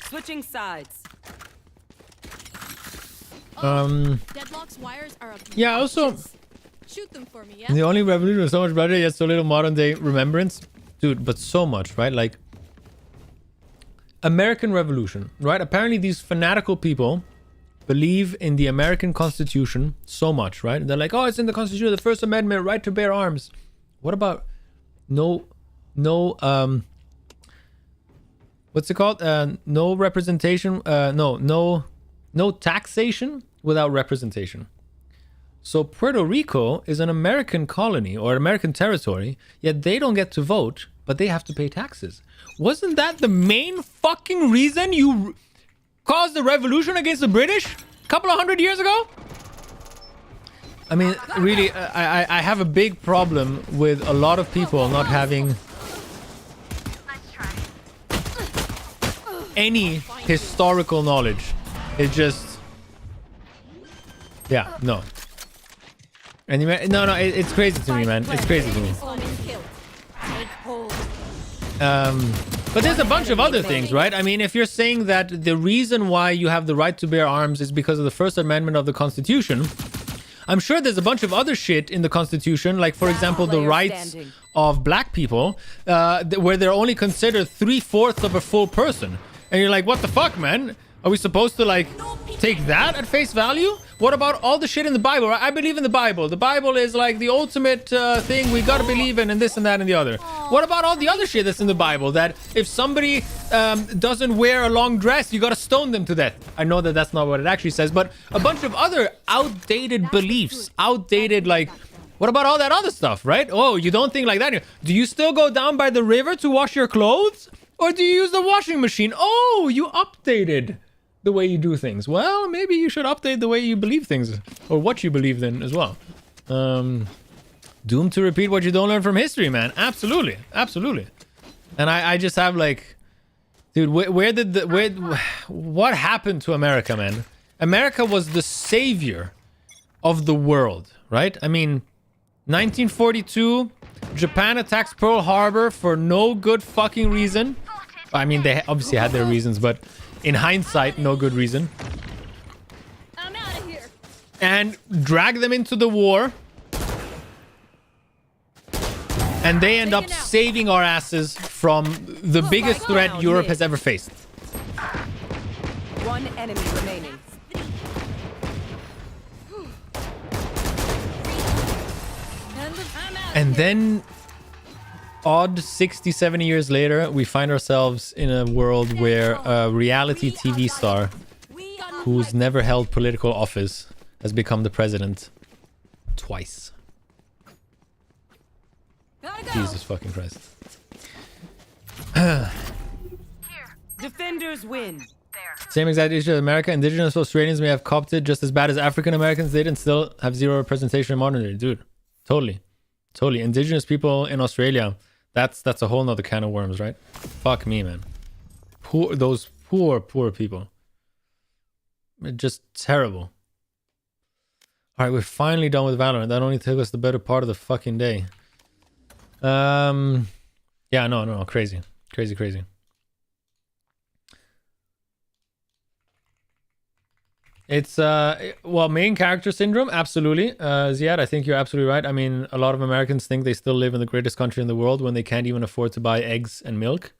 Switching sides. Deadlock's wires are yeah, also, shoot them for me, yeah? the only revolution was so much better, yet so little modern day remembrance. Dude, but so much, right? Like, American Revolution, right? Apparently these fanatical people believe in the American Constitution so much, right? They're like, oh, it's in the Constitution, the First Amendment, right to bear arms. What about no what's it called? No representation, no taxation without representation. So Puerto Rico is an American colony or American territory, yet they don't get to vote, but they have to pay taxes. Wasn't that the main fucking reason you caused the revolution against the British a couple of 100 years ago? I mean, really, I have a big problem with a lot of people not having any historical knowledge. It just, yeah, no. Anyway, no, it's crazy to me, man. It's crazy to me. But there's a bunch of other things, right? I mean, if you're saying that the reason why you have the right to bear arms is because of the First Amendment of the Constitution, I'm sure there's a bunch of other shit in the Constitution, like, for example, the rights of black people, where they're only considered 3/4 of a full person. And you're like, what the fuck, man? Are we supposed to, like, take that at face value? What about all the shit in the Bible? I believe in the Bible. The Bible is, like, the ultimate thing we gotta believe in, and this and that and the other. What about all the other shit that's in the Bible? That if somebody doesn't wear a long dress, you gotta stone them to death. I know that that's not what it actually says, but a bunch of other outdated beliefs. Outdated, like... What about all that other stuff, right? Oh, you don't think like that? Do you still go down by the river to wash your clothes? Or do you use the washing machine? Oh, you updated the way you do things. Well, maybe you should update the way you believe things, or what you believe in as well. Doomed to repeat what you don't learn from history, man. Absolutely, absolutely. And I just have like, dude, what happened to America, man? America was the savior of the world, right? I mean, 1942, Japan attacks Pearl Harbor for no good fucking reason. I mean, they obviously had their reasons, but in hindsight, no good reason. I'm out of here. And drag them into the war. And they end up saving our asses from the biggest threat Europe has ever faced. One enemy remaining. And then, odd 60, 70 years later, we find ourselves in a world where a reality TV star who's never held political office has become the president twice. Jesus fucking Christ. Defenders win. Same exact issue as America. Indigenous Australians may have copped it just as bad as African Americans did and still have zero representation in modern day. Dude, totally. Totally. Indigenous people in Australia, that's a whole nother can of worms, right? Fuck me, man. Those poor people. Just terrible. All right, we're finally done with Valorant. That only took us the better part of the fucking day. Yeah, no, crazy. It's well, main character syndrome, absolutely. Ziad, I think you're absolutely right. I mean, a lot of Americans think they still live in the greatest country in the world when they can't even afford to buy eggs and milk.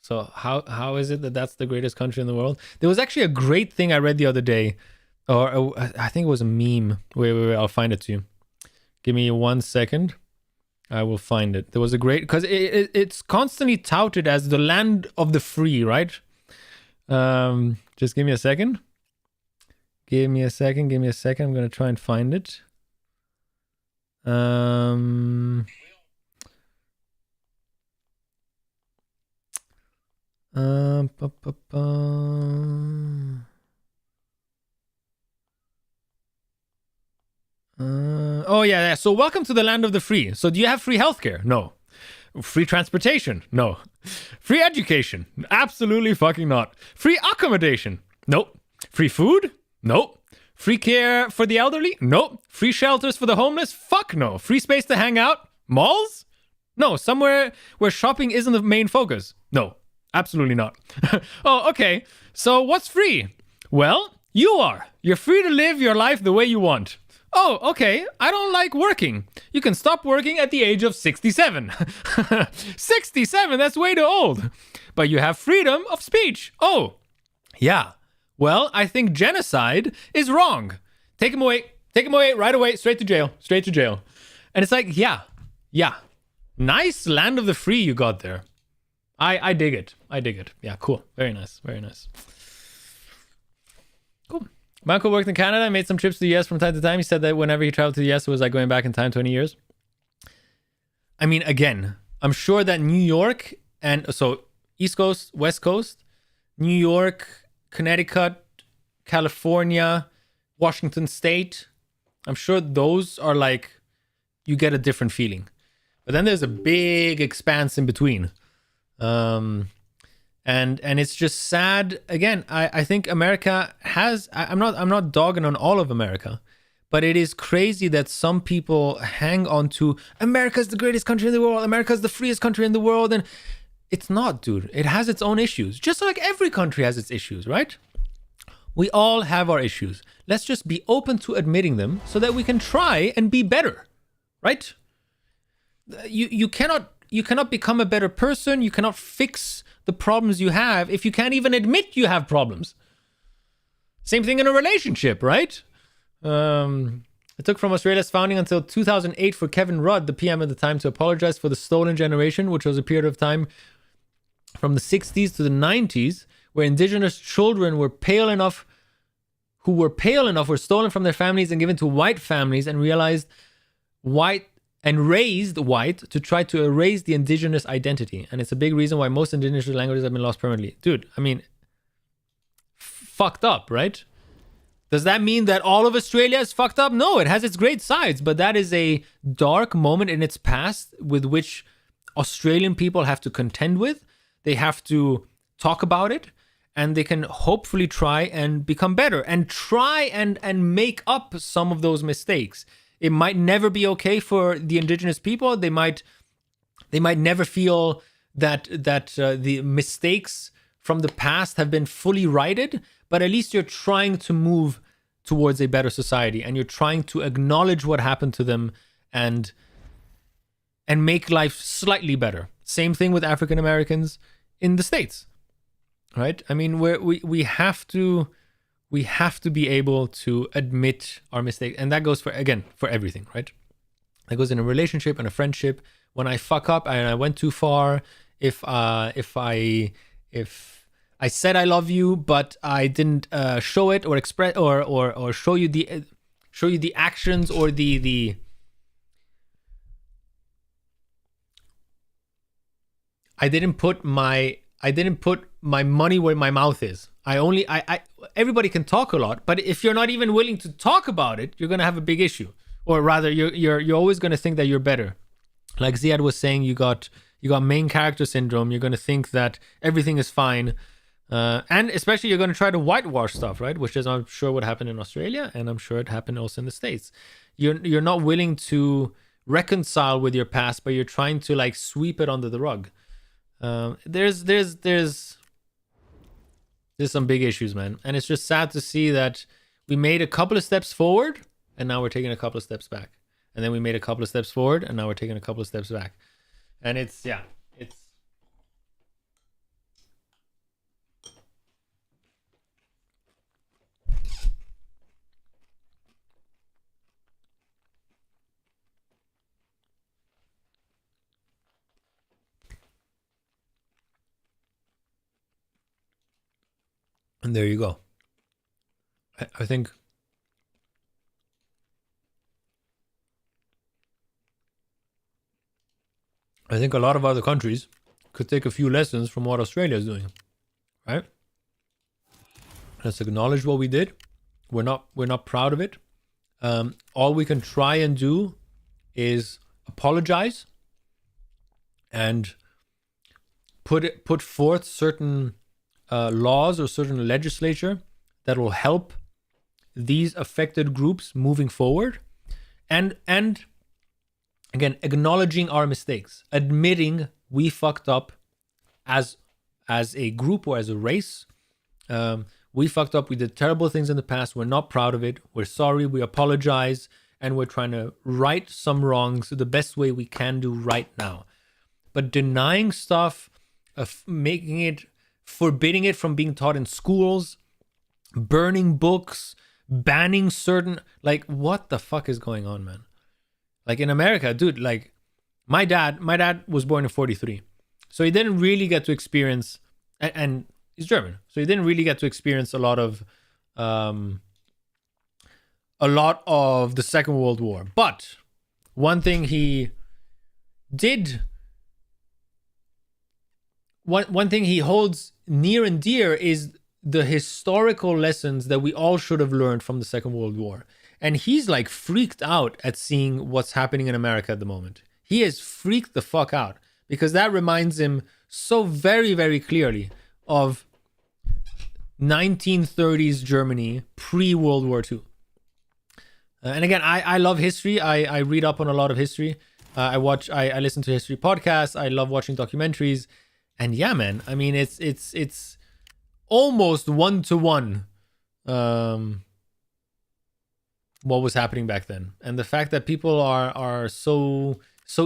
So how is it that that's the greatest country in the world? There was actually a great thing I read the other day, or I think it was a meme. Wait, I'll find it to you. Give me 1 second. I will find it. There was a great, because it's constantly touted as the land of the free, right? Just give me a second. Give me a second. I'm going to try and find it. Oh yeah. So welcome to the land of the free. So do you have free healthcare? No. Free transportation? No. Free education? Absolutely fucking not. Free accommodation? Nope. Free food? Nope. Free care for the elderly? Nope. Free shelters for the homeless? Fuck no. Free space to hang out? Malls? No. Somewhere where shopping isn't the main focus? No. Absolutely not. Oh, okay. So what's free? Well, you are. You're free to live your life the way you want. Oh, okay. I don't like working. You can stop working at the age of 67. 67? That's way too old. But you have freedom of speech. Oh, yeah. Well, I think genocide is wrong. Take him away. Take him away right away. Straight to jail. Straight to jail. And it's like, yeah. Nice land of the free you got there. I dig it. Yeah, cool. Very nice. Cool. My uncle worked in Canada and made some trips to the US from time to time. He said that whenever he traveled to the US, it was like going back in time 20 years. I mean, again, I'm sure that New York and so East Coast, West Coast, New York, Connecticut, California, Washington State, I'm sure those are like, you get a different feeling. But then there's a big expanse in between. And it's just sad. Again, I think America has, I'm not dogging on all of America, but it is crazy that some people hang on to America's the greatest country in the world. America's the freest country in the world. And it's not, dude. It has its own issues. Just like every country has its issues, right? We all have our issues. Let's just be open to admitting them so that we can try and be better, right? You cannot become a better person. You cannot fix the problems you have if you can't even admit you have problems. Same thing in a relationship, right? It took from Australia's founding until 2008 for Kevin Rudd, the PM at the time, to apologize for the stolen generation, which was a period of time from the 60s to the 90s, where indigenous children were were stolen from their families and given to white families and raised white to try to erase the indigenous identity. And it's a big reason why most indigenous languages have been lost permanently. Dude, I mean, fucked up, right? Does that mean that all of Australia is fucked up? No, it has its great sides, but that is a dark moment in its past with which Australian people have to contend with. They have to talk about it, and they can hopefully try and become better and try and make up some of those mistakes. It might never be okay for the indigenous people. They might never feel that the mistakes from the past have been fully righted, but at least you're trying to move towards a better society, and you're trying to acknowledge what happened to them and make life slightly better. Same thing with African Americans in the States, right? I mean, we have to be able to admit our mistakes, and that goes for everything, right? That goes in a relationship and a friendship. When I fuck up and I went too far, if I said I love you, but I didn't show it or express or show you the actions or the I didn't put my I didn't put my money where my mouth is. I everybody can talk a lot, but if you're not even willing to talk about it, you're gonna have a big issue. Or rather, you're always gonna think that you're better. Like Ziad was saying, you got main character syndrome. You're gonna think that everything is fine, and especially you're gonna try to whitewash stuff, right? Which is, I'm sure, what happened in Australia, and I'm sure it happened also in the States. You're not willing to reconcile with your past, but you're trying to like sweep it under the rug. There's some big issues, man, and it's just sad to see that we made a couple of steps forward and now we're taking a couple of steps back, and then we made a couple of steps forward and now we're taking a couple of steps back, and it's and there you go. I think a lot of other countries could take a few lessons from what Australia is doing, right? Let's acknowledge what we did. We're not proud of it. All we can try and do is apologize and put forth certain laws or certain legislature that will help these affected groups moving forward, and again, acknowledging our mistakes, admitting we fucked up as a group or as a race. We fucked up. We did terrible things in the past. We're not proud of it. We're sorry. We apologize, and we're trying to right some wrongs the best way we can do right now. But denying stuff, forbidding it from being taught in schools, burning books, banning certain, like, what the fuck is going on, man? Like in America, dude, like my dad was born in 1943. So he didn't really get to experience, and he's German. So he didn't really get to experience a lot of the Second World War. But one thing he did, one thing he holds near and dear is the historical lessons that we all should have learned from the Second World War. And he's like freaked out at seeing what's happening in America at the moment. He is freaked the fuck out because that reminds him so very, very clearly of 1930s Germany pre-World War II. And again, I love history. I read up on a lot of history. I listen to history podcasts. I love watching documentaries. And yeah, man, I mean, it's almost 1-to-1 what was happening back then. And the fact that people are so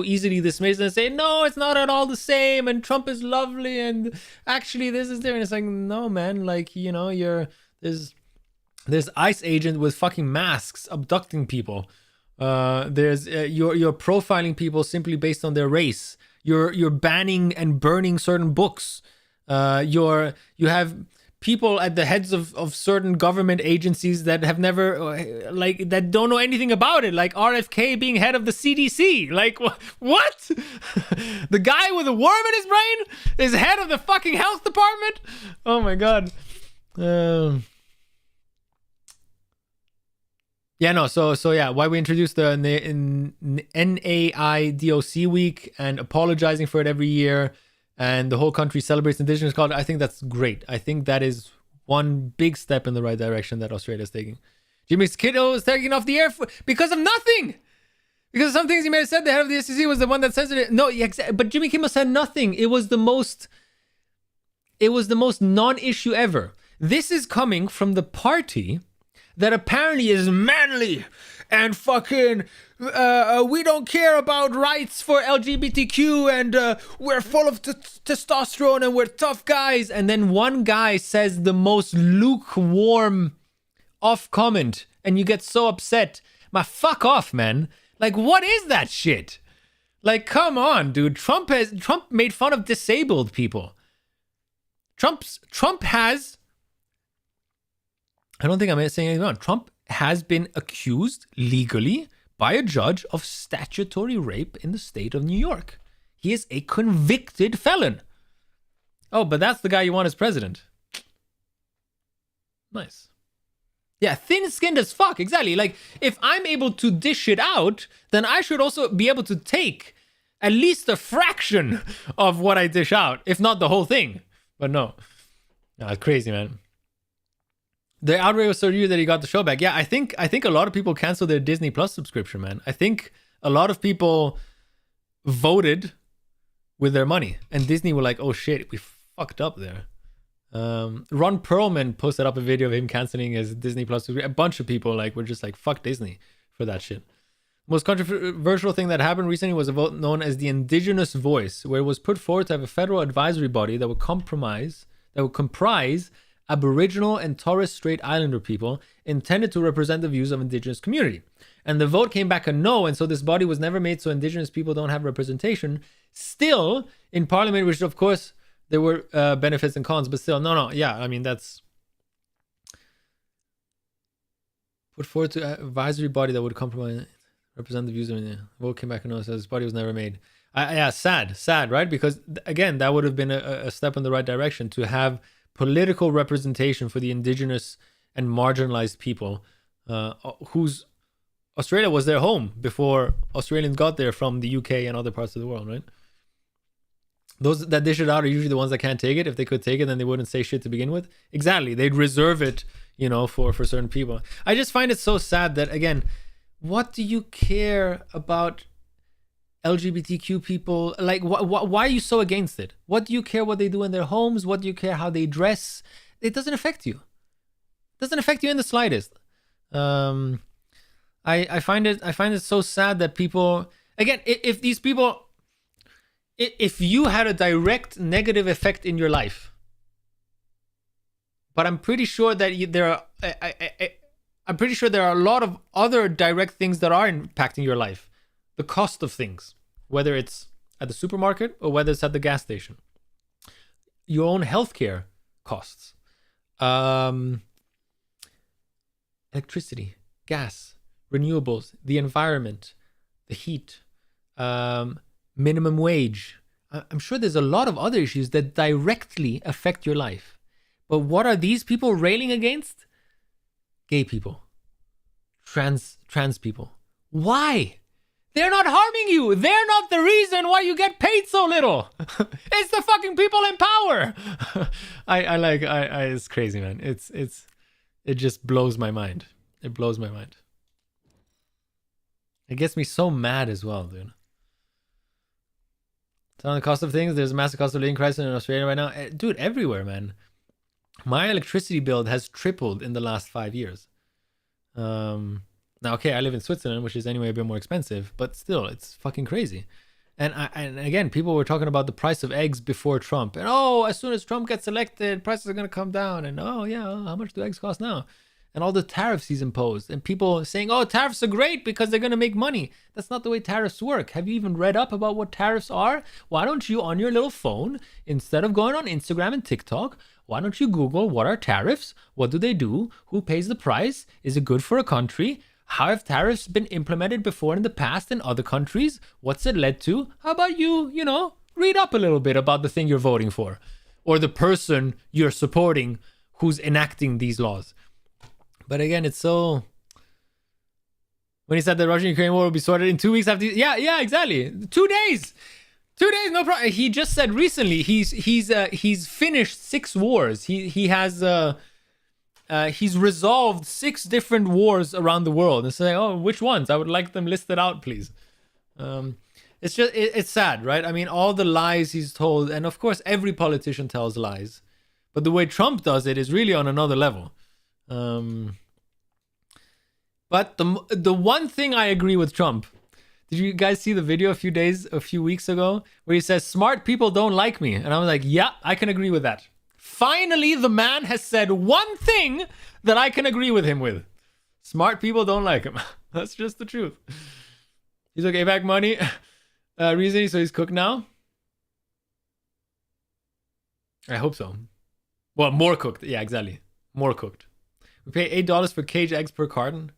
easily dismissed and say, no, it's not at all the same, and Trump is lovely, and actually this is different. It's like, no, man, like, you know, there's ICE agent with fucking masks abducting people. There's you're profiling people simply based on their race. You're banning and burning certain books. You have people at the heads of certain government agencies that have never, that don't know anything about it, like RFK being head of the CDC. Like, what? The guy with a worm in his brain is head of the fucking health department? Oh my god. Yeah, no, so yeah, why we introduced the NAIDOC week and apologizing for it every year, and the whole country celebrates Indigenous culture. I think that's great. I think that is one big step in the right direction that Australia is taking. Jimmy Skiddo is taking off the air because of nothing. Because of some things he may have said. The head of the SEC was the one that censored it. No, but Jimmy Kimmel said nothing. It was the most non-issue ever. This is coming from the party that apparently is manly and fucking we don't care about rights for LGBTQ, and we're full of testosterone and we're tough guys. And then one guy says the most lukewarm off comment and you get so upset. Fuck off, man. Like, what is that shit? Like, come on, dude. Trump made fun of disabled people. Trump has, I don't think I'm saying anything wrong. Trump has been accused legally by a judge of statutory rape in the state of New York. He is a convicted felon. Oh, but that's the guy you want as president. Nice. Yeah, thin-skinned as fuck. Exactly. Like, if I'm able to dish it out, then I should also be able to take at least a fraction of what I dish out, if not the whole thing. But no. No, it's crazy, man. The outrage was so huge that he got the show back. Yeah, I think a lot of people canceled their Disney Plus subscription, man. I think a lot of people voted with their money, and Disney were like, "Oh shit, we fucked up there." Ron Perlman posted up a video of him canceling his Disney Plus. A bunch of people were just like, "Fuck Disney" for that shit. Most controversial thing that happened recently was a vote known as the Indigenous Voice, where it was put forward to have a federal advisory body that would comprise Aboriginal and Torres Strait Islander people intended to represent the views of Indigenous community. And the vote came back a no, and so this body was never made, so Indigenous people don't have representation. Still, in Parliament, which of course there were benefits and cons, but still, no, yeah, I mean, that's put forward to an advisory body that would represent the views of the vote came back a no, so this body was never made. Yeah, sad, right? Because again, that would have been a step in the right direction to have political representation for the Indigenous and marginalized people whose Australia was their home before Australians got there from the UK and other parts of the world, right? Those that dish it out are usually the ones that can't take it. If they could take it, then they wouldn't say shit to begin with. Exactly. They'd reserve it, for certain people. I just find it so sad that, again, what do you care about LGBTQ people? Like, why are you so against it? What do you care what they do in their homes? What do you care how they dress? It doesn't affect you. It doesn't affect you in the slightest. I find it so sad that people, again, if these people, if you had a direct negative effect in your life, but I'm pretty sure that I'm pretty sure there are a lot of other direct things that are impacting your life. The cost of things, whether it's at the supermarket or whether it's at the gas station. Your own healthcare costs. Electricity, gas, renewables, the environment, the heat, minimum wage. I'm sure there's a lot of other issues that directly affect your life. But what are these people railing against? Gay people. Trans people. Why? They're not harming you. They're not the reason why you get paid so little. It's the fucking people in power. It's crazy, man. It just blows my mind. It blows my mind. It gets me so mad as well, dude. So on the cost of things, there's a massive cost of living crisis in Australia right now. Dude, everywhere, man. My electricity bill has tripled in the last 5 years. Now, okay, I live in Switzerland, which is anyway a bit more expensive, but still, it's fucking crazy. And again, people were talking about the price of eggs before Trump. And as soon as Trump gets elected, prices are going to come down. And how much do eggs cost now? And all the tariffs he's imposed. And people saying, tariffs are great because they're going to make money. That's not the way tariffs work. Have you even read up about what tariffs are? Why don't you, on your little phone, instead of going on Instagram and TikTok, why don't you Google what are tariffs? What do they do? Who pays the price? Is it good for a country? How have tariffs been implemented before in the past in other countries? What's it led to? How about you, read up a little bit about the thing you're voting for or the person you're supporting who's enacting these laws. But again, it's so... When he said the Russian-Ukraine war will be sorted in 2 weeks after... Yeah, exactly. 2 days! 2 days, no problem. He just said recently he's finished 6 wars. He has... he's resolved 6 different wars around the world. And saying, which ones? I would like them listed out, please. It's just, it's sad, right? I mean, all the lies he's told, and of course, every politician tells lies. But the way Trump does it is really on another level. But the one thing I agree with Trump, did you guys see the video a few weeks ago, where he says, smart people don't like me? And I was like, yeah, I can agree with that. Finally, the man has said one thing that I can agree with him with. Smart people don't like him. That's just the truth. He's like, APAC money. Reason, so he's cooked now? I hope so. Well, more cooked. Yeah, exactly. More cooked. We pay $8 for cage eggs per carton,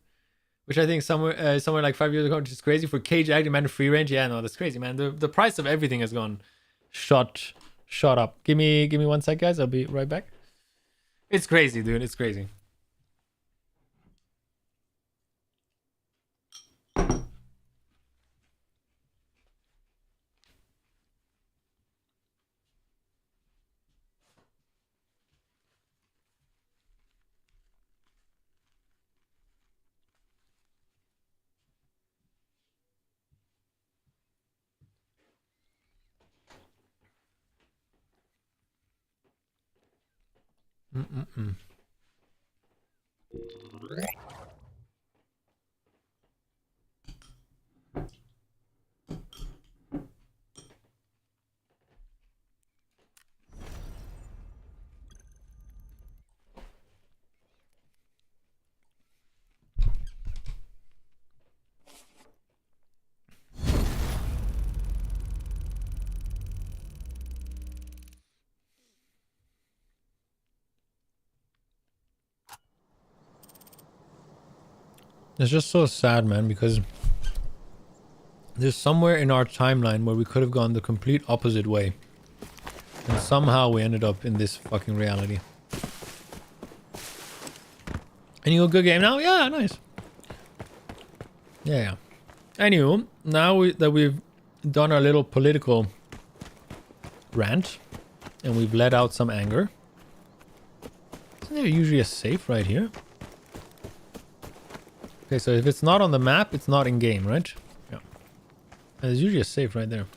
which I think somewhere like 5 years ago, which is crazy. For cage egg, man, free range. Yeah, no, that's crazy, man. The price of everything has gone shot Shut up. Give me 1 sec, guys. I'll be right back. It's crazy, dude. It's crazy. Mm-mm-mm. It's just so sad, man, because there's somewhere in our timeline where we could have gone the complete opposite way. And somehow we ended up in this fucking reality. And you a good game now? Yeah, nice. Yeah. Anywho, now that we've done our little political rant and we've let out some anger. Isn't there usually a safe right here? Okay, so if it's not on the map, it's not in game, right? Yeah. There's usually a safe right there.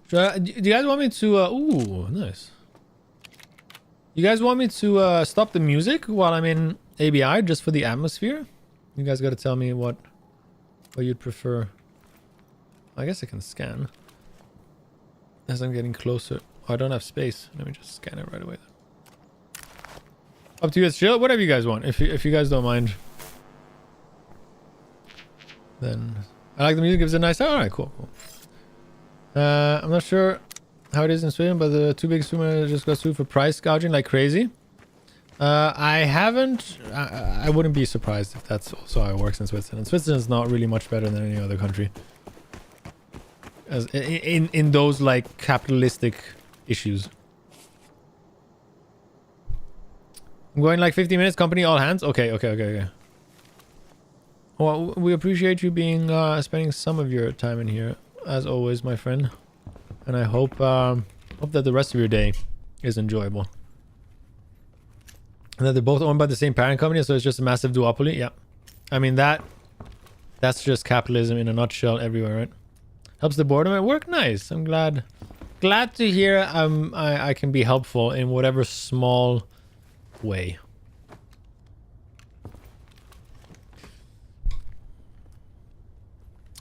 Do you guys want me to... ooh, nice. You guys want me to stop the music while I'm in ABI just for the atmosphere? You guys gotta tell me what you'd prefer. I guess I can scan. As I'm getting closer. Oh, I don't have space. Let me just scan it right away. Up to you guys, chill. Whatever you guys want. If you guys don't mind. Then I like the music. Gives it a nice. All right, cool. I'm not sure how it is in Sweden, but the two big streamers just got sued for price gouging like crazy. I haven't. I wouldn't be surprised if that's also how it works in Switzerland. Switzerland's not really much better than any other country. As in those like capitalistic issues. I'm going like 50 minutes. Company all hands. Okay. Well, we appreciate you being spending some of your time in here, as always, my friend. And I hope that the rest of your day is enjoyable. And that they're both owned by the same parent company, so it's just a massive duopoly. Yeah, I mean that's just capitalism in a nutshell everywhere, right? Helps the boredom at work. Nice. I'm glad to hear I can be helpful in whatever small way.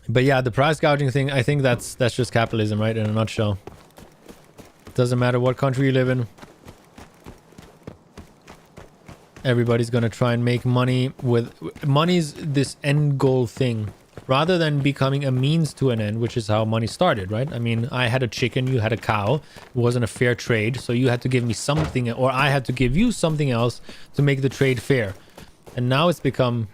But yeah, the price gouging thing, I think that's just capitalism, right? In a nutshell. It doesn't matter what country you live in. Everybody's gonna try and make money with... Money's this end goal thing. Rather than becoming a means to an end, which is how money started, right? I mean, I had a chicken, you had a cow. It wasn't a fair trade, so you had to give me something, or I had to give you something else to make the trade fair. And now it's become...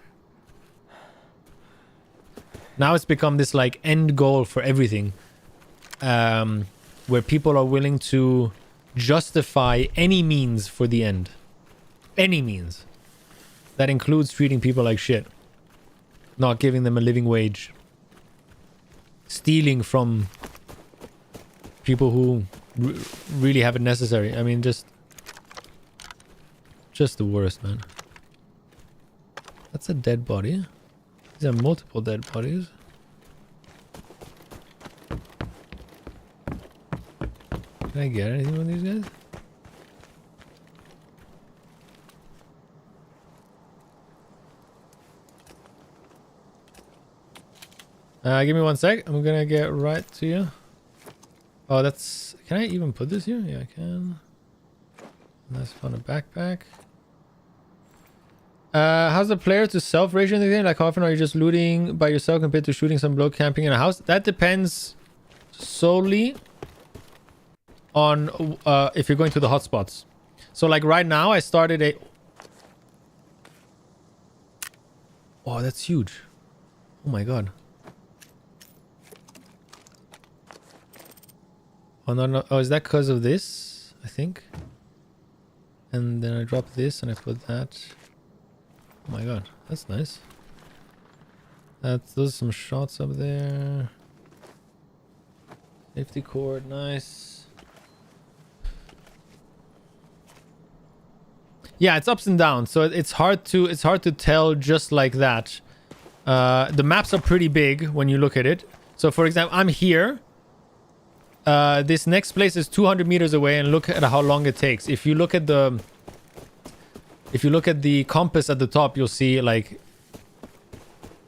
Now it's become this like end goal for everything. Where people are willing to justify any means for the end. Any means. That includes treating people like shit. Not giving them a living wage. Stealing from people who really have it necessary. I mean, just the worst, man. That's a dead body. These are multiple dead bodies. Can I get anything from these guys? Give me 1 sec. I'm gonna get right to you. Oh, that's... Can I even put this here? Yeah, I can. Nice fun, a backpack. How's the player to self ratio in the game? Like, how often are you just looting by yourself compared to shooting some bloke camping in a house? That depends solely on if you're going to the hotspots. So, like, right now, I started a... Oh, that's huge. Oh my god. Oh, no, no. Oh, is that because of this? I think. And then I drop this and I put that. Oh my god, that's nice. Those are some shots up there. Safety cord, nice. Yeah, it's ups and downs, so it's hard to tell just like that. The maps are pretty big when you look at it. So for example, I'm here. This next place is 200 meters away, and look at how long it takes. If you look at the compass at the top, you'll see like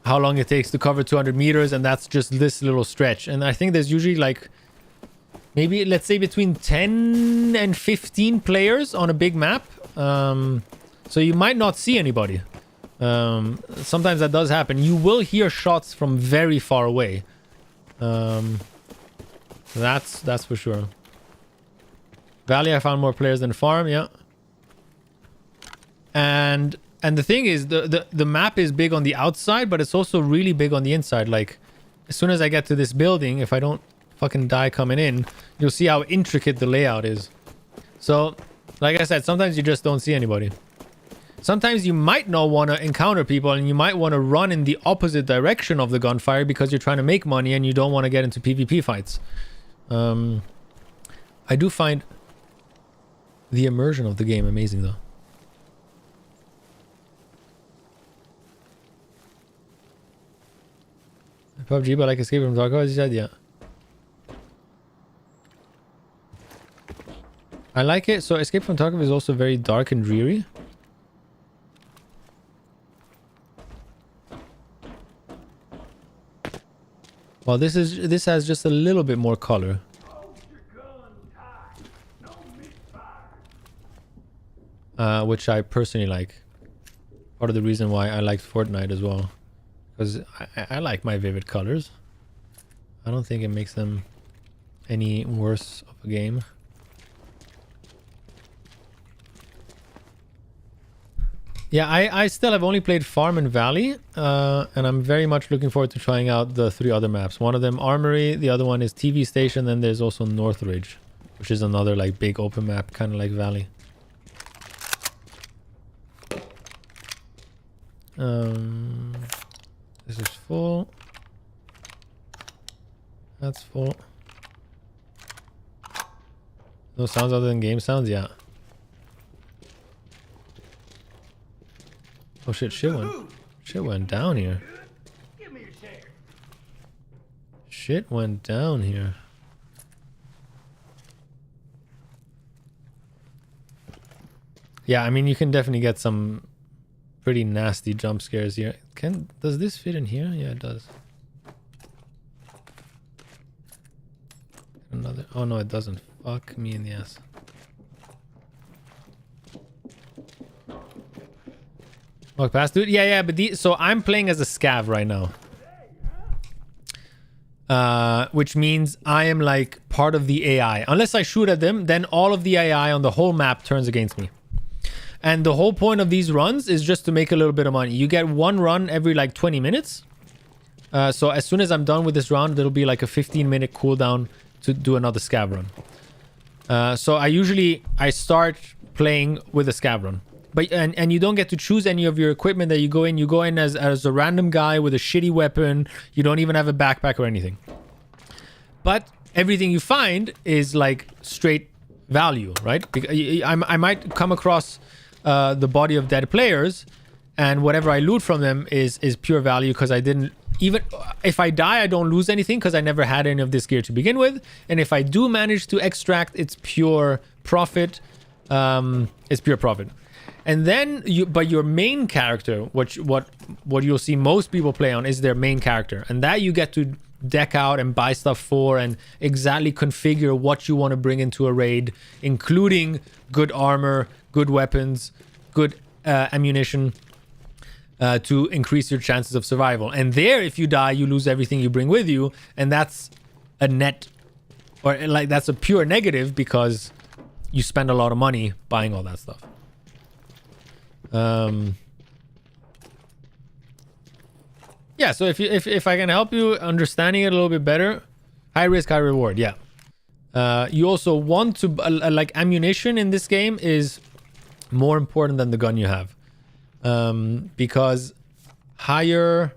how long it takes to cover 200 meters, and that's just this little stretch. And I think there's usually like maybe, let's say, between 10 and 15 players on a big map. So you might not see anybody. Sometimes that does happen. You will hear shots from very far away. That's for sure. Valley, I found more players than farm, yeah. And the thing is, the map is big on the outside, but it's also really big on the inside. Like, as soon as I get to this building, if I don't fucking die coming in, you'll see how intricate the layout is. So, like I said, sometimes you just don't see anybody. Sometimes you might not want to encounter people, and you might want to run in the opposite direction of the gunfire because you're trying to make money and you don't want to get into PvP fights. I do find the immersion of the game amazing, though. PUBG, but like Escape from Tarkov, as you said, yeah. I like it. So Escape from Tarkov is also very dark and dreary. Well, this has just a little bit more color. Which I personally like. Part of the reason why I liked Fortnite as well. Because I like my vivid colors. I don't think it makes them any worse of a game. Yeah, I still have only played Farm and Valley, and I'm very much looking forward to trying out the 3 other maps. One of them Armory, the other one is TV Station, then there's also Northridge, which is another like big open map, kind of like Valley. This is full. That's full. No sounds other than game sounds? Yeah. Oh shit, shit went down here. Shit went down here. Yeah, I mean, you can definitely get some pretty nasty jump scares here. Does this fit in here? Yeah, it does. Another. Oh no, it doesn't. Fuck me in the ass. Walk past, dude. Yeah, but so I'm playing as a scav right now. Which means I am like part of the AI. Unless I shoot at them, then all of the AI on the whole map turns against me. And the whole point of these runs is just to make a little bit of money. You get one run every like 20 minutes. So as soon as I'm done with this round, there'll be like a 15-minute cooldown to do another scav run. So I start playing with a scav run. But and you don't get to choose any of your equipment that you go in. You go in as a random guy with a shitty weapon. You don't even have a backpack or anything. But everything you find is like straight value, right? I might come across the body of dead players, and whatever I loot from them is pure value because I didn't even if I die I don't lose anything because I never had any of this gear to begin with, and if I do manage to extract, it's pure profit. It's pure profit. And then but your main character, what you'll see most people play on is their main character, and that you get to deck out and buy stuff for and exactly configure what you want to bring into a raid, including good armor, good weapons, good ammunition, to increase your chances of survival. And there, if you die, you lose everything you bring with you, and that's a net, or like that's a pure negative because you spend a lot of money buying all that stuff. Yeah, so if I can help you understanding it a little bit better, high risk, high reward. Yeah. You also want to like ammunition in this game is more important than the gun you have, because higher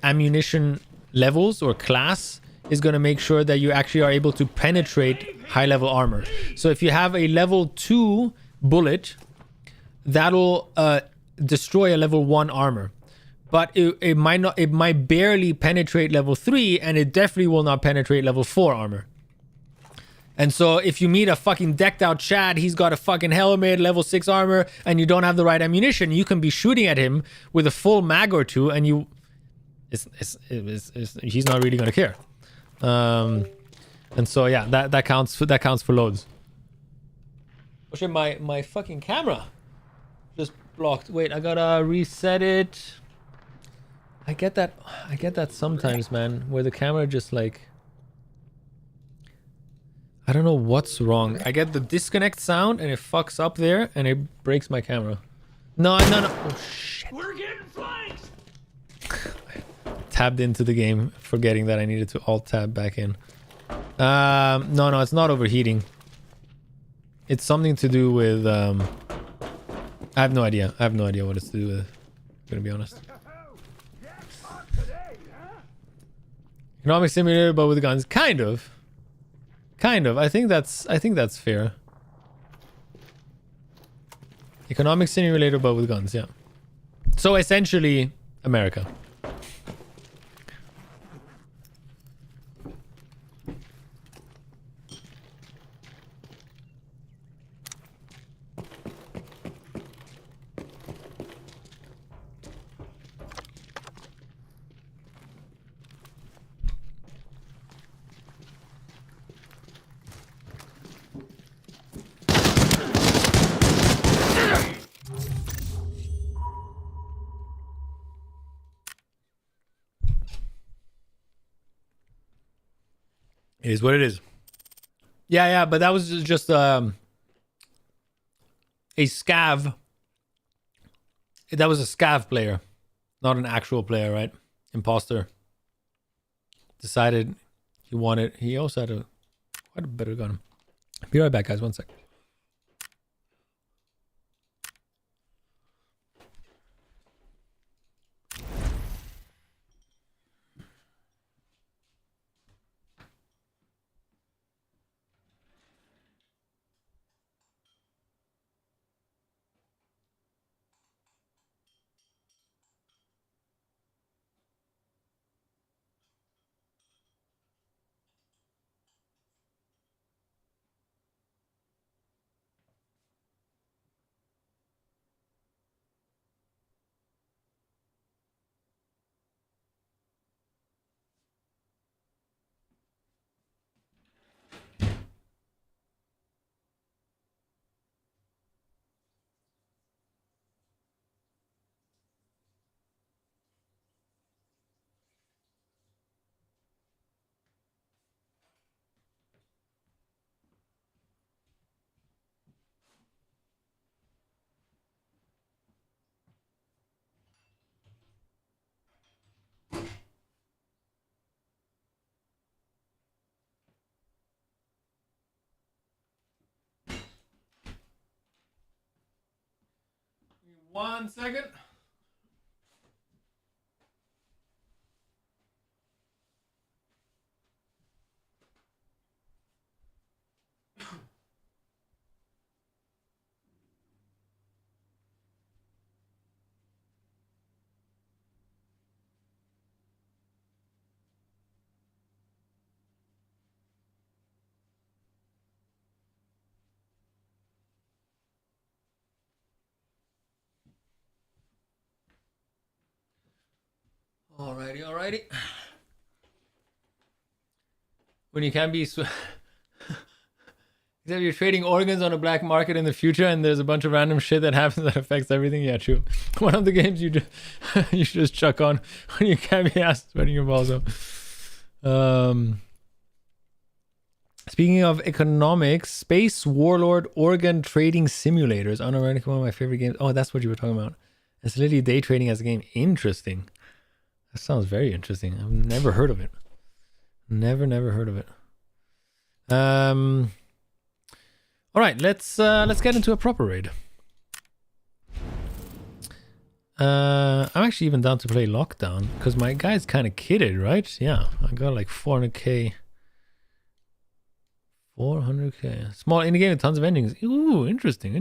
ammunition levels or class is going to make sure that you actually are able to penetrate high level armor. So if you have a level 2 bullet, that'll destroy a level 1 armor, but it might barely penetrate level 3, and it definitely will not penetrate level 4 armor. And so if you meet a fucking decked out Chad, he's got a fucking helmet, level 6 armor, and you don't have the right ammunition, you can be shooting at him with a full mag or two, and he's not really gonna care. And so yeah, that counts for loads. Oh shit, my fucking camera just blocked. Wait, I gotta reset it. I get that sometimes, man, where the camera just like, I don't know what's wrong. I get the disconnect sound and it fucks up there and it breaks my camera. No. Oh shit. We're getting flanked. Tabbed into the game, forgetting that I needed to alt tab back in. No, it's not overheating. It's something to do with I have no idea what it's to do with. I'm gonna be honest. Economic simulator, but with guns. Kind of. I think that's fair. Economic simulator, but with guns. Yeah. So essentially, America. It is what it is. Yeah, but that was just a scav. That was a scav player, not an actual player, right? Imposter. Decided he wanted. He also had quite a better gun. Be right back, guys. 1 sec. One second. Alrighty. When you can be except you're trading organs on a black market in the future, and there's a bunch of random shit that happens that affects everything. Yeah, true. One of the games you should just chuck on when you can't be asked spreading your balls up. Speaking of economics, Space Warlord Organ Trading Simulators. Unironically, one of my favorite games. Oh, that's what you were talking about. It's literally day trading as a game. Interesting. That sounds very interesting. I've never heard of it. Never heard of it. All right, let's get into a proper raid. I'm actually even down to play Lockdown because my guy's kind of kitted, right? Yeah, I got like 400k. 400k. Small indie game with tons of endings. Ooh, interesting.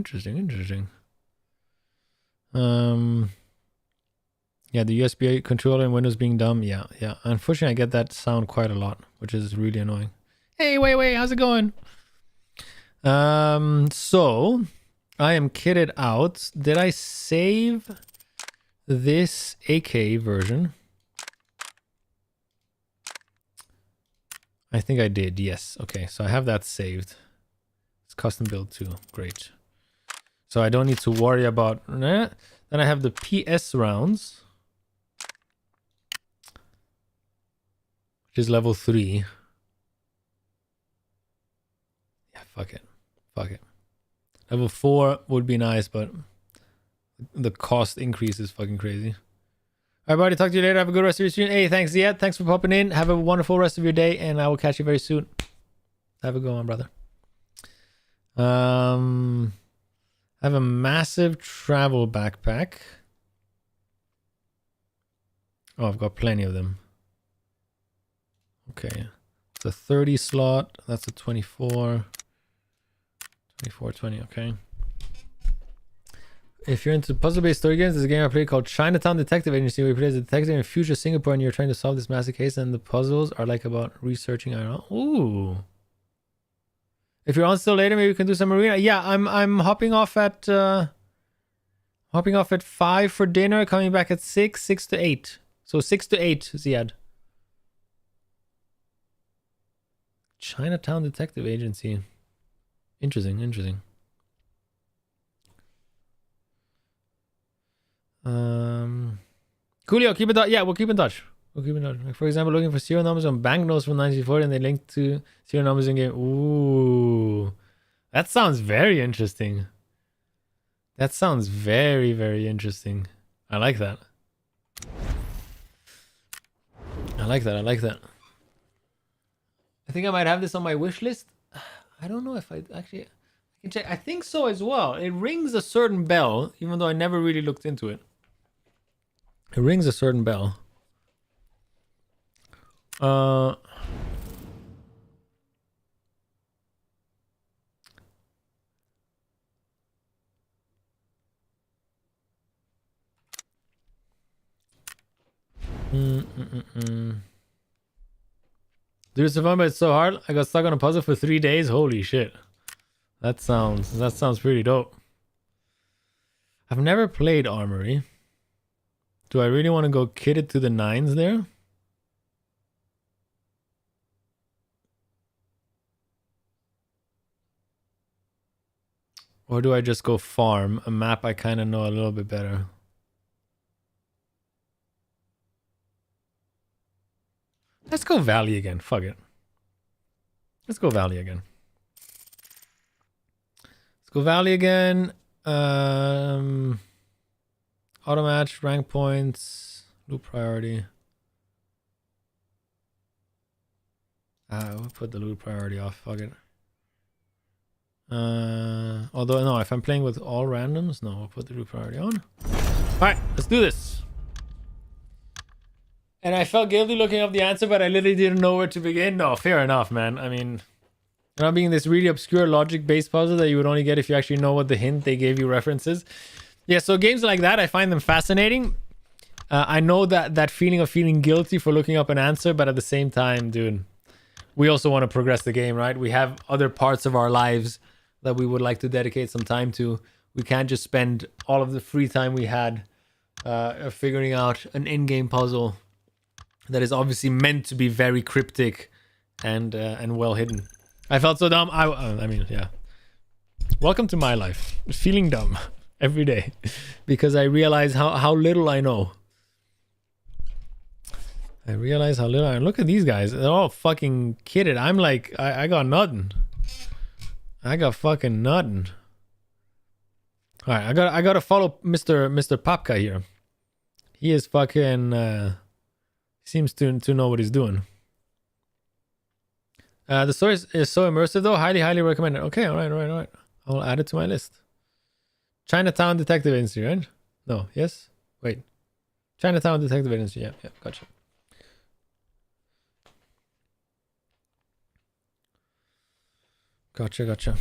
Yeah, the USB controller and Windows being dumb. Yeah. Unfortunately, I get that sound quite a lot, which is really annoying. Hey, wait, how's it going? So I am kitted out. Did I save this AK version? I think I did, yes. Okay, so I have that saved. It's custom build too. Great. So I don't need to worry about... Then I have the PS rounds, which is level 3. Yeah, fuck it. Level 4 would be nice, but the cost increase is fucking crazy. All right, buddy. Talk to you later. Have a good rest of your stream. Hey, thanks, Ziad. Thanks for popping in. Have a wonderful rest of your day, and I will catch you very soon. Have a good one, brother. I have a massive travel backpack. Oh, I've got plenty of them. Okay. It's a 30 slot. That's a 24. 20, okay. If you're into puzzle-based story games, there's a game I played called Chinatown Detective Agency, where you play as a detective in future Singapore and you're trying to solve this massive case, and the puzzles are like about researching, I don't know. Ooh. If you're on still later, maybe we can do some arena. Yeah, I'm hopping off at 5 for dinner, coming back at 6 to 8. So 6 to 8, Ziad. Chinatown Detective Agency. Interesting. Coolio, keep in touch. Yeah, we'll keep in touch. Like, for example, looking for serial numbers on banknotes from 1940 and they link to serial numbers in game. Ooh. That sounds very interesting. That sounds very, very interesting. I like that. I like that. I think I might have this on my wish list. I don't know if I actually... I can check. I think so as well. It rings a certain bell, even though I never really looked into it. It rings a certain bell. Dude, it's so fun, but it's so hard. I got stuck on a puzzle for 3 days. Holy shit. That sounds pretty dope. I've never played Armory. Do I really want to go kitted to the 9s there? Or do I just go farm? A map I kind of know a little bit better. Let's go Valley again. Fuck it. Let's go Valley again. Let's go Valley again. Auto match, rank points, loot priority. We'll put the loot priority off. Fuck it. Although no, if I'm playing with all randoms, no, we'll put the loot priority on. All right, let's do this. And I felt guilty looking up the answer, but I literally didn't know where to begin. No, fair enough, man. I mean, not being this really obscure logic-based puzzle that you would only get if you actually know what the hint they gave you references. Yeah, so games like that, I find them fascinating. I know that feeling of feeling guilty for looking up an answer, but at the same time, dude, we also want to progress the game, right? We have other parts of our lives that we would like to dedicate some time to. We can't just spend all of the free time we had figuring out an in-game puzzle that is obviously meant to be very cryptic and well hidden. I felt so dumb. I mean, yeah. Welcome to my life. Feeling dumb every day because I realize how little I know. I realize how little I know. Look at these guys. They're all fucking kitted. I'm like, I got nothing. I got fucking nothing. All right, I got to follow Mr. Papka here. He is fucking... seems to know what he's doing. The story is so immersive though. Highly recommend it. Okay, all right. I'll add it to my list. Chinatown Detective Agency, right? No, yes? Wait. Chinatown Detective Agency. Yeah, gotcha. Gotcha.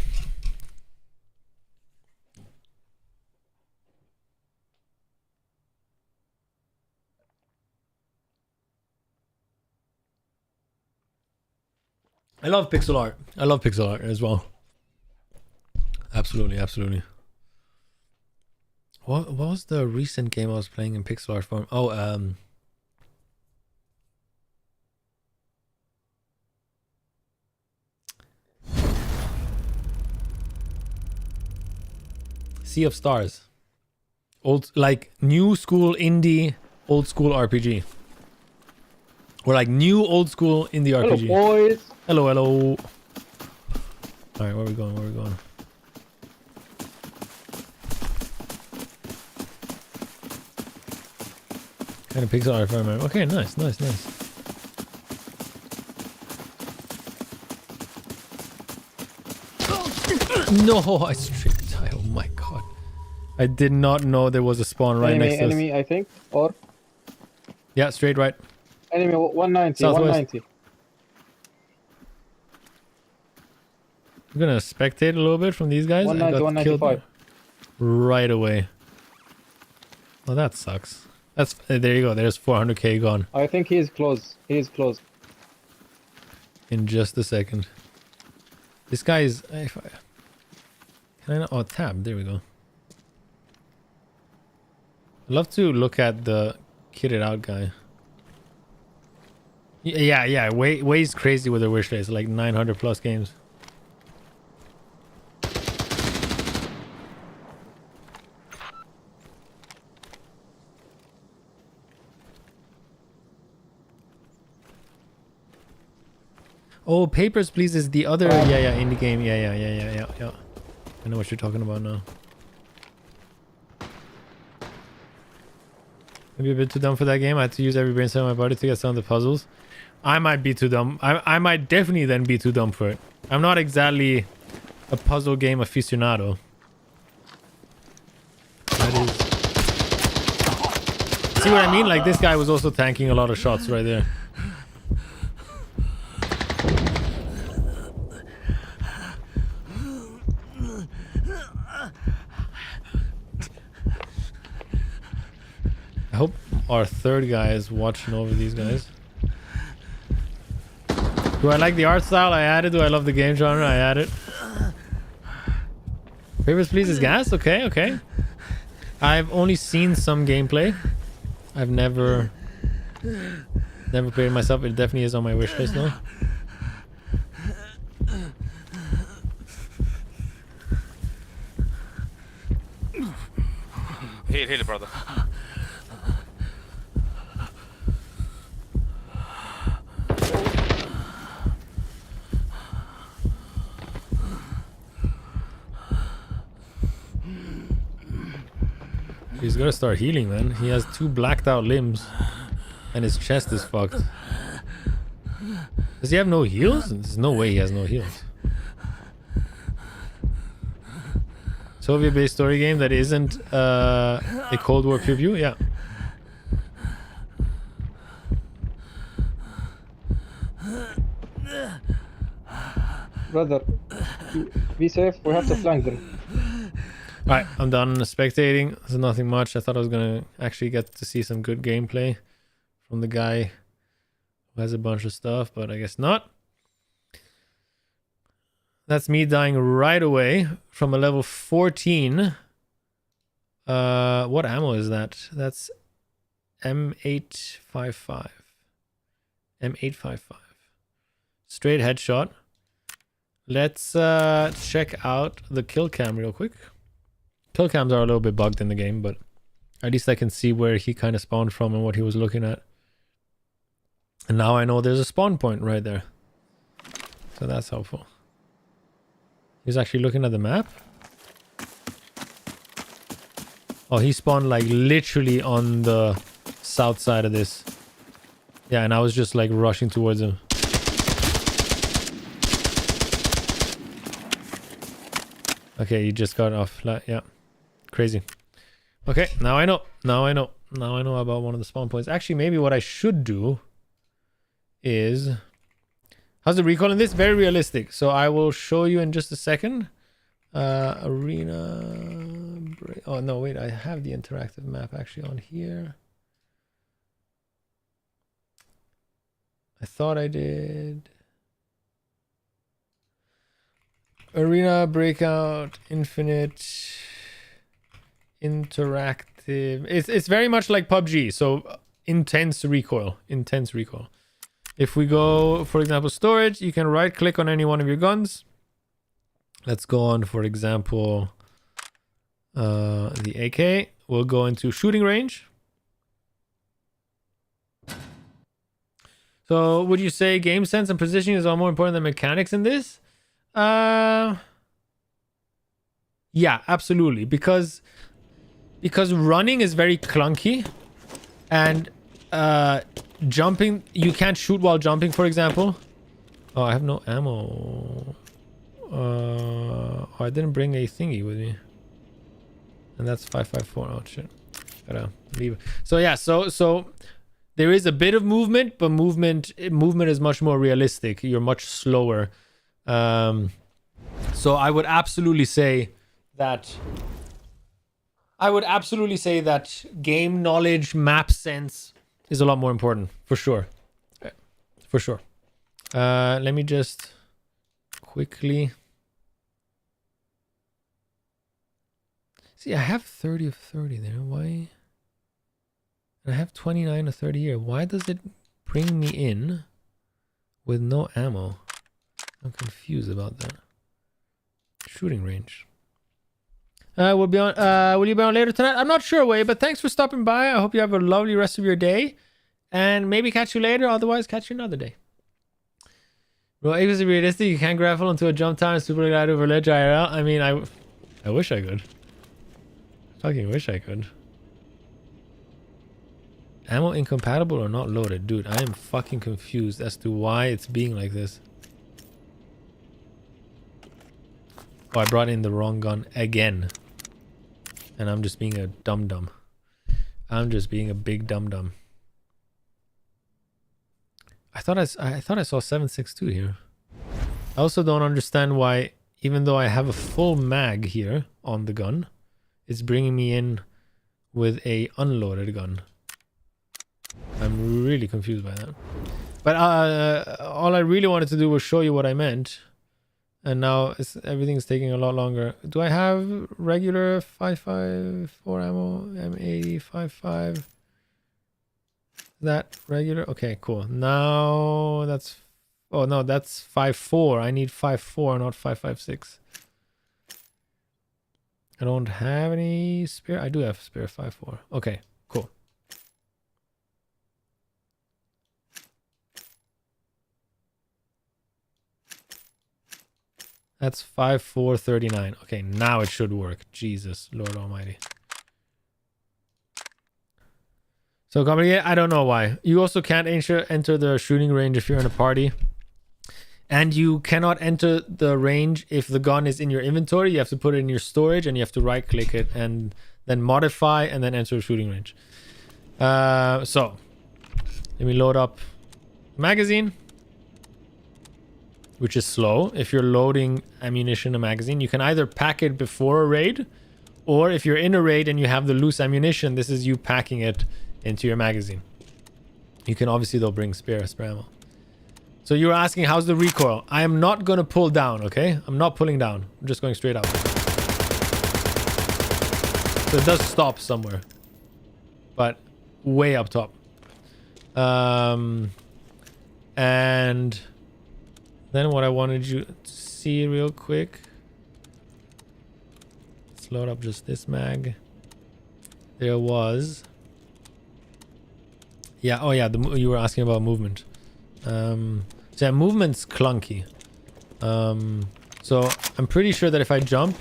I love pixel art. I love pixel art as well. Absolutely. What was the recent game I was playing in pixel art form? Oh, Sea of Stars. Old, like new school indie, old school RPG. Or like new old school indie RPG. Hello, boys. Hello. Alright, where are we going? Kind of pixel art, if I remember. Okay, nice. No, I straight died. Oh my god. I did not know there was a spawn right next to us. Enemy, I think. Or? Yeah, straight right. Enemy 190. Southwest. 190. I'm gonna spectate a little bit from these guys. 190, I got killed 195. right away. Oh, that sucks. That's there you go. There's 400k gone. I think he is close. In just a second. This guy is. Can I not? Oh, tab. There we go. I'd love to look at the kitted out guy. Yeah. Way's crazy with her wish list. Like 900 plus games. Oh, Papers, Please is the other indie game. Yeah. I know what you're talking about now. Maybe a bit too dumb for that game. I had to use every brain cell in my body to get some of the puzzles. I might be too dumb. I might definitely then be too dumb for it. I'm not exactly a puzzle game aficionado. That is... See what I mean? Like this guy was also tanking a lot of shots right there. I hope our third guy is watching over these guys. Do I like the art style I added? Do I love the game genre I added? Papers, Please is gas? Okay. I've only seen some gameplay. I've never played it myself. It definitely is on my wish list now. Heal, brother. He's gotta start healing, man. He has 2 blacked out limbs and his chest is fucked. Does he have no heals? There's no way he has no heals. Soviet-based story game that isn't a Cold War preview? Yeah. Brother, be safe. We have to flank them. Alright, I'm done spectating. There's nothing much. I thought I was gonna actually get to see some good gameplay from the guy who has a bunch of stuff, but I guess not. That's me dying right away from a level 14. What ammo is that? That's M855. M855. Straight headshot. Let's check out the kill cam real quick. Kill cams are a little bit bugged in the game, but at least I can see where he kind of spawned from and what he was looking at. And now I know there's a spawn point right there. So that's helpful. He's actually looking at the map. Oh, he spawned like literally on the south side of this. Yeah, and I was just like rushing towards him. Okay, you just got off. Yeah. Crazy. Okay, now I know. Now I know. Now I know about one of the spawn points. Actually, maybe what I should do is... How's the recoil in this? Very realistic. So I will show you in just a second. Arena... Oh, no, wait. I have the interactive map actually on here. I thought I did. Arena, Breakout, Infinite, Interactive. It's very much like PUBG. So intense recoil. Intense recoil. If we go, for example, storage, you can right click on any one of your guns. Let's go on, for example, the AK. We'll go into shooting range. So would you say game sense and positioning is all more important than mechanics in this? Yeah, absolutely. Because running is very clunky, and jumping, you can't shoot while jumping, for example. Oh, I have no ammo. Oh, I didn't bring a thingy with me. And that's 554. Oh shit. Gotta leave it. So yeah, so there is a bit of movement, but movement is much more realistic. You're much slower. So I would absolutely say that game knowledge, map sense is a lot more important, for sure. For sure. Let me just quickly see. I have 30 of 30 there. Why? I have 29 of 30 here. Why does it bring me in with no ammo? I'm confused about that. Shooting range. Will you be on later tonight? I'm not sure, Way, but thanks for stopping by. I hope you have a lovely rest of your day, and maybe catch you later. Otherwise, catch you another day. Well, it was realistic. You can't grapple into a jump time. Super glide over ledge IRL. I mean, I wish I could. Fucking wish I could. Ammo incompatible or not loaded? Dude, I am fucking confused as to why it's being like this. Oh, I brought in the wrong gun again. And I'm just being a dum-dum. I'm just being a big dum-dum. I thought I saw 7.62 here. I also don't understand why, even though I have a full mag here on the gun, it's bringing me in with a unloaded gun. I'm really confused by that. But all I really wanted to do was show you what I meant. And now everything's taking a lot longer. Do I have regular 5.54 ammo? M80 5.5. That regular? Okay, cool. Now that's... Oh no, that's 5.4. I need 5.4, not 5.56. I don't have any spare. I do have spare 5.4. Okay, cool. That's 5.439. Okay, now it should work. Jesus, Lord Almighty. So, company, I don't know why. You also can't enter the shooting range if you're in a party. And you cannot enter the range if the gun is in your inventory. You have to put it in your storage and you have to right click it and then modify and then enter a shooting range. So, let me load up magazine, which is slow. If you're loading ammunition in a magazine, you can either pack it before a raid, or if you're in a raid and you have the loose ammunition, this is you packing it into your magazine. You can obviously though bring spare ammo. So you were asking, how's the recoil? I am not going to pull down, okay? I'm not pulling down. I'm just going straight up. So it does stop somewhere, but way up top. And then what I wanted you to see real quick. Let's load up just this mag. There was... Yeah, oh yeah, you were asking about movement. So yeah, movement's clunky. So I'm pretty sure that if I jump...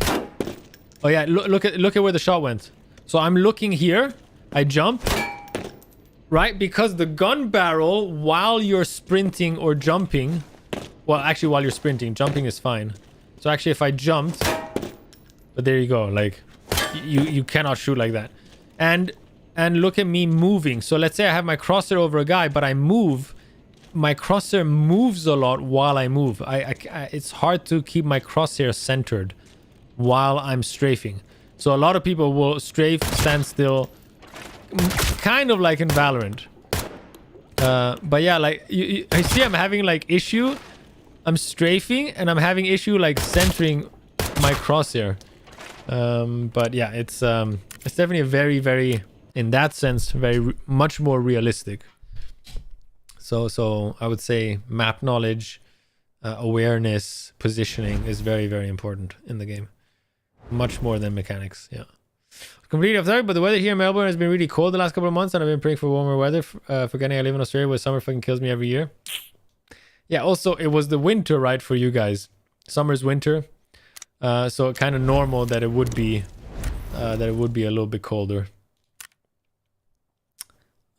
Oh yeah, look at where the shot went. So I'm looking here. I jump. Right? Because the gun barrel, while you're sprinting or jumping... Well, actually, while you're sprinting, jumping is fine. So actually, if I jumped, But there you go. Like, you cannot shoot like that. And look at me moving. So let's say I have my crosshair over a guy, but I move. My crosshair moves a lot while I move. It's hard to keep my crosshair centered while I'm strafing. So a lot of people will strafe, stand still, kind of like in Valorant. But yeah, like I see I'm having like issue. I'm strafing and I'm having issue like centering my crosshair. But yeah, it's definitely a very, very, in that sense, very much more realistic. So I would say map knowledge, awareness, positioning is very, very important in the game. Much more than mechanics. Yeah. Completely off topic, but the weather here in Melbourne has been really cold the last couple of months, and I've been praying for warmer weather. Forgetting I live in Australia where summer fucking kills me every year. Yeah, also it was the winter, right, for you guys. Summer's winter. So kind of normal that it would be a little bit colder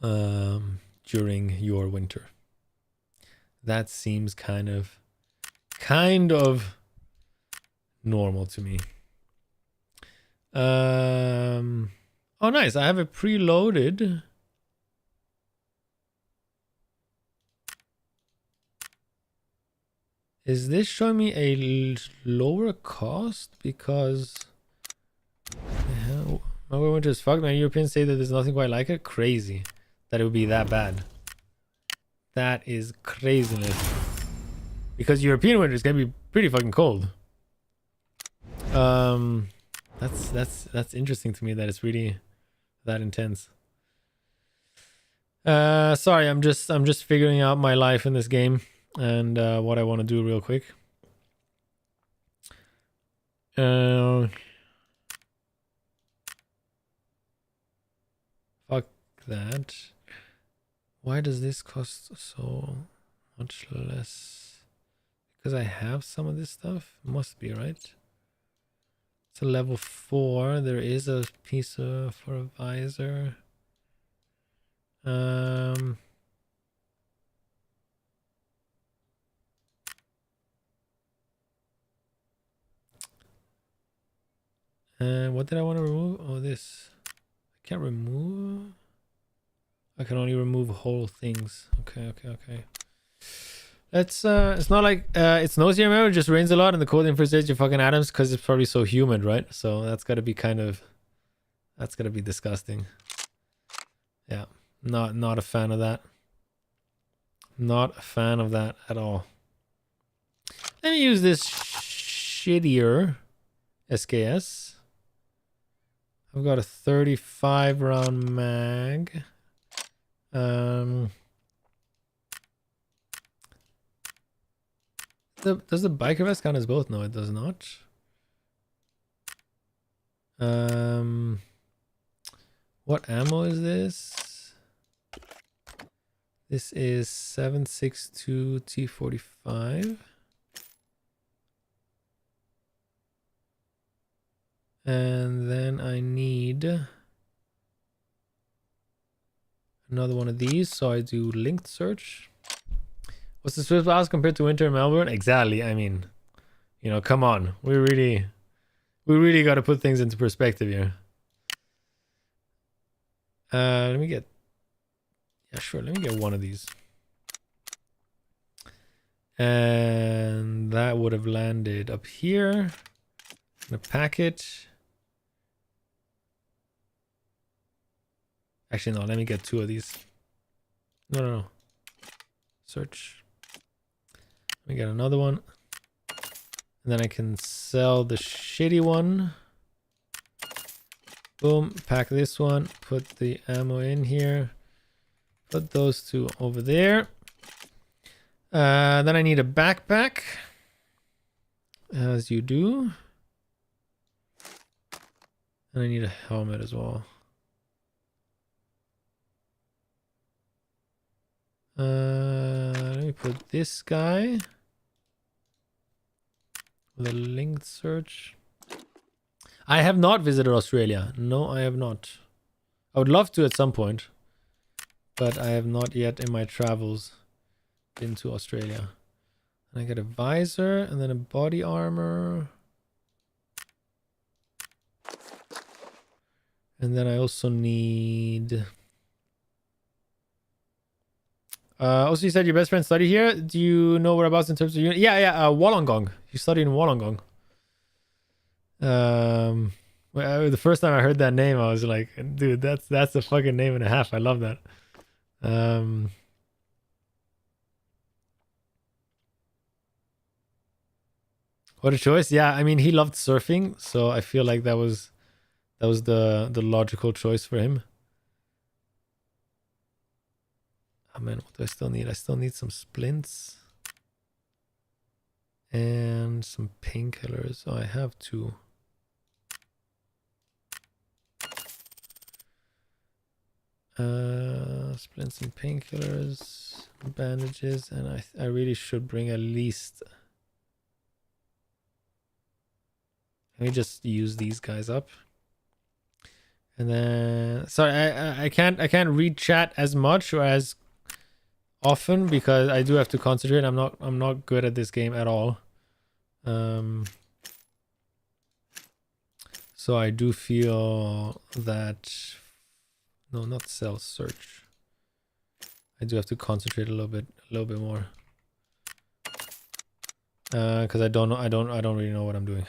during your winter. That seems kind of normal to me. Oh nice, I have it preloaded. Is this showing me a lower cost? Because my winter is fucked. My Europeans say that there's nothing quite like it. Crazy that it would be that bad. That is craziness. Because European winter is gonna be pretty fucking cold. That's interesting to me that it's really that intense. Sorry, I'm just figuring out my life in this game and what I want to do real quick. Fuck that. Why does this cost so much less? Because I have some of this stuff? Must be, right? It's a level 4. There is a piece for a visor. What did I want to remove? Oh, this. I can't remove. I can only remove whole things. Okay. It's not like it's nosy. Remember, it just rains a lot and the cold infiltrates your fucking atoms because it's probably so humid, right? So that's gotta be that's gotta be disgusting. Yeah, not a fan of that. Not a fan of that at all. Let me use this shittier SKS. I've got a 35 round mag. Does the biker vest count as both? No, it does not. What ammo is this? This is 7.62 T45. And then I need another one of these, so I do linked search. What's the Swiss house compared to winter in Melbourne? Exactly. I mean, you know, come on. We really got to put things into perspective here. Let me get one of these. And that would have landed up here in a packet. Actually, no, let me get 2 of these. No. Search. Let me get another one. And then I can sell the shitty one. Boom, pack this one, put the ammo in here. Put those 2 over there. Then I need a backpack. As you do. And I need a helmet as well. Let me put this guy with a linked search. I have not visited Australia. No, I have not. I would love to at some point, but I have not yet in my travels been to Australia. And I get a visor and then a body armor. And then I also need... also, you said your best friend studied here. Do you know whereabouts in terms of... Yeah, Wollongong. You studied in Wollongong. The first time I heard that name, I was like, dude, that's a fucking name and a half. I love that. What a choice. Yeah, I mean, he loved surfing, so I feel like that was the logical choice for him. Oh man, what do I still need? I still need some splints and some painkillers. Oh, I have two. Splints and painkillers, bandages, and I really should bring at least... Let me just use these guys up. And then sorry, I can't read chat as much or as often because I do have to concentrate. I'm not good at this game at all. So I do feel that not cell search. I do have to concentrate a little bit more. Because I don't really know what I'm doing.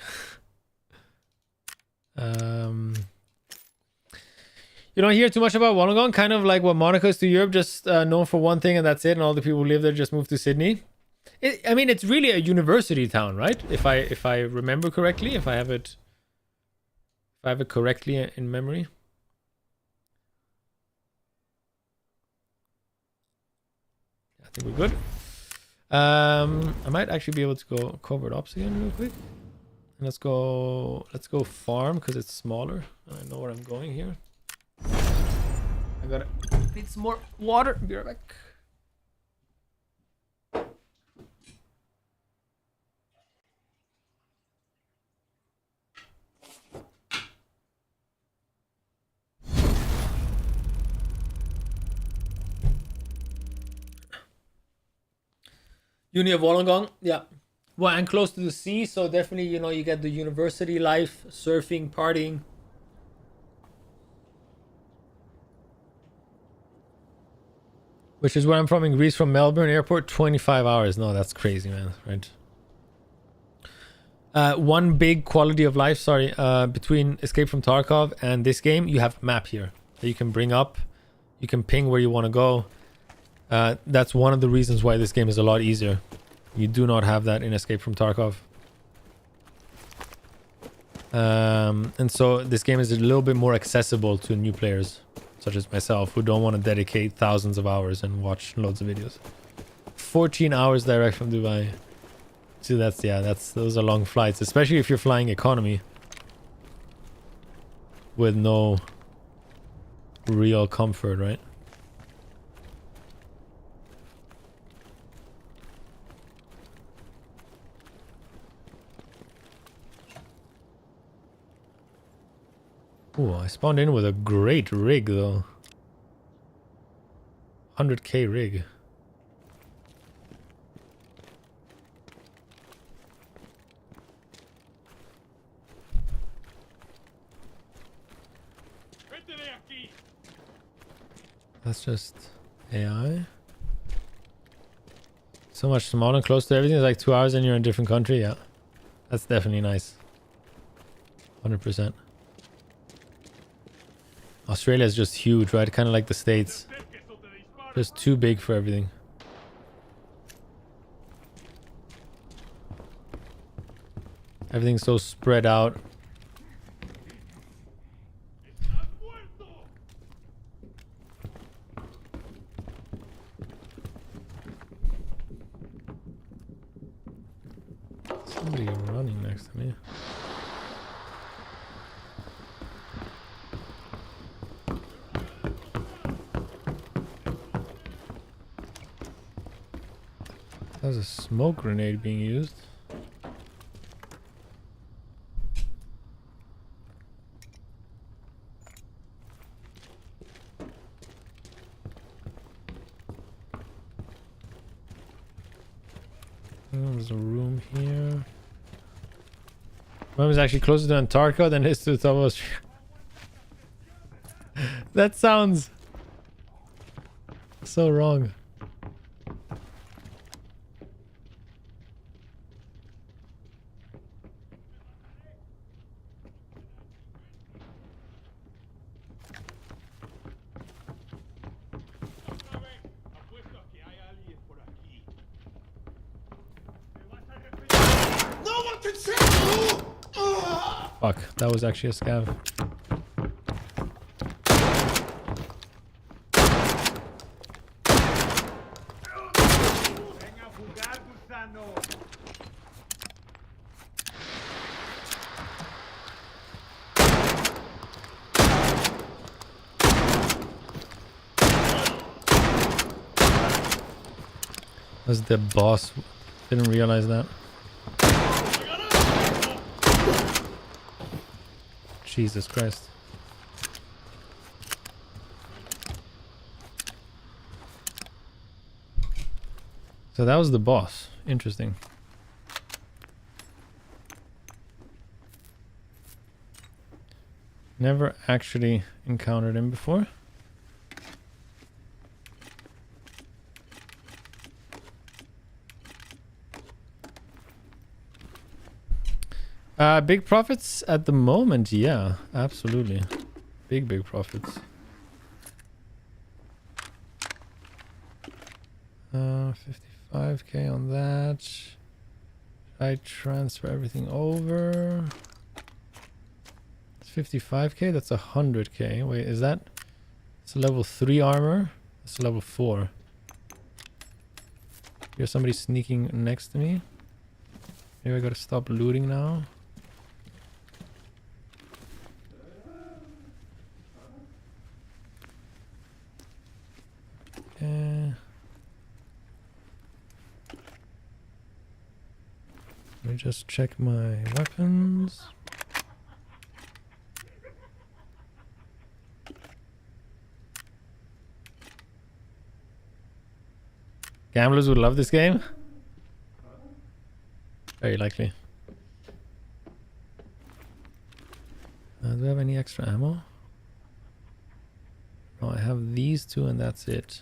You don't hear too much about Wollongong, kind of like what Monaco is to Europe, just known for one thing and that's it, and all the people who live there just moved to Sydney. I mean, it's really a university town, right? If I remember correctly, if I have it correctly in memory. I think we're good. I might actually be able to go covert ops again real quick. And let's go farm because it's smaller. I know where I'm going here. I gotta need some more water. Be right back. Uni of Wollongong, yeah. Well, and close to the sea, so definitely, you know, you get the university life, surfing, partying. Which is where I'm from in Greece, from Melbourne airport, 25 hours. No, that's crazy, man, right? One big quality of life, between Escape from Tarkov and this game, you have a map here that you can bring up. You can ping where you want to go. That's one of the reasons why this game is a lot easier. You do not have that in Escape from Tarkov. And so this game is a little bit more accessible to new players, such as myself, who don't want to dedicate thousands of hours and watch loads of videos. 14 hours direct from Dubai. So those are long flights, especially if you're flying economy with no real comfort, right? Oh, I spawned in with a great rig though. 100k rig. That's just AI. So much smaller and close to everything. It's like 2 hours and you're in a different country. Yeah, that's definitely nice. 100%. Australia is just huge, right? Kind of like the States. Just too big for everything. Everything's so spread out. Somebody running next to me. There's a smoke grenade being used. There's a room here. Room is actually closer to Antarctica than it is to the top of Australia. That sounds so wrong. Fuck, that was actually a scav. Was the boss? Didn't realize that. Jesus Christ. So that was the boss. Interesting. Never actually encountered him before. Big profits at the moment, yeah, absolutely. Big profits. 55k on that. Should I transfer everything over? It's 55k, that's 100k. Wait, is that? It's a level 3 armor. It's level 4. Here's somebody sneaking next to me. Maybe I gotta stop looting now. Let me just check my weapons. Gamblers would love this game. Very likely. Do I have any extra ammo? No, I have these two and that's it.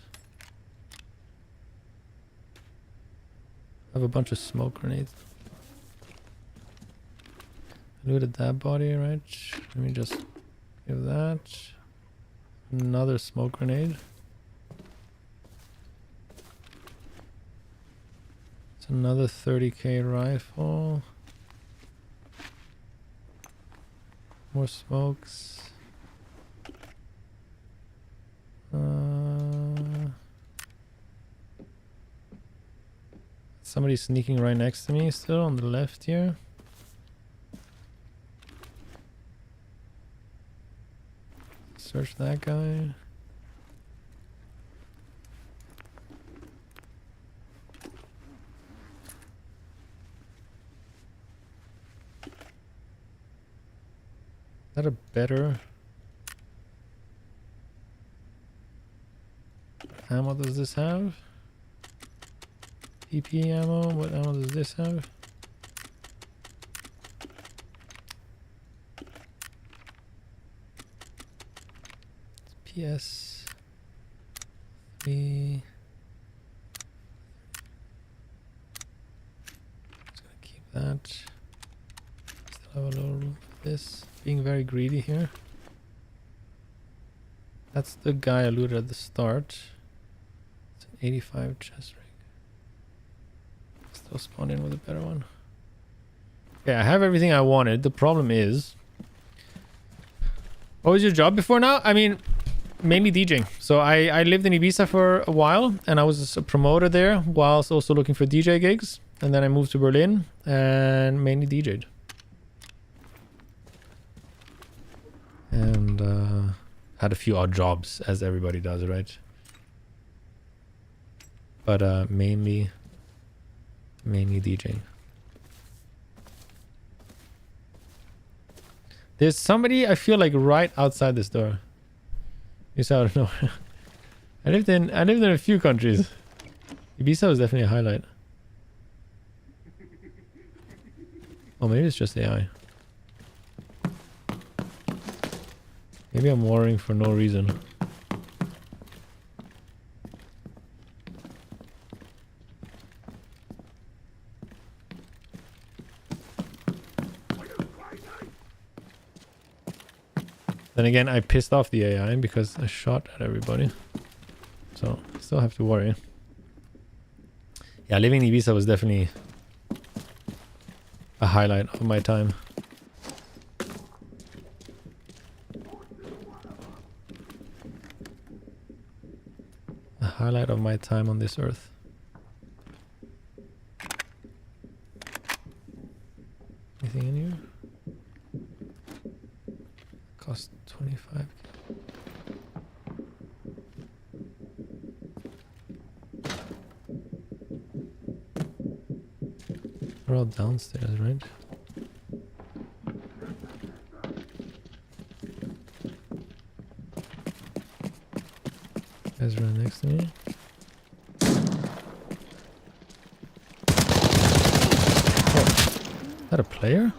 I have a bunch of smoke grenades. Looted that body, right? Let me just give that. Another smoke grenade. It's another 30k rifle. More smokes. Somebody's sneaking right next to me still on the left here. Search that guy. Is that a better ammo does this have? PP ammo, what ammo does this have? PS 3. Just gonna keep that. Still have a little room for this. Being very greedy here. That's the guy I looted at the start. It's an 85 chest rig. Still spawned in with a better one. Okay, I have everything I wanted. The problem is, what was your job before now? I mean, mainly DJing. So I lived in Ibiza for a while and I was a promoter there whilst also looking for DJ gigs. And then I moved to Berlin and mainly DJ'd. And had a few odd jobs as everybody does, right? But mainly DJing. There's somebody I feel like right outside this door. He's out of nowhere. I lived in a few countries. Ibiza was definitely a highlight. Oh, maybe it's just AI. Maybe Maybe I'm worrying for no reason. Then again, I pissed off the AI because I shot at everybody. So, still have to worry. Yeah, living in Ibiza was definitely a highlight of my time. A highlight of my time on this earth. Anything in here? Cost 25. We're all downstairs, right? Guys right next to me. Oh, is that a player?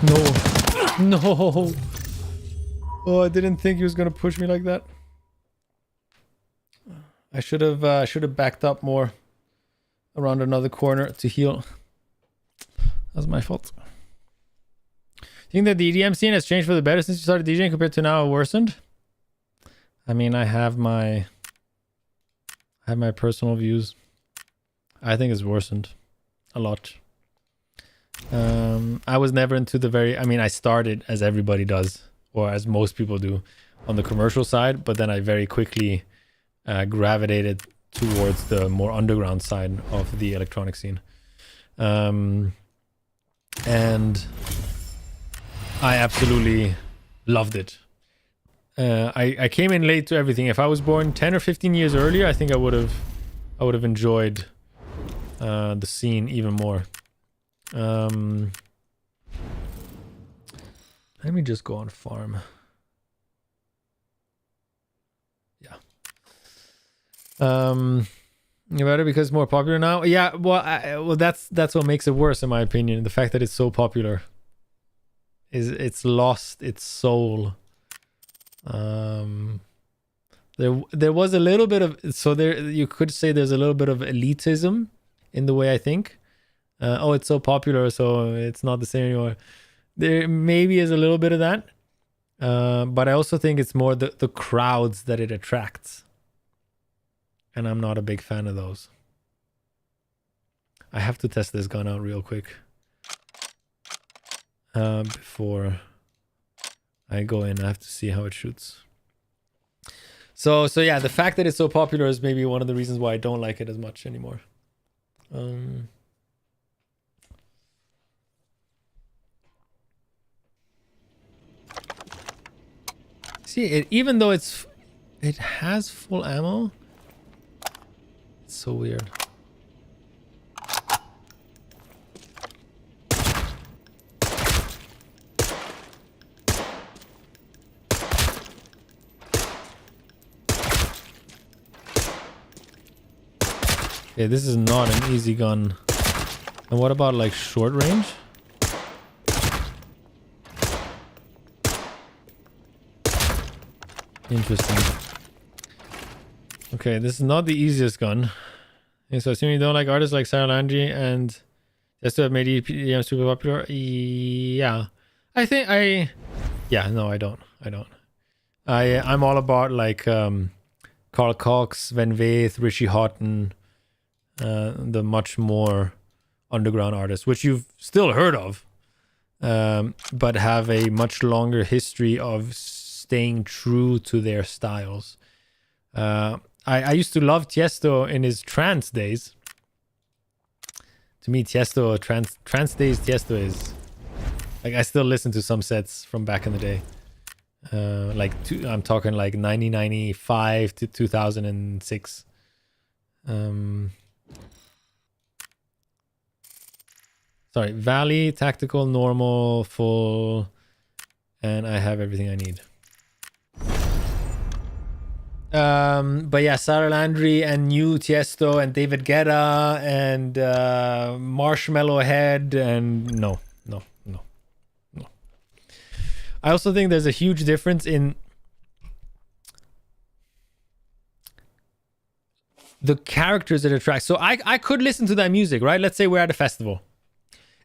No. No. Oh, I didn't think he was gonna push me like that. I should have backed up more around another corner to heal. That's my fault. Do you think that the EDM scene has changed for the better since you started DJing compared to now, worsened? I mean, I have my personal views. I think it's worsened a lot. I was never into the I mean, I started as everybody does, or as most people do, on the commercial side, but then I very quickly gravitated towards the more underground side of the electronic scene. And I absolutely loved it. I came in late to everything. If I was born 10 or 15 years earlier, I think I would have enjoyed the scene even more. Let me just go on farm. Yeah. Better because it's more popular now. Yeah. Well, that's what makes it worse, in my opinion. The fact that it's so popular it's lost its soul. There was a little bit of, so there you could say there's a little bit of elitism in the way I think. Oh, it's so popular, so it's not the same anymore. There maybe is a little bit of that. But I also think it's more the crowds that it attracts. And I'm not a big fan of those. I have to test this gun out real quick. Before I go in, I have to see how it shoots. So yeah, the fact that it's so popular is maybe one of the reasons why I don't like it as much anymore. See, even though it has full ammo, it's so weird. Okay, this is not an easy gun. And what about like short range? Interesting. Okay, this is not the easiest gun. Okay, so assuming you don't like artists like Sarah Landry and just to have made EDM super popular. Yeah. No, I don't. I'm all about like Carl Cox, Van Veith, Richie Houghton, the much more underground artists, which you've still heard of, but have a much longer history of staying true to their styles. I used to love Tiesto in his trance days. To me, Tiesto, trance days, Tiesto is like, I still listen to some sets from back in the day. I'm talking like 1995 to 2006. Sorry, Valley, tactical, normal, full, and I have everything I need. But yeah, Sarah Landry and New Tiesto and David Guetta and Marshmallow Head and no. I also think there's a huge difference in the characters it attracts. So I could listen to that music, right? Let's say we're at a festival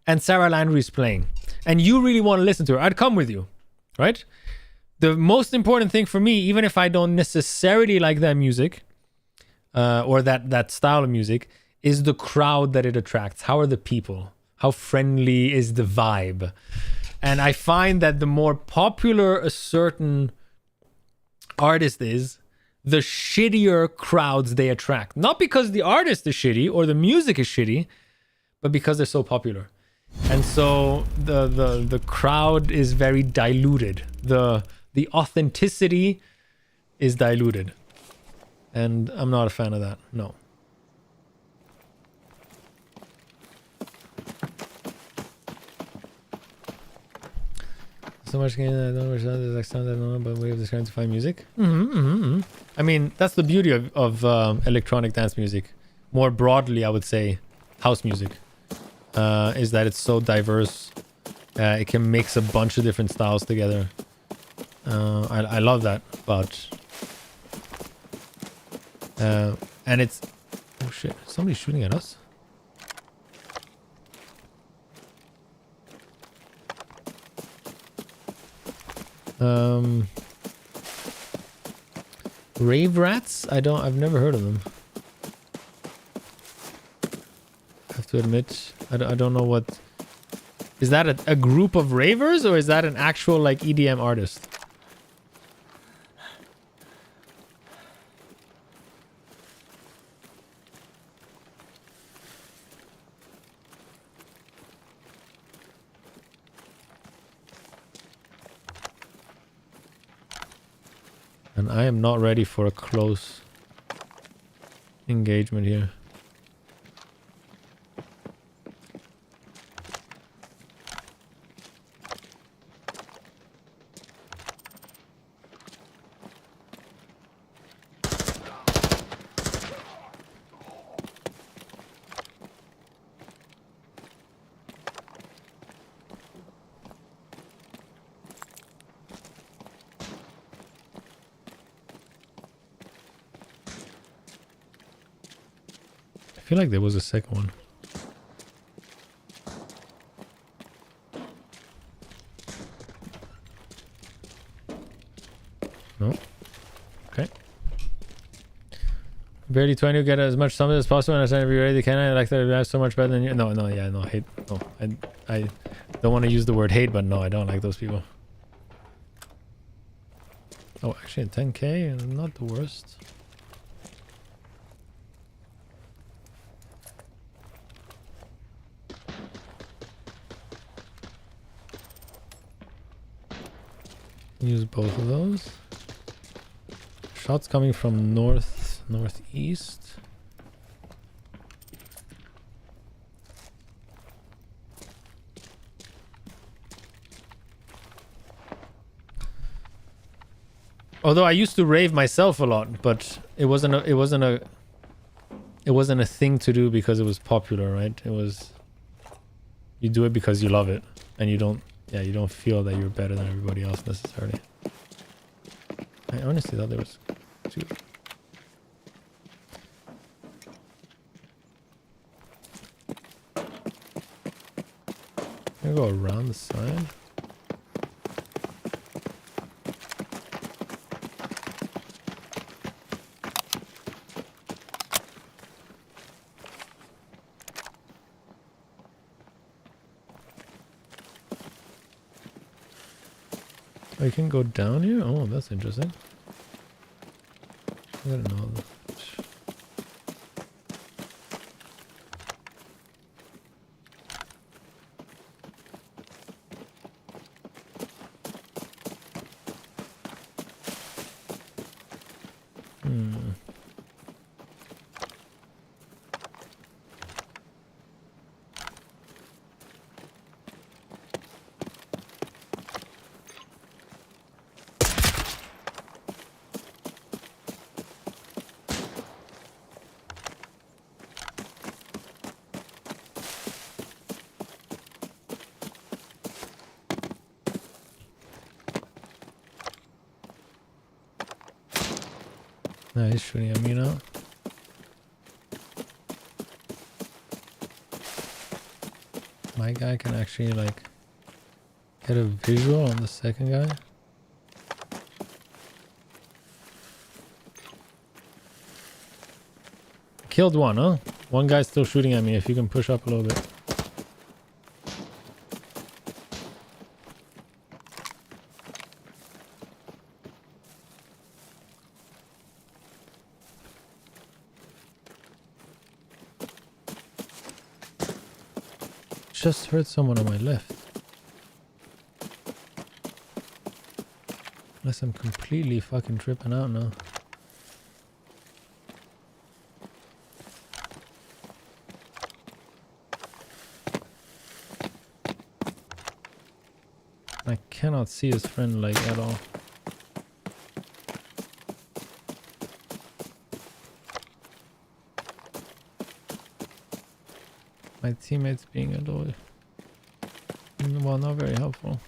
and Sarah Landry's playing and you really want to listen to her. I'd come with you, right? The most important thing for me, even if I don't necessarily like that music or that style of music, is the crowd that it attracts. How are the people? How friendly is the vibe? And I find that the more popular a certain artist is, the shittier crowds they attract. Not because the artist is shitty or the music is shitty, but because they're so popular. And so the crowd is very diluted. The authenticity is diluted. And I'm not a fan of that. No. So much game that I don't understand. There's like sound I don't know, but we have this kind to find music. I mean, that's the beauty of electronic dance music. More broadly, I would say house music is that it's so diverse. It can mix a bunch of different styles together. I love that, but and it's oh shit! Somebody's shooting at us. Rave rats? I've never heard of them. I have to admit, I don't know what. Is that a group of ravers or is that an actual like EDM artist? And I am not ready for a close engagement here. I feel like there was a second one. No. Okay. Barely 20 get as much summit as possible and I'm trying to be ready. Can I like that? So much better than you. No, hate. No, I don't want to use the word hate, but no, I don't like those people. Oh, actually, 10k, not the worst. Use both of those. Shots coming from northeast. Although I used to rave myself a lot, but it wasn't a thing to do because it was popular, right? It was, you do it because you love it and you don't feel that you're better than everybody else necessarily. I honestly thought there was two. I'm gonna go around the side. Oh, you can go down here? Oh, that's interesting. I didn't know that. No, he's shooting at me now. My guy can actually like get a visual on the second guy. Killed one, huh? One guy's still shooting at me. If you can push up a little bit. Just heard someone on my left. Unless I'm completely fucking tripping out now. I cannot see his friend like at all. My teammates being a little, well, not very helpful.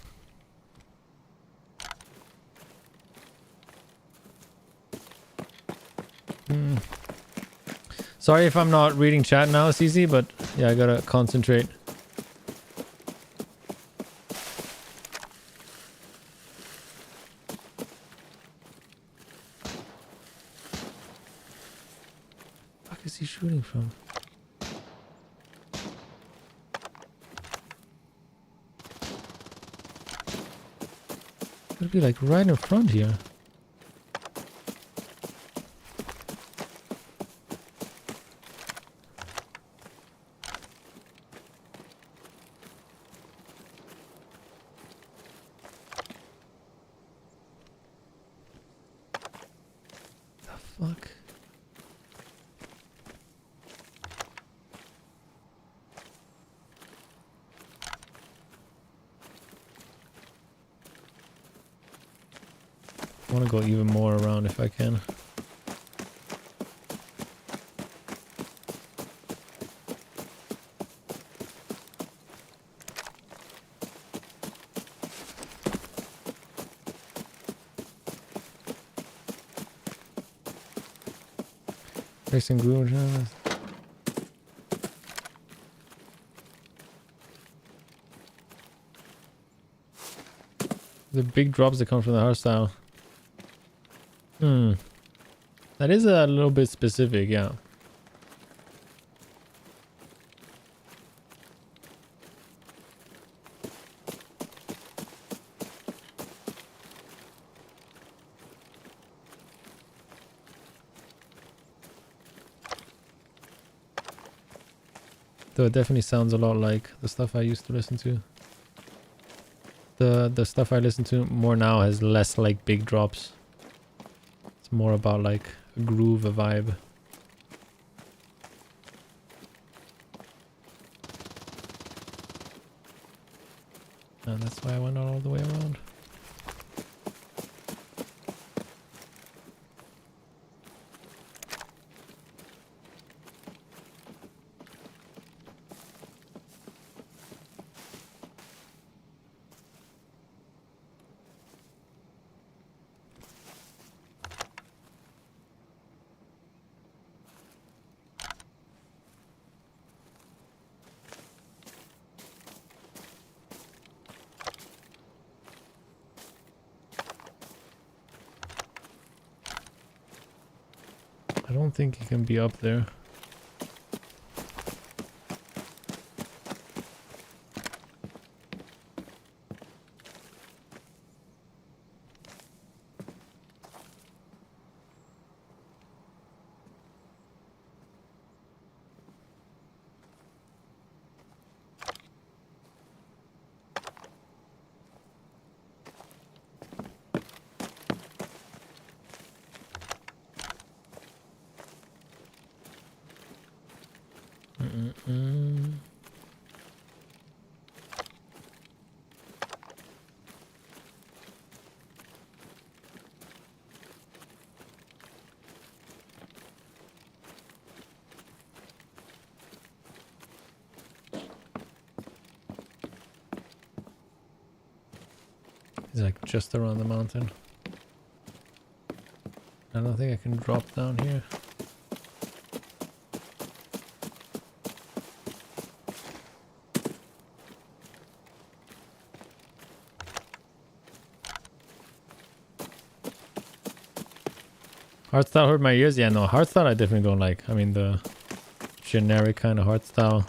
Sorry if I'm not reading chat now, CZ, but yeah, I gotta concentrate. Fuck is he shooting from? It'd be like right in front here. The fuck? I want to go even more around if I can. Racing groove. The big drops that come from the hardstyle. That is a little bit specific, yeah. Though it definitely sounds a lot like the stuff I used to listen to. The stuff I listen to more now has less like big drops. It's more about like a groove, a vibe. And that's why I went all the way around. I don't think he can be up there. He's like just around the mountain. I don't think I can drop down here. Hardstyle hurt my ears? Yeah, no, hardstyle I definitely don't like. I mean, the generic kind of hardstyle.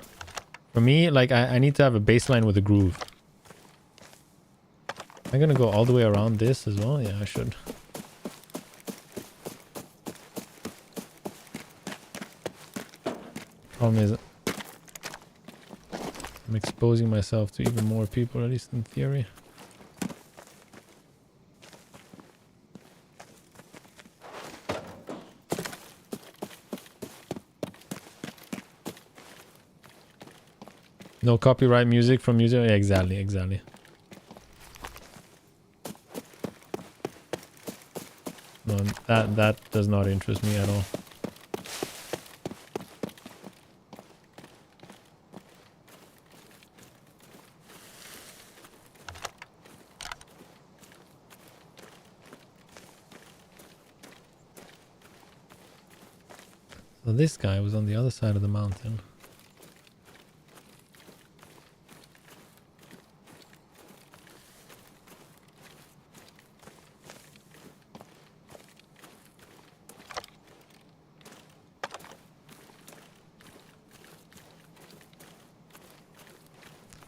For me, like, I need to have a baseline with a groove. Am I gonna go all the way around this as well? Yeah, I should. Problem is, I'm exposing myself to even more people, at least in theory. No copyright music from music? Yeah, exactly, exactly. No, that does not interest me at all. So this guy was on the other side of the mountain.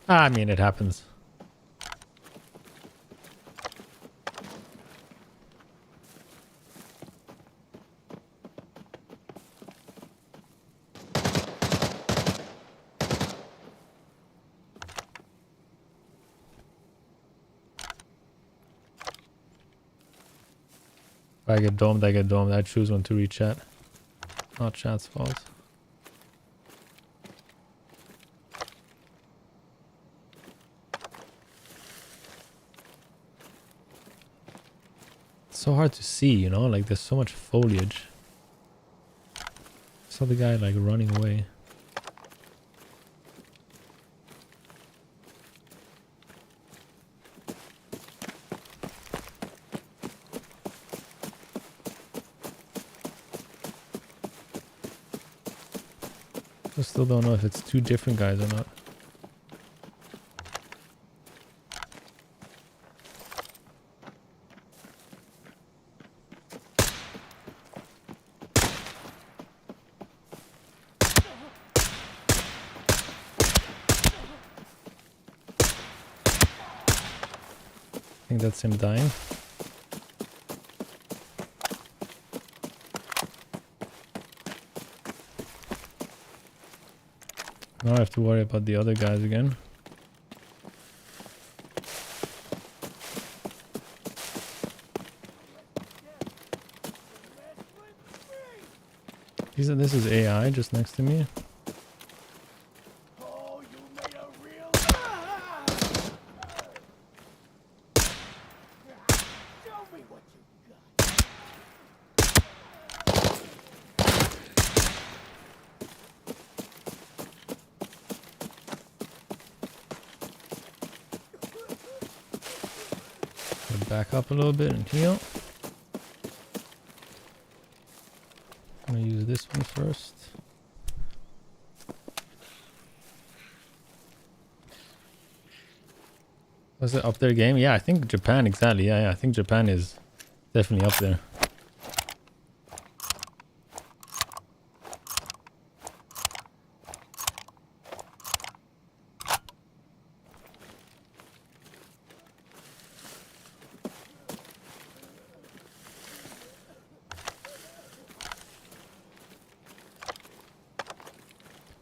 I mean, it happens. If I get domed, I get domed. I choose when to re-chat. Not chat's fault. It's so hard to see, you know? Like, there's so much foliage. I saw the guy, like, running away. I still don't know if it's two different guys or not. I think that's him dying. Now I have to worry about the other guys again. This is AI just next to me. Back up a little bit and heal. I'm gonna use this one first. Was it up there game? Yeah, I think Japan, exactly. Yeah, I think Japan is definitely up there.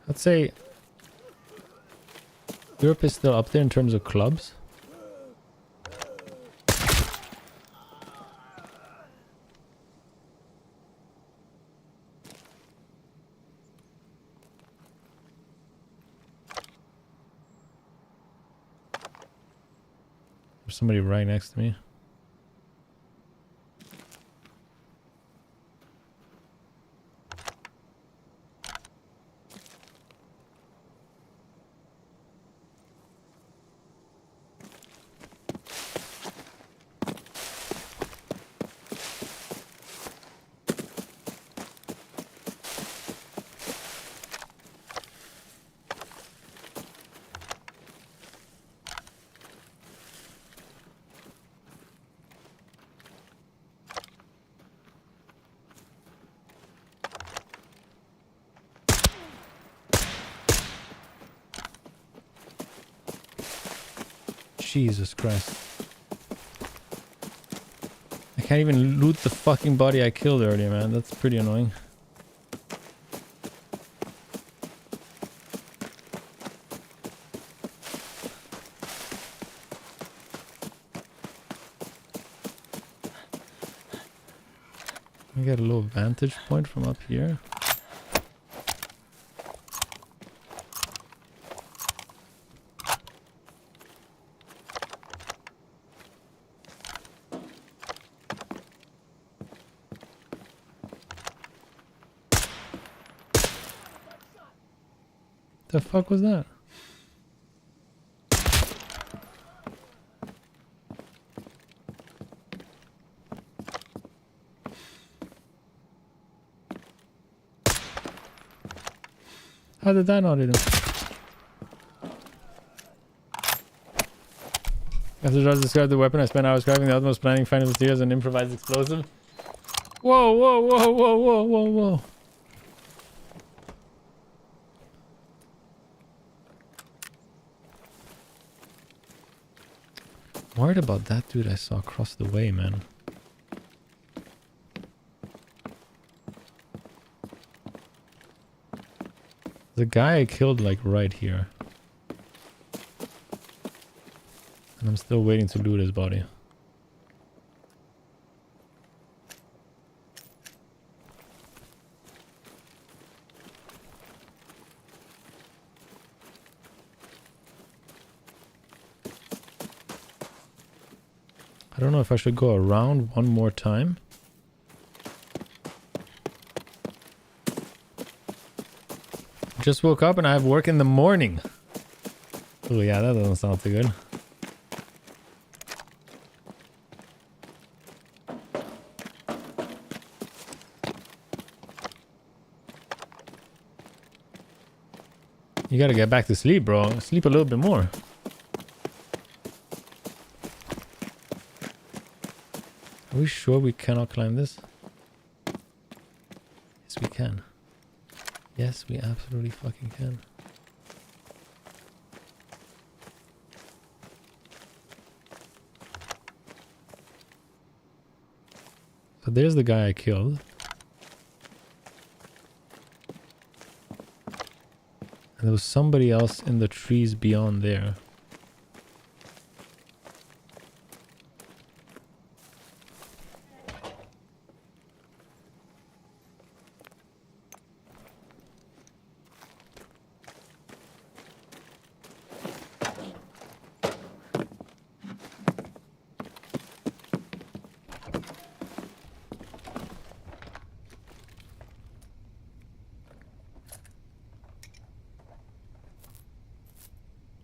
I'd say Europe is still up there in terms of clubs. There's somebody right next to me. Jesus Christ. I can't even loot the fucking body I killed earlier, man. That's pretty annoying. I get a little vantage point from up here. The fuck was that? How did that not hit him? After Josh described the weapon, I spent hours crafting the utmost planning, finding materials, and improvised explosive. Whoa, whoa, whoa, whoa, whoa, whoa, whoa. I'm worried about that dude I saw across the way, man. The guy I killed like right here. And I'm still waiting to loot his body. I don't know if I should go around one more time. Just woke up and I have work in the morning. Oh yeah, that doesn't sound too good. You gotta get back to sleep, bro. Sleep a little bit more. Are we sure we cannot climb this? Yes, we can. Yes, we absolutely fucking can. So there's the guy I killed. And there was somebody else in the trees beyond there.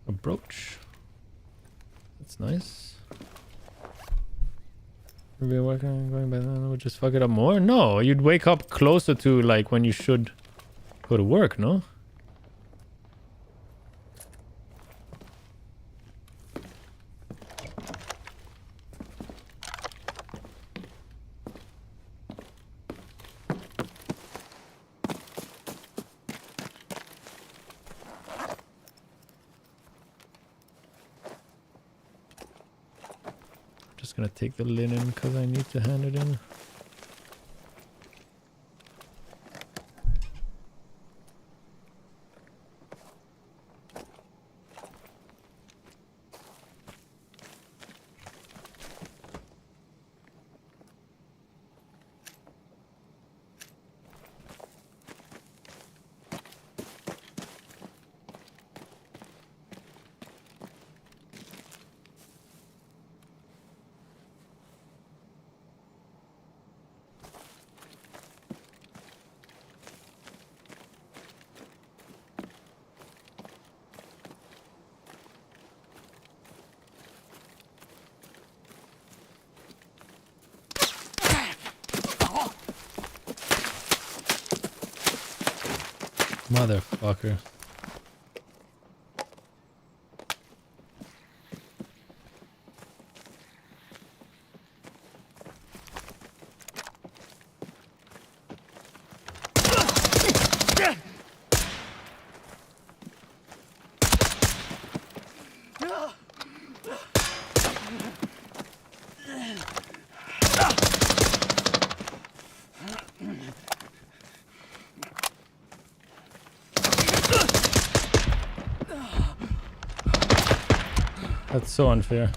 A brooch. That's nice. Maybe working on going by then would just fuck it up more? No, you'd wake up closer to like when you should go to work, no? Gonna take the linen because I need to hand it in. Motherfucker. That's so unfair.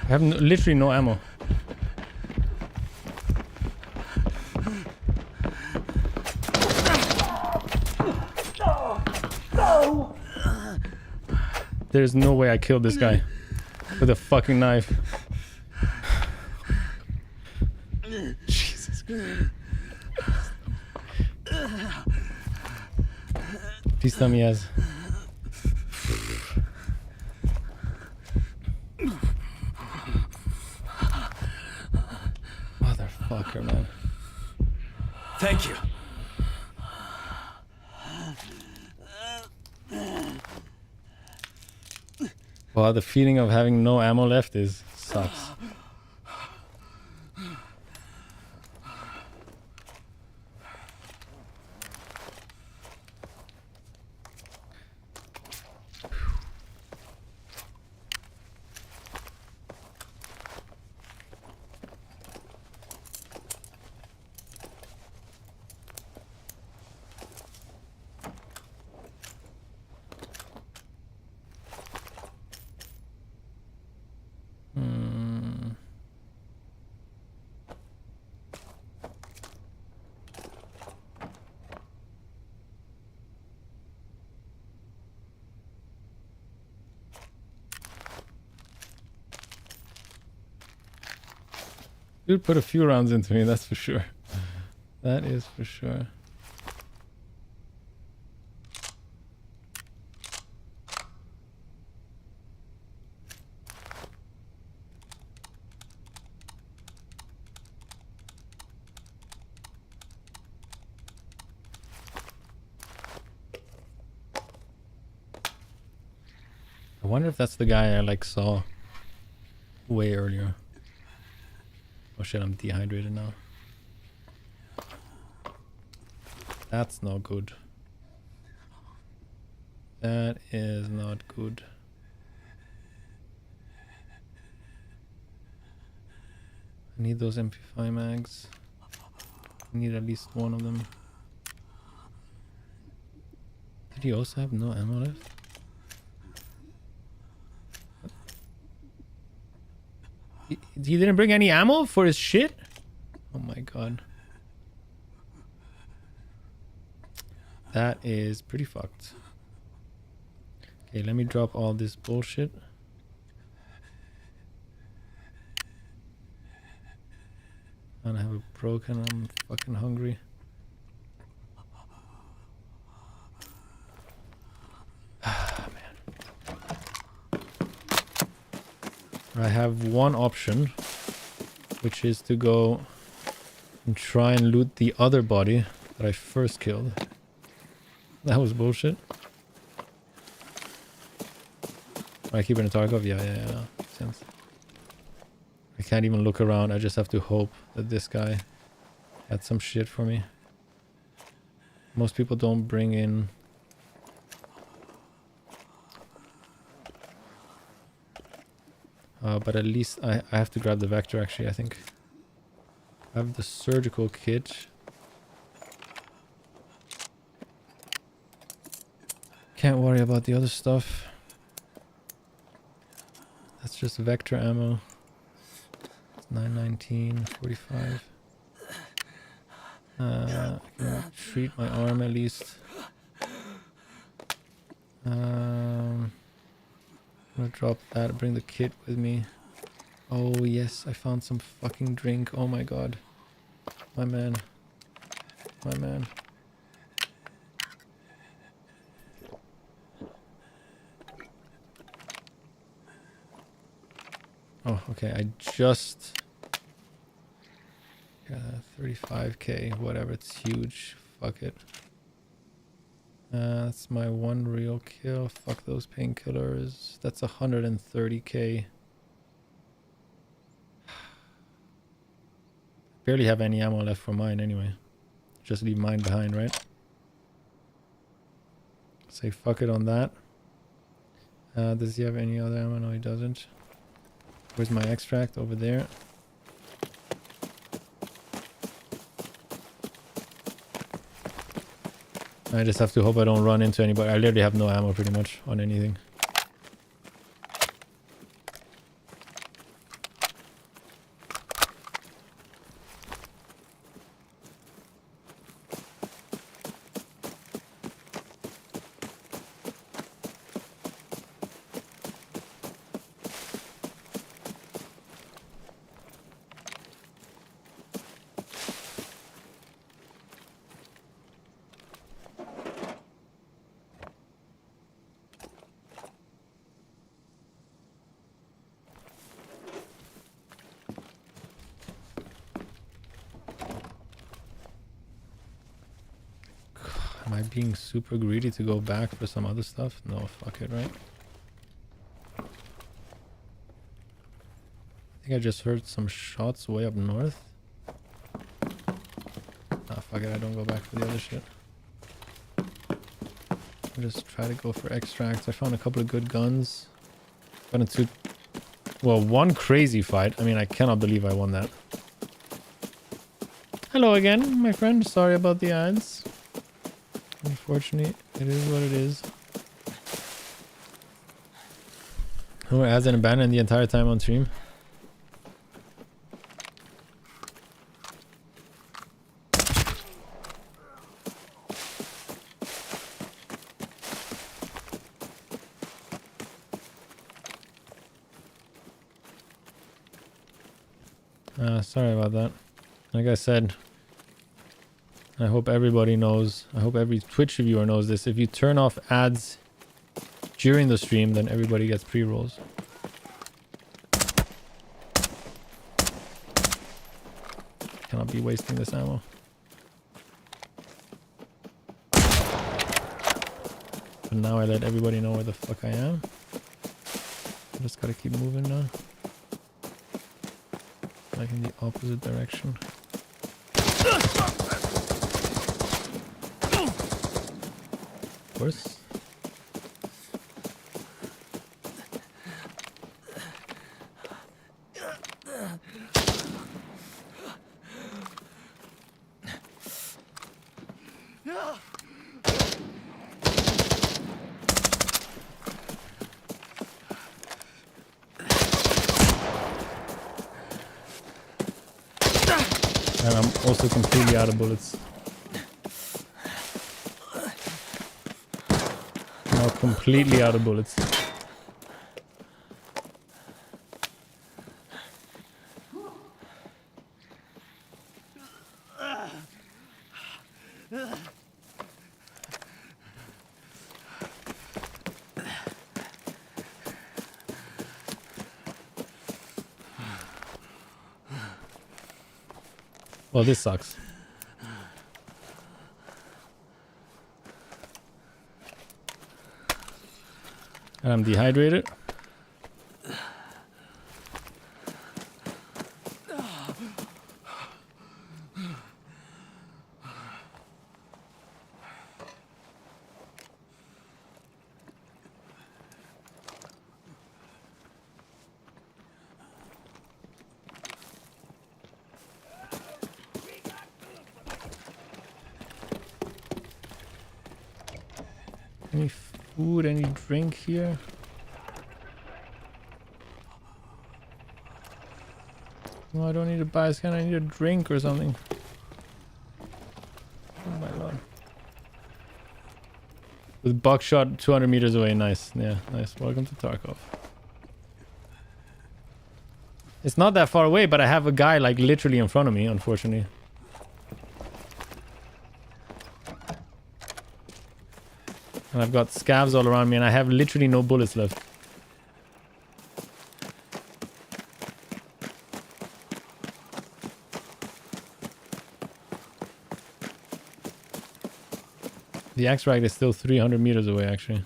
I have literally no ammo. There's no way I killed this guy with a fucking knife. Jesus Christ. Please tell me yes. Motherfucker, man. Thank you. Wow, the feeling of having no ammo left is sucks. Dude put a few rounds into me, that's for sure. That is for sure. I wonder if that's the guy I like saw way earlier. Oh shit, I'm dehydrated now. That's not good. That is not good. I need those MP5 mags. I need at least one of them. Did he also have no ammo left? He didn't bring any ammo for his shit? Oh my god. That is pretty fucked. Okay, let me drop all this bullshit. And I have a broken, I'm fucking hungry. Ah, man. I have one option, which is to go and try and loot the other body that I first killed. That was bullshit. I keep it in Tarkov? Yeah. Makes sense. I can't even look around. I just have to hope that this guy had some shit for me. Most people don't bring in... but at least I have to grab the Vector actually, I think. I have the surgical kit. Can't worry about the other stuff. That's just Vector ammo. It's 919, 45. I can treat my arm at least. I'm gonna drop that, bring the kit with me. Oh yes, I found some fucking drink. Oh my god. My man. My man. Oh, okay, I just... 35k, whatever, it's huge. Fuck it. That's my one real kill. Fuck those painkillers. That's 130k. Barely have any ammo left for mine anyway. Just leave mine behind, right? Say fuck it on that. Does he have any other ammo? No, he doesn't. Where's my extract? Over there. I just have to hope I don't run into anybody. I literally have no ammo pretty much on anything. Am I being super greedy to go back for some other stuff? No, fuck it, right? I think I just heard some shots way up north. Ah, fuck it, I don't go back for the other shit. I'll just try to go for extracts. I found a couple of good guns. Got into, well, one crazy fight. I mean, I cannot believe I won that. Hello again, my friend. Sorry about the ads. Unfortunately, it is what it is. Oh, ads and abandoned the entire time on stream. Sorry about that. Like I said, I hope everybody knows. I hope every Twitch reviewer knows this. If you turn off ads during the stream, then everybody gets pre-rolls. Cannot be wasting this ammo. But now I let everybody know where the fuck I am. I just gotta keep moving now. Like in the opposite direction. Of course. And I'm also completely out of bullets. Now completely out of bullets. Well, this sucks. And I'm dehydrated. Any food, any drink here? No, I don't need to buy a scan, I need a drink or something. Oh my lord. With buckshot 200 meters away, nice. Yeah, nice. Welcome to Tarkov. It's not that far away, but I have a guy like literally in front of me, unfortunately. And I've got scavs all around me and I have literally no bullets left. The extract is still 300 meters away, actually.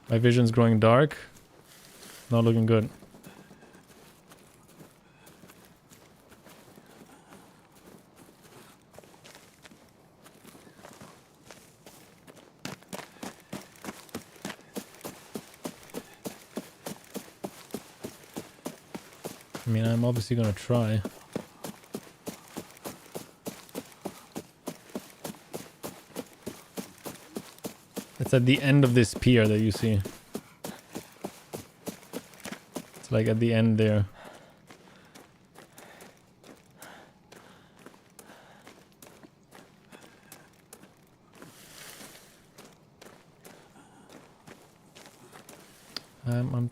My vision's growing dark. Not looking good. I mean, I'm obviously gonna try. It's at the end of this pier that you see. It's like at the end there. I'm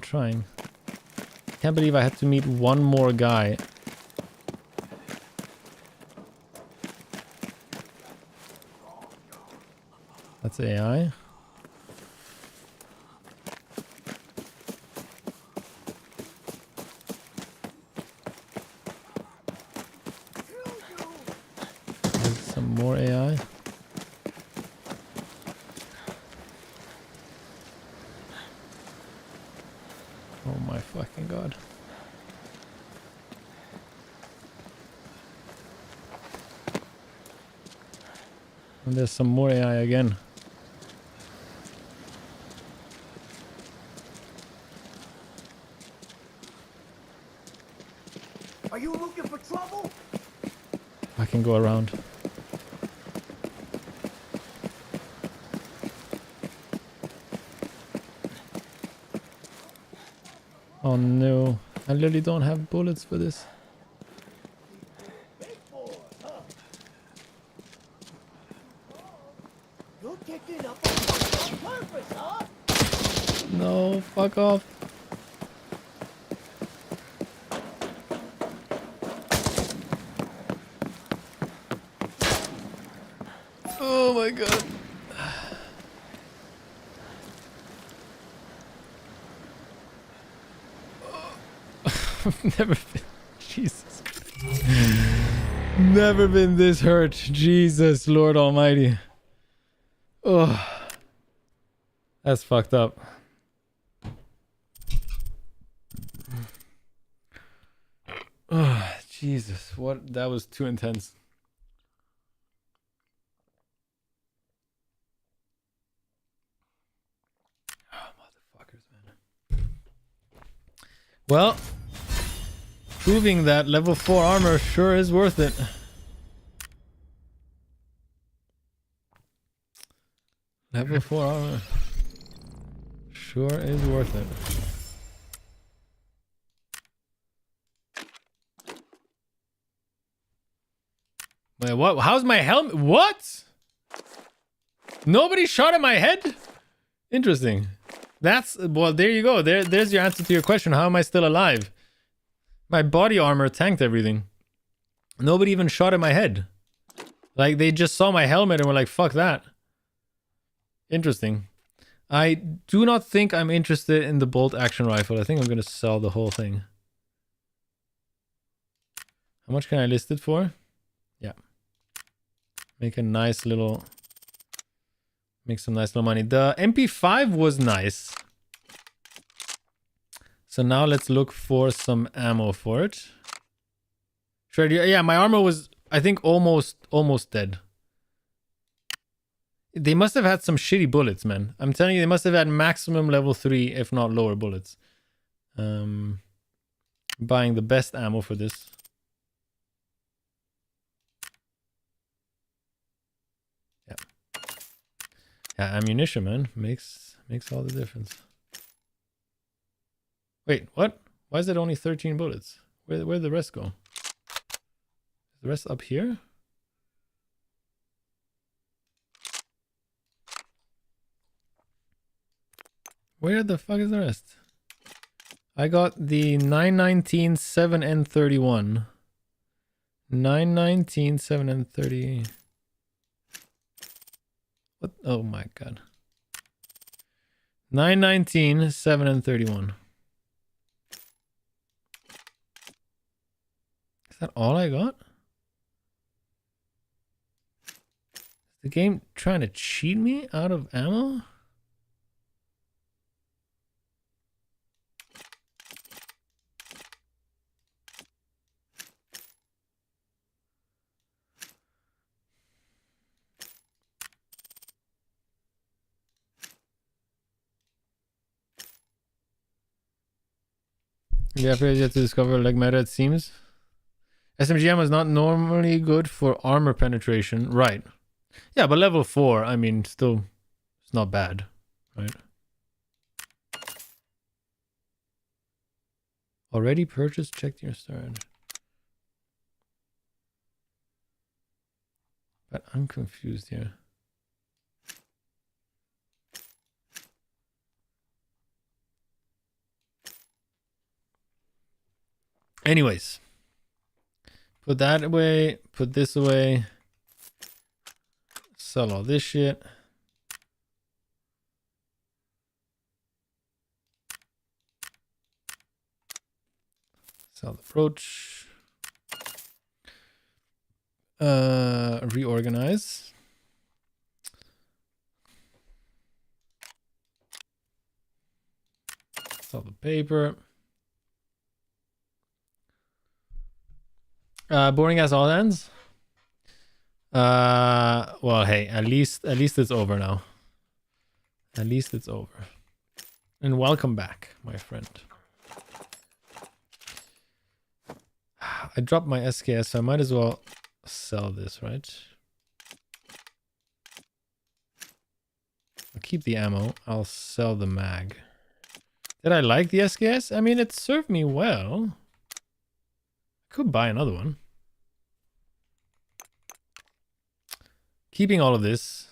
trying. Can't believe I had to meet one more guy. That's AI. There's some more AI. Oh my fucking god. And there's some more AI again. Are you looking for trouble? I can go around. Oh no, I literally don't have bullets for this. You're kicking up on purpose, huh? No, fuck off. Oh my god. Never been. Jesus Christ. Never been this hurt. Jesus, Lord Almighty. Oh. That's fucked up. Oh, Jesus. What? That was too intense. Well, proving that level 4 armor sure is worth it. Level 4 armor sure is worth it. Wait, what? How's my helmet? What? Nobody shot at my head? Interesting. That's, well, there you go. There's your answer to your question. How am I still alive? My body armor tanked everything. Nobody even shot at my head. Like, they just saw my helmet and were like, fuck that. Interesting. I do not think I'm interested in the bolt action rifle. I think I'm going to sell the whole thing. How much can I list it for? Yeah. Make a nice little... Make some nice little money. The MP5 was nice. So now let's look for some ammo for it. Sure, yeah, my armor was, I think, almost dead. They must have had some shitty bullets, man. I'm telling you, they must have had maximum level 3, if not lower bullets. Buying the best ammo for this. Yeah. Yeah, ammunition, man. Makes all the difference. Wait, what? Why is it only 13 bullets? Where'd the rest go? Is the rest up here? Where the fuck is the rest? I got the 919 7N31. 919 7N30. What? Oh my god. 919 7N31. Is that all I got? Is the game trying to cheat me out of ammo? Yeah, after you have to discover leg meta, it seems. SMGM is not normally good for armor penetration. Right. Yeah, but level 4, I mean, still, it's not bad. Right. Already purchased? Checked your start. But I'm confused here. Anyways. Put that away. Put this away. Sell all this shit. Sell the brooch. Reorganize. Sell the paper. Boring as all ends. Well, hey, at least it's over now. At least it's over. And welcome back, my friend. I dropped my SKS, so I might as well sell this, right? I'll keep the ammo. I'll sell the mag. Did I like the SKS? I mean, it served me well. I could buy another one. Keeping all of this.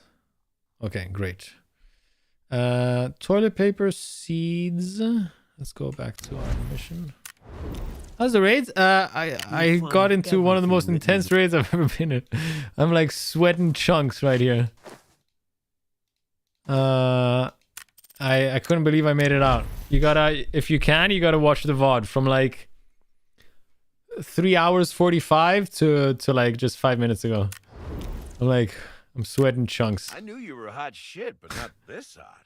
Okay, great. Toilet paper, seeds. Let's go back to our mission. How's the raids? I got into one of the most intense raids I've ever been in. I'm like sweating chunks right here. I couldn't believe I made it out. You gotta, if you can, you gotta watch the VOD from like 3 hours 45 to like just 5 minutes ago. I'm sweating chunks. I knew you were hot shit, but not this hot.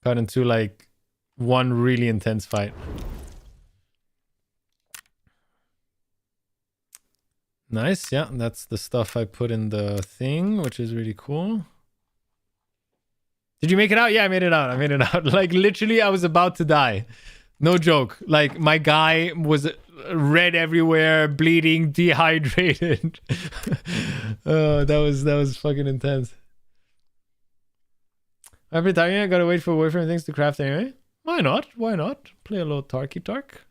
Got into like one really intense fight. Nice, yeah, that's the stuff I put in the thing, which is really cool. Did you make it out? Yeah, I made it out. I made it out. Like literally, I was about to die. No joke. Like my guy was red everywhere, bleeding, dehydrated. Oh, that was fucking intense. After talking, I gotta wait for Warframe things to craft anyway. Why not? Why not? Play a little Tarky Tark.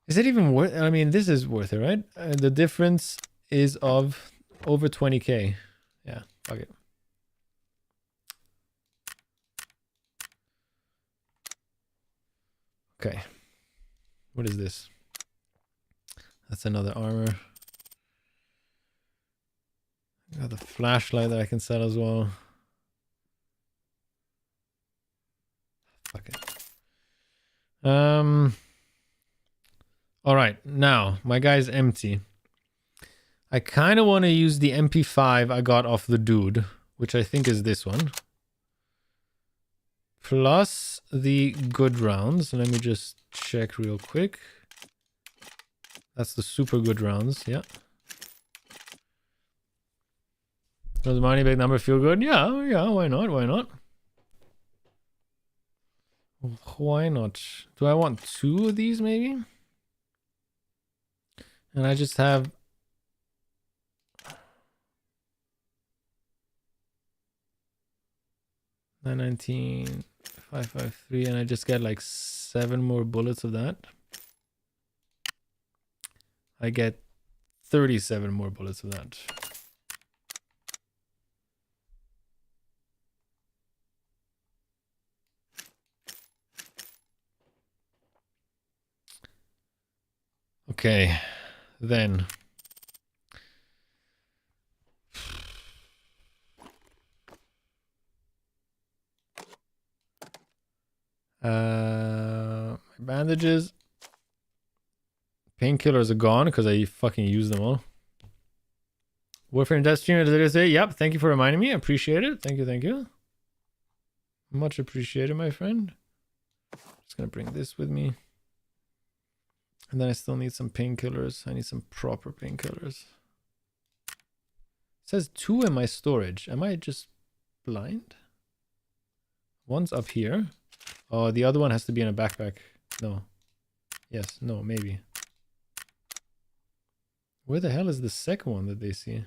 Is it even worth? I mean, this is worth it, right? The difference is of over 20k. Yeah, fuck it. Okay. What is this? That's another armor. Got the flashlight that I can sell as well. Fuck it. All right, now my guy's empty. I kind of want to use the MP5 I got off the dude, which I think is this one. Plus the good rounds. Let me just check real quick. That's the super good rounds, yeah. Does the money big number feel good? Yeah, why not? Why not? Why not? Do I want 2 of these maybe? And I just have 919, 553, and I just get like 7 more bullets of that. I get 37 more bullets of that. Okay, then. My bandages. Painkillers are gone because I fucking used them all. Warframe Death Stream, did I say? Yep, thank you for reminding me. I appreciate it. Thank you, thank you. Much appreciated, my friend. Just gonna bring this with me. And then I still need some painkillers. I need some proper painkillers. says 2 in my storage. Am I just blind? One's up here. Oh, the other one has to be in a backpack. No. Yes, no, maybe. Where the hell is the second one that they see?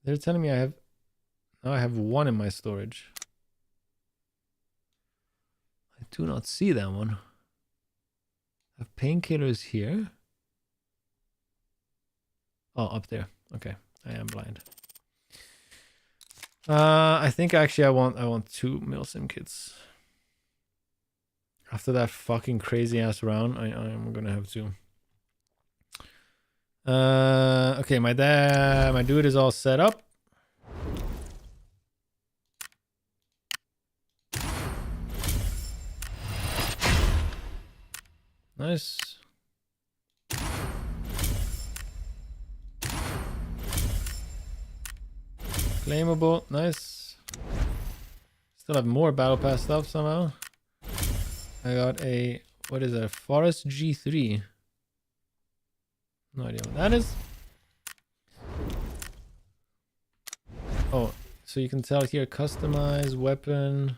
They're telling me I have... Now I have 1 in my storage. I do not see that one. I have painkillers here. Oh, up there. Okay, I am blind. I think actually I want 2 milsim kits. After that fucking crazy ass round, I'm gonna have 2. Okay, my dude is all set up. Nice. Claimable, nice. Still have more battle pass stuff somehow. I got a, what is that? Forest G3. No idea what that is. Oh, so you can tell here, customize weapon.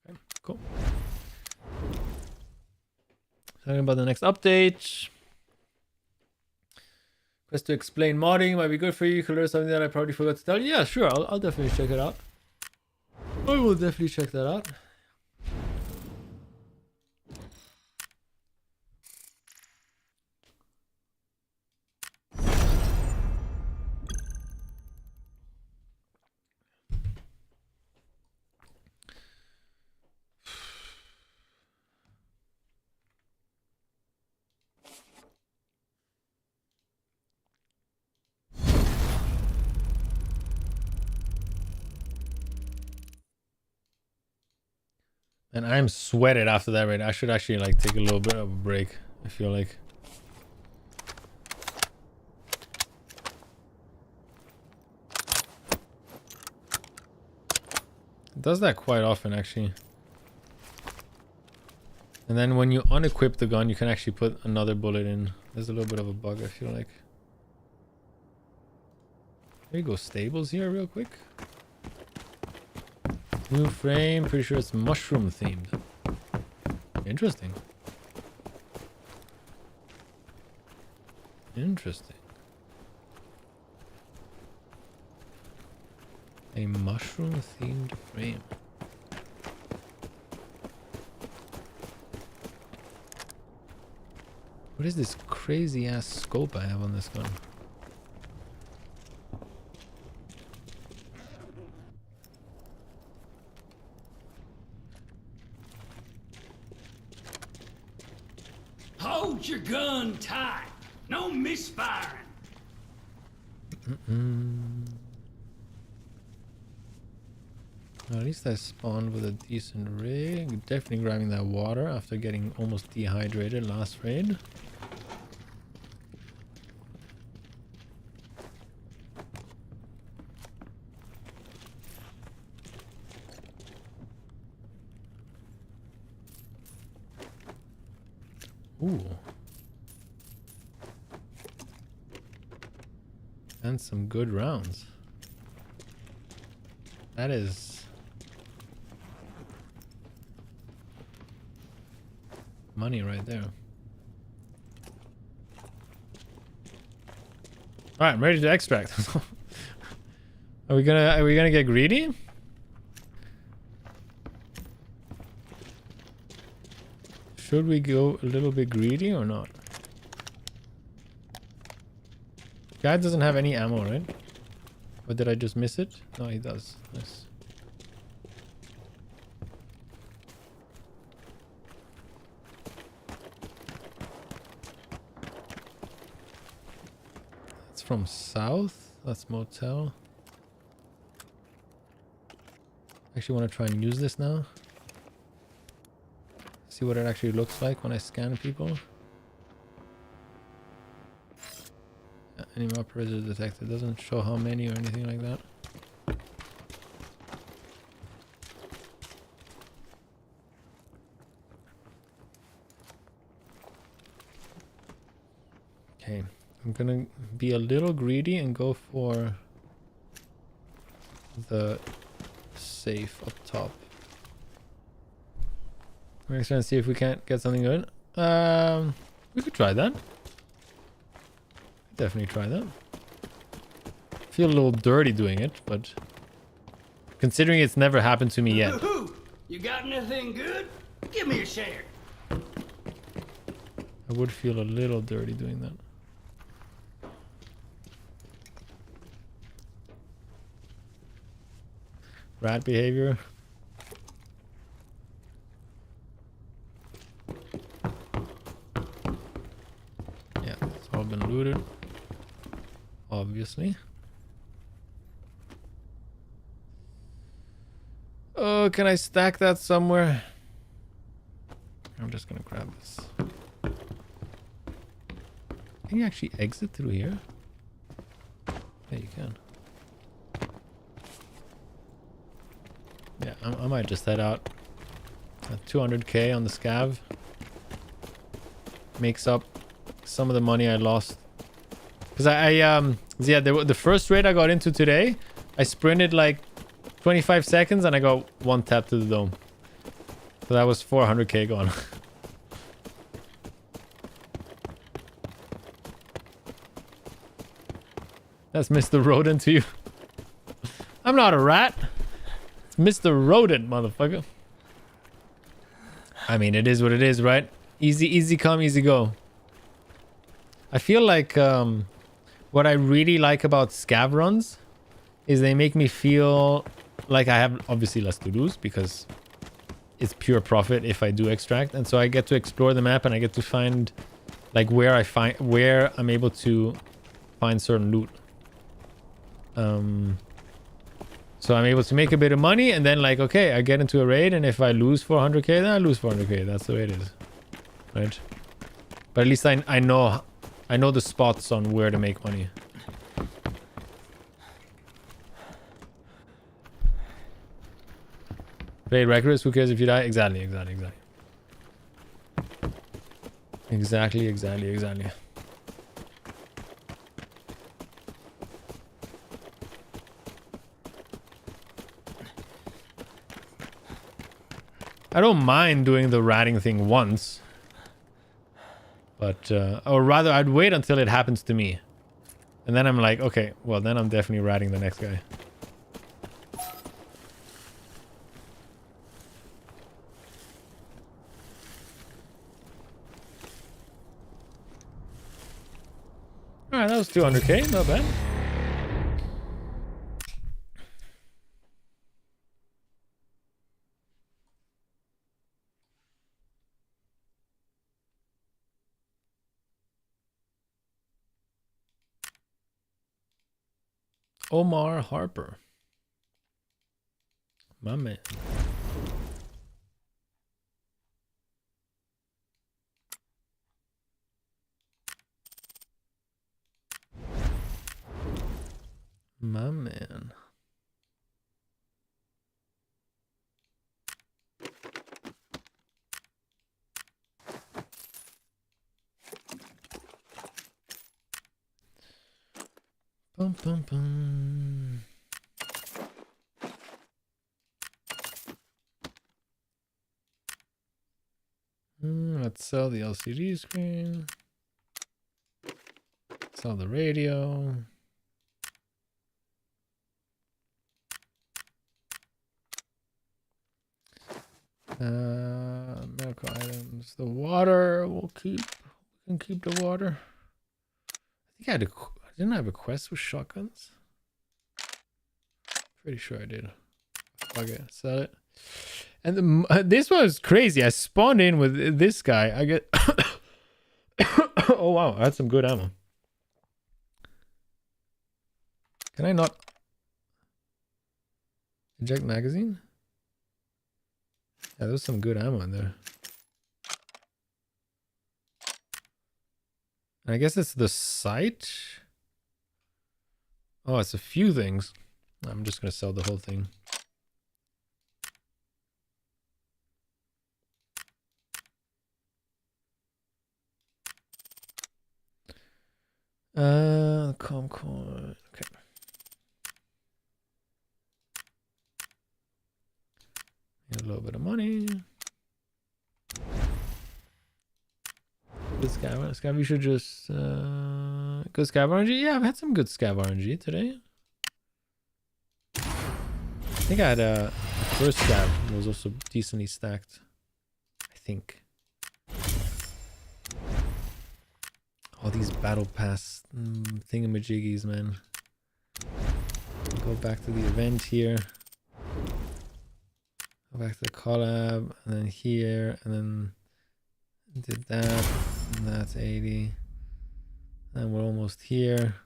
Okay, cool. Talking about the next update. Quest to explain modding might be good for you. You can learn something that I probably forgot to tell you. Yeah, sure. I'll definitely check it out. I will definitely check that out. And I'm sweated after that raid. I should actually like take a little bit of a break. I feel like. It does that quite often actually. And then when you unequip the gun, you can actually put another bullet in. There's a little bit of a bug, I feel like. There you go, stables here real quick. New frame, pretty sure it's mushroom themed. Interesting. Interesting. A mushroom themed frame. What is this crazy ass scope I have on this gun? Hold your gun tight. No misfiring. Well, at least I spawned with a decent rig. Definitely grabbing that water after getting almost dehydrated last raid. Ooh. And some good rounds. That is money right there. All right, I'm ready to extract. Are we gonna get greedy? Should we go a little bit greedy or not? Guy doesn't have any ammo, right? Or did I just miss it? No, he does. Nice. It's from south. That's motel. Actually want to try and use this now. See what it actually looks like when I scan people. Enemy operators detected. Doesn't show how many or anything like that. Okay, I'm gonna be a little greedy and go for the safe up top. We're just trying to see if we can't get something good. We could try that. Definitely try that. Feel a little dirty doing it, but considering it's never happened to me yet. You got anything good? Give me a share. I would feel a little dirty doing that. Rat behavior. Yeah, it's all been looted. Obviously. Oh, can I stack that somewhere? I'm just gonna grab this. Can you actually exit through here? Yeah, you can. Yeah, I might just head out. 200k on the scav. Makes up some of the money I lost. Because yeah, the first raid I got into today, I sprinted like 25 seconds and I got one tap to the dome. So that was 400k gone. That's Mr. Rodent to you. I'm not a rat. It's Mr. Rodent, motherfucker. I mean, it is what it is, right? Easy come, easy go. I feel like what I really like about scav runs is they make me feel like I have obviously less to lose because it's pure profit if I do extract, and so I get to explore the map and I get to find like where I'm able to find certain loot. So I'm able to make a bit of money and then like, okay, I get into a raid and if I lose 400k, then I lose 400k. That's the way it is, right? But at least I know the spots on where to make money. Play reckless, who cares if you die? Exactly. Exactly. I don't mind doing the ratting thing once. But, or rather, I'd wait until it happens to me. And then I'm like, okay, well, then I'm definitely ratting the next guy. Alright, that was 200k, not bad. Omar Harper. My man. My man. Bum, bum, bum. Let's sell the LCD screen. Sell the radio. Medical items. The water we'll keep. We can keep the water. I think I didn't have a quest with shotguns. Pretty sure I did. Fuck it, sell it. And this was crazy. I spawned in with this guy. I get. Oh wow, I had some good ammo. Can I not eject magazine? Yeah, there's some good ammo in there. I guess it's the sight. Oh, it's a few things. I'm just gonna sell the whole thing. Comcord. Okay. Get a little bit of money. Good scav. You should just good scav RNG. Yeah, I've had some good scav RNG today. I think I had a first scav was also decently stacked. I think. All these battle pass thingamajiggies, man. Go back to the event here. Go back to the collab, and then here, and then did that, and that's 80. And we're almost here.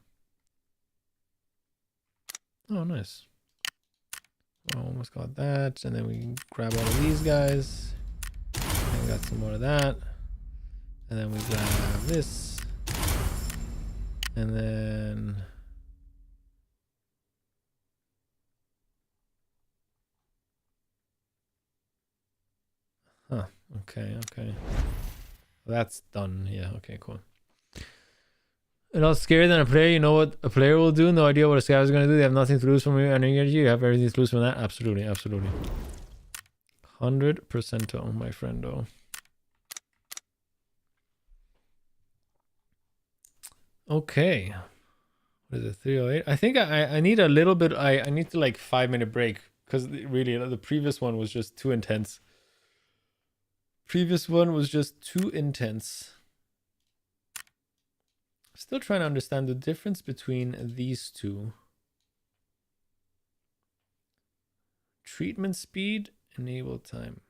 Oh, nice. Almost got that, and then we can grab all of these guys. And got some more of that. And then we grab this. And then... Huh, okay. That's done. Yeah, okay, cool. And all scarier than a player, you know what a player will do? No idea what a scav is going to do. They have nothing to lose from you and energy. You have everything to lose from that. Absolutely. 100%, oh, my friendo. Okay. What is it? 308? I think I need a little bit. I need to like 5-minute break because really the previous one was just too intense. Still trying to understand the difference between these two. Treatment speed, enable time.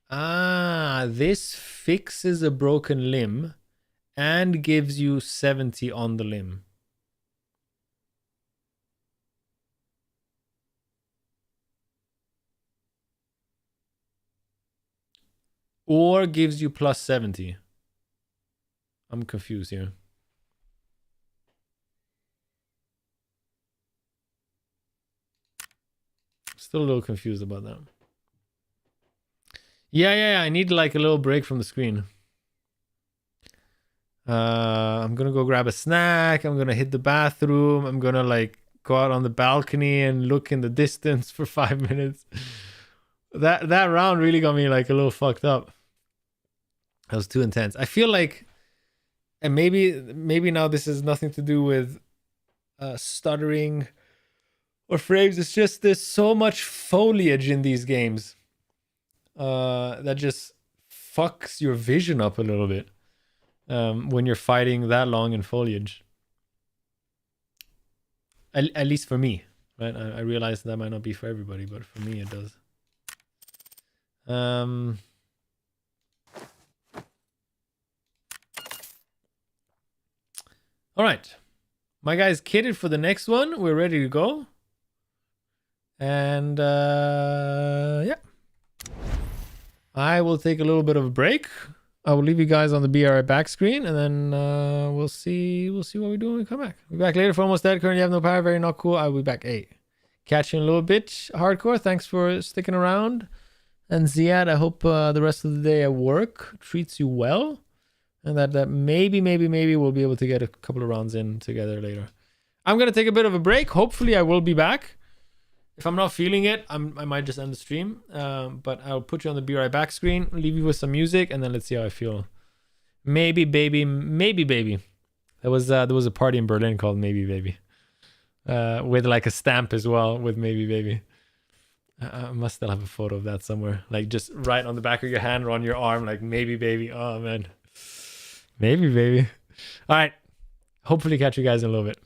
Ah, this fixes a broken limb and gives you 70 on the limb. Or gives you plus 70. I'm confused here. Still a little confused about that. Yeah. I need like a little break from the screen. I'm gonna go grab a snack. I'm gonna hit the bathroom. I'm gonna like go out on the balcony and look in the distance for 5 minutes. That round really got me like a little fucked up. That was too intense. I feel like, and maybe now this has nothing to do with stuttering or frames. It's just there's so much foliage in these games that just fucks your vision up a little bit when you're fighting that long in foliage. At least for me, right? I realize that might not be for everybody, but for me it does. All right, my guy's kitted for the next one. We're ready to go. And yeah, I will take a little bit of a break. I will leave you guys on the BRI back screen, and then we'll see what we do when we come back. We'll be back later for Almost Dead. Currently have no power. Very not cool. I will be back 8. Catch you in a little bit. Hardcore, thanks for sticking around. And Ziad, I hope the rest of the day at work treats you well. And that maybe we'll be able to get a couple of rounds in together later. I'm going to take a bit of a break. Hopefully I will be back. If I'm not feeling it, I might just end the stream. But I'll put you on the BRI back screen, leave you with some music, and then let's see how I feel. Maybe baby. There was a party in Berlin called Maybe Baby. With like a stamp as well with Maybe Baby. I must still have a photo of that somewhere. Like just right on the back of your hand or on your arm, like Maybe Baby. Oh man. Maybe Baby. All right. Hopefully catch you guys in a little bit.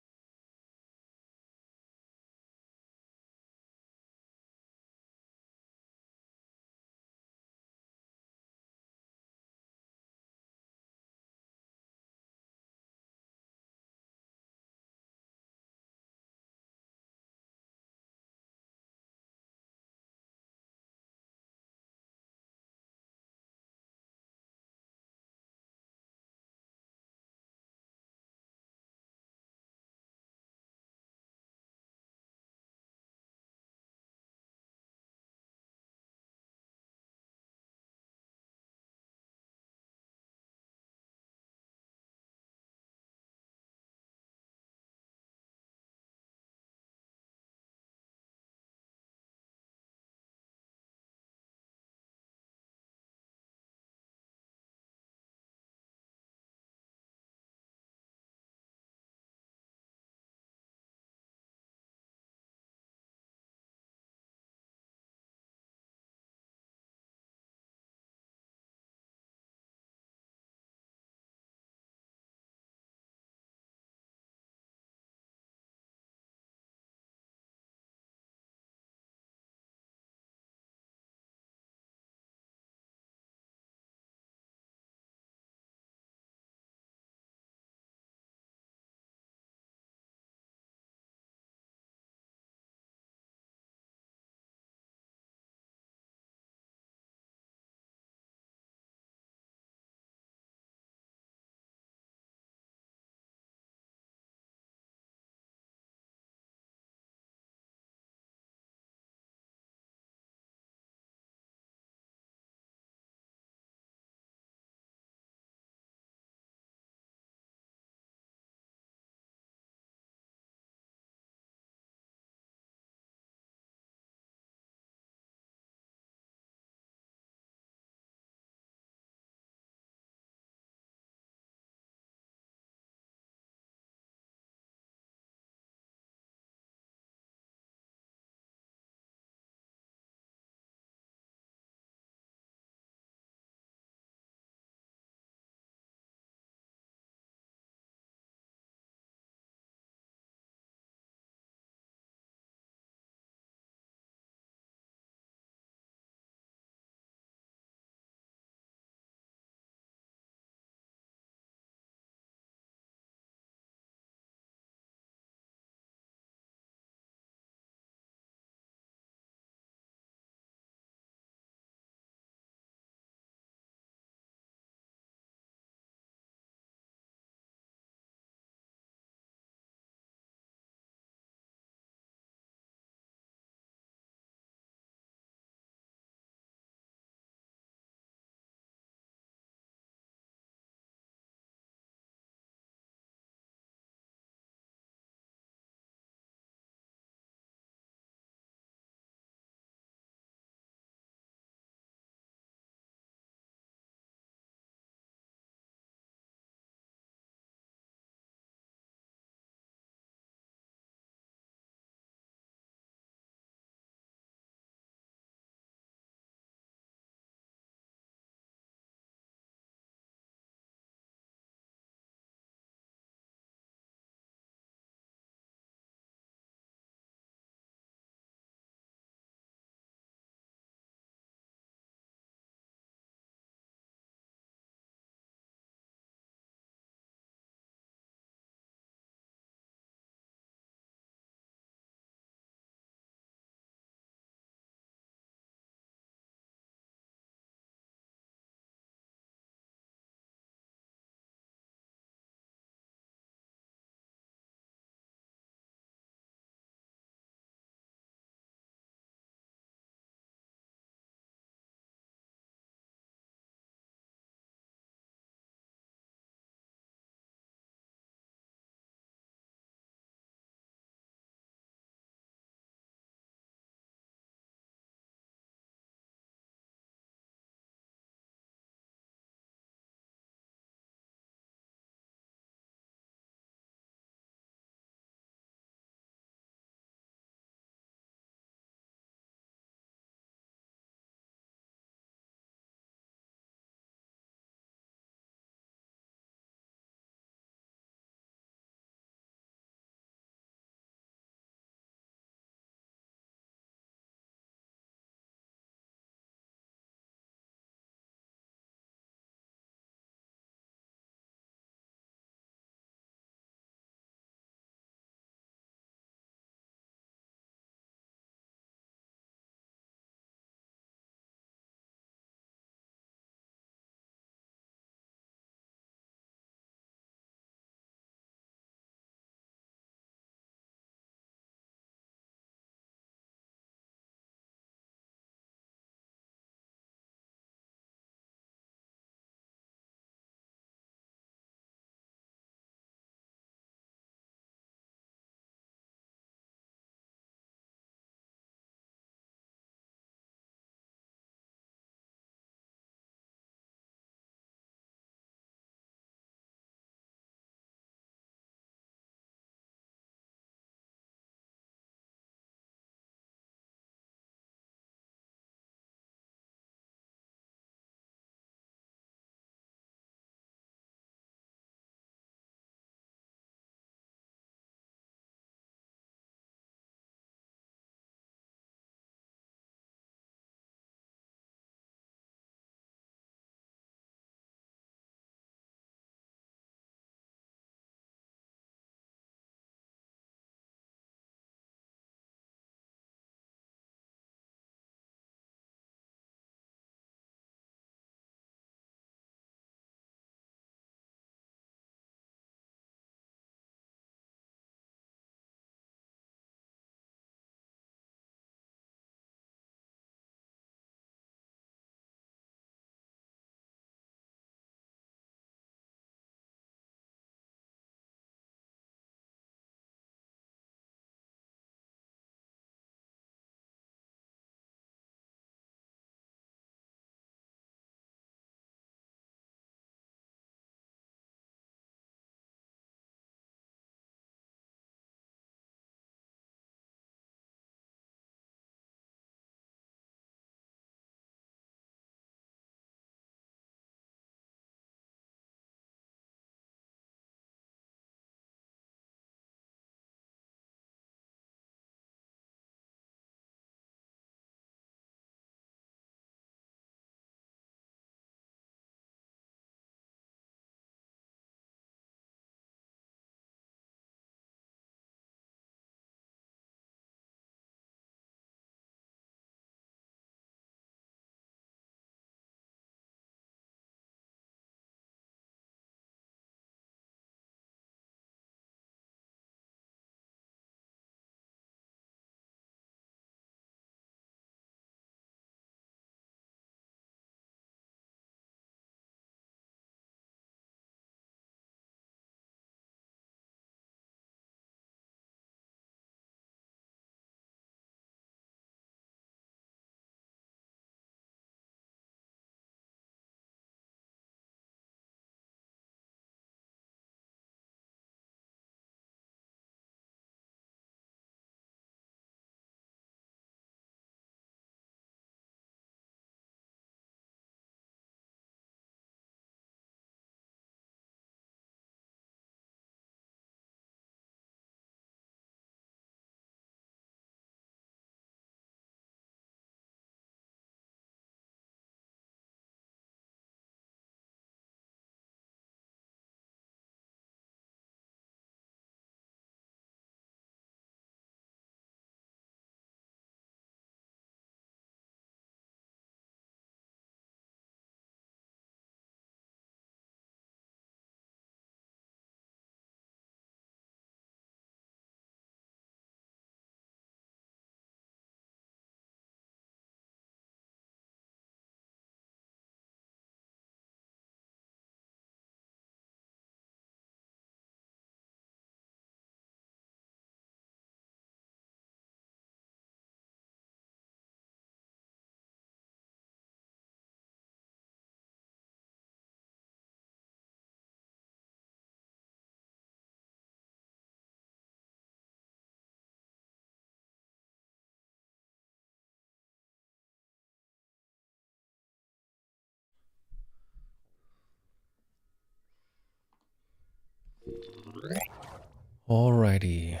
Alrighty.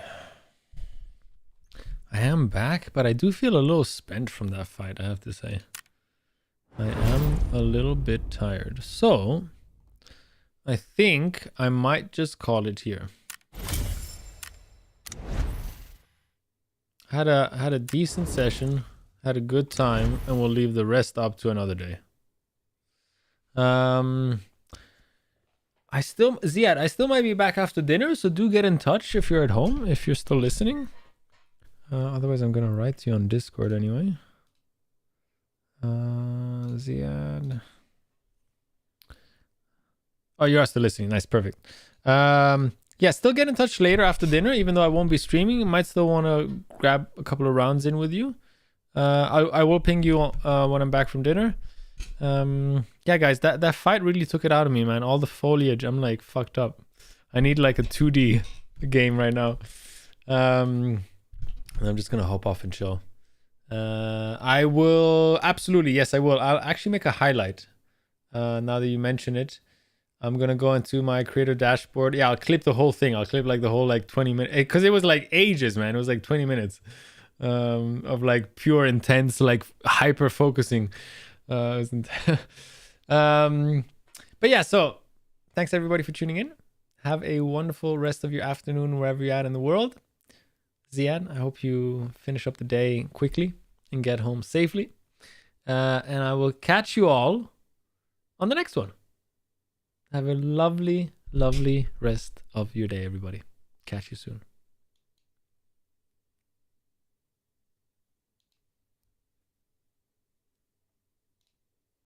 I am back, but I do feel a little spent from that fight, I have to say. I am a little bit tired. So, I think I might just call it here. Had a decent session, had a good time, and we'll leave the rest up to another day. Ziad, I still might be back after dinner, so do get in touch if you're at home, if you're still listening. Otherwise, I'm gonna write to you on Discord anyway. Ziad. Oh, you are still listening. Nice, perfect. Yeah, still get in touch later after dinner, even though I won't be streaming. I might still want to grab a couple of rounds in with you. I will ping you when I'm back from dinner. Yeah, guys, that fight really took it out of me, man. All the foliage, I'm like fucked up. I need like a 2D game right now. I'm just gonna hop off and chill. I will absolutely, yes, I will. I'll actually make a highlight. Now that you mention it, I'm gonna go into my creator dashboard. Yeah, I'll clip the whole thing. I'll clip like the whole like 20 minutes, because it was like ages, man. It was like 20 minutes of like pure intense, like hyper focusing. But yeah, so thanks everybody for tuning in. Have a wonderful rest of your afternoon wherever you're at in the world. Ziad, I hope you finish up the day quickly and get home safely. And I will catch you all on the next one. Have a lovely, lovely rest of your day, everybody. Catch you soon.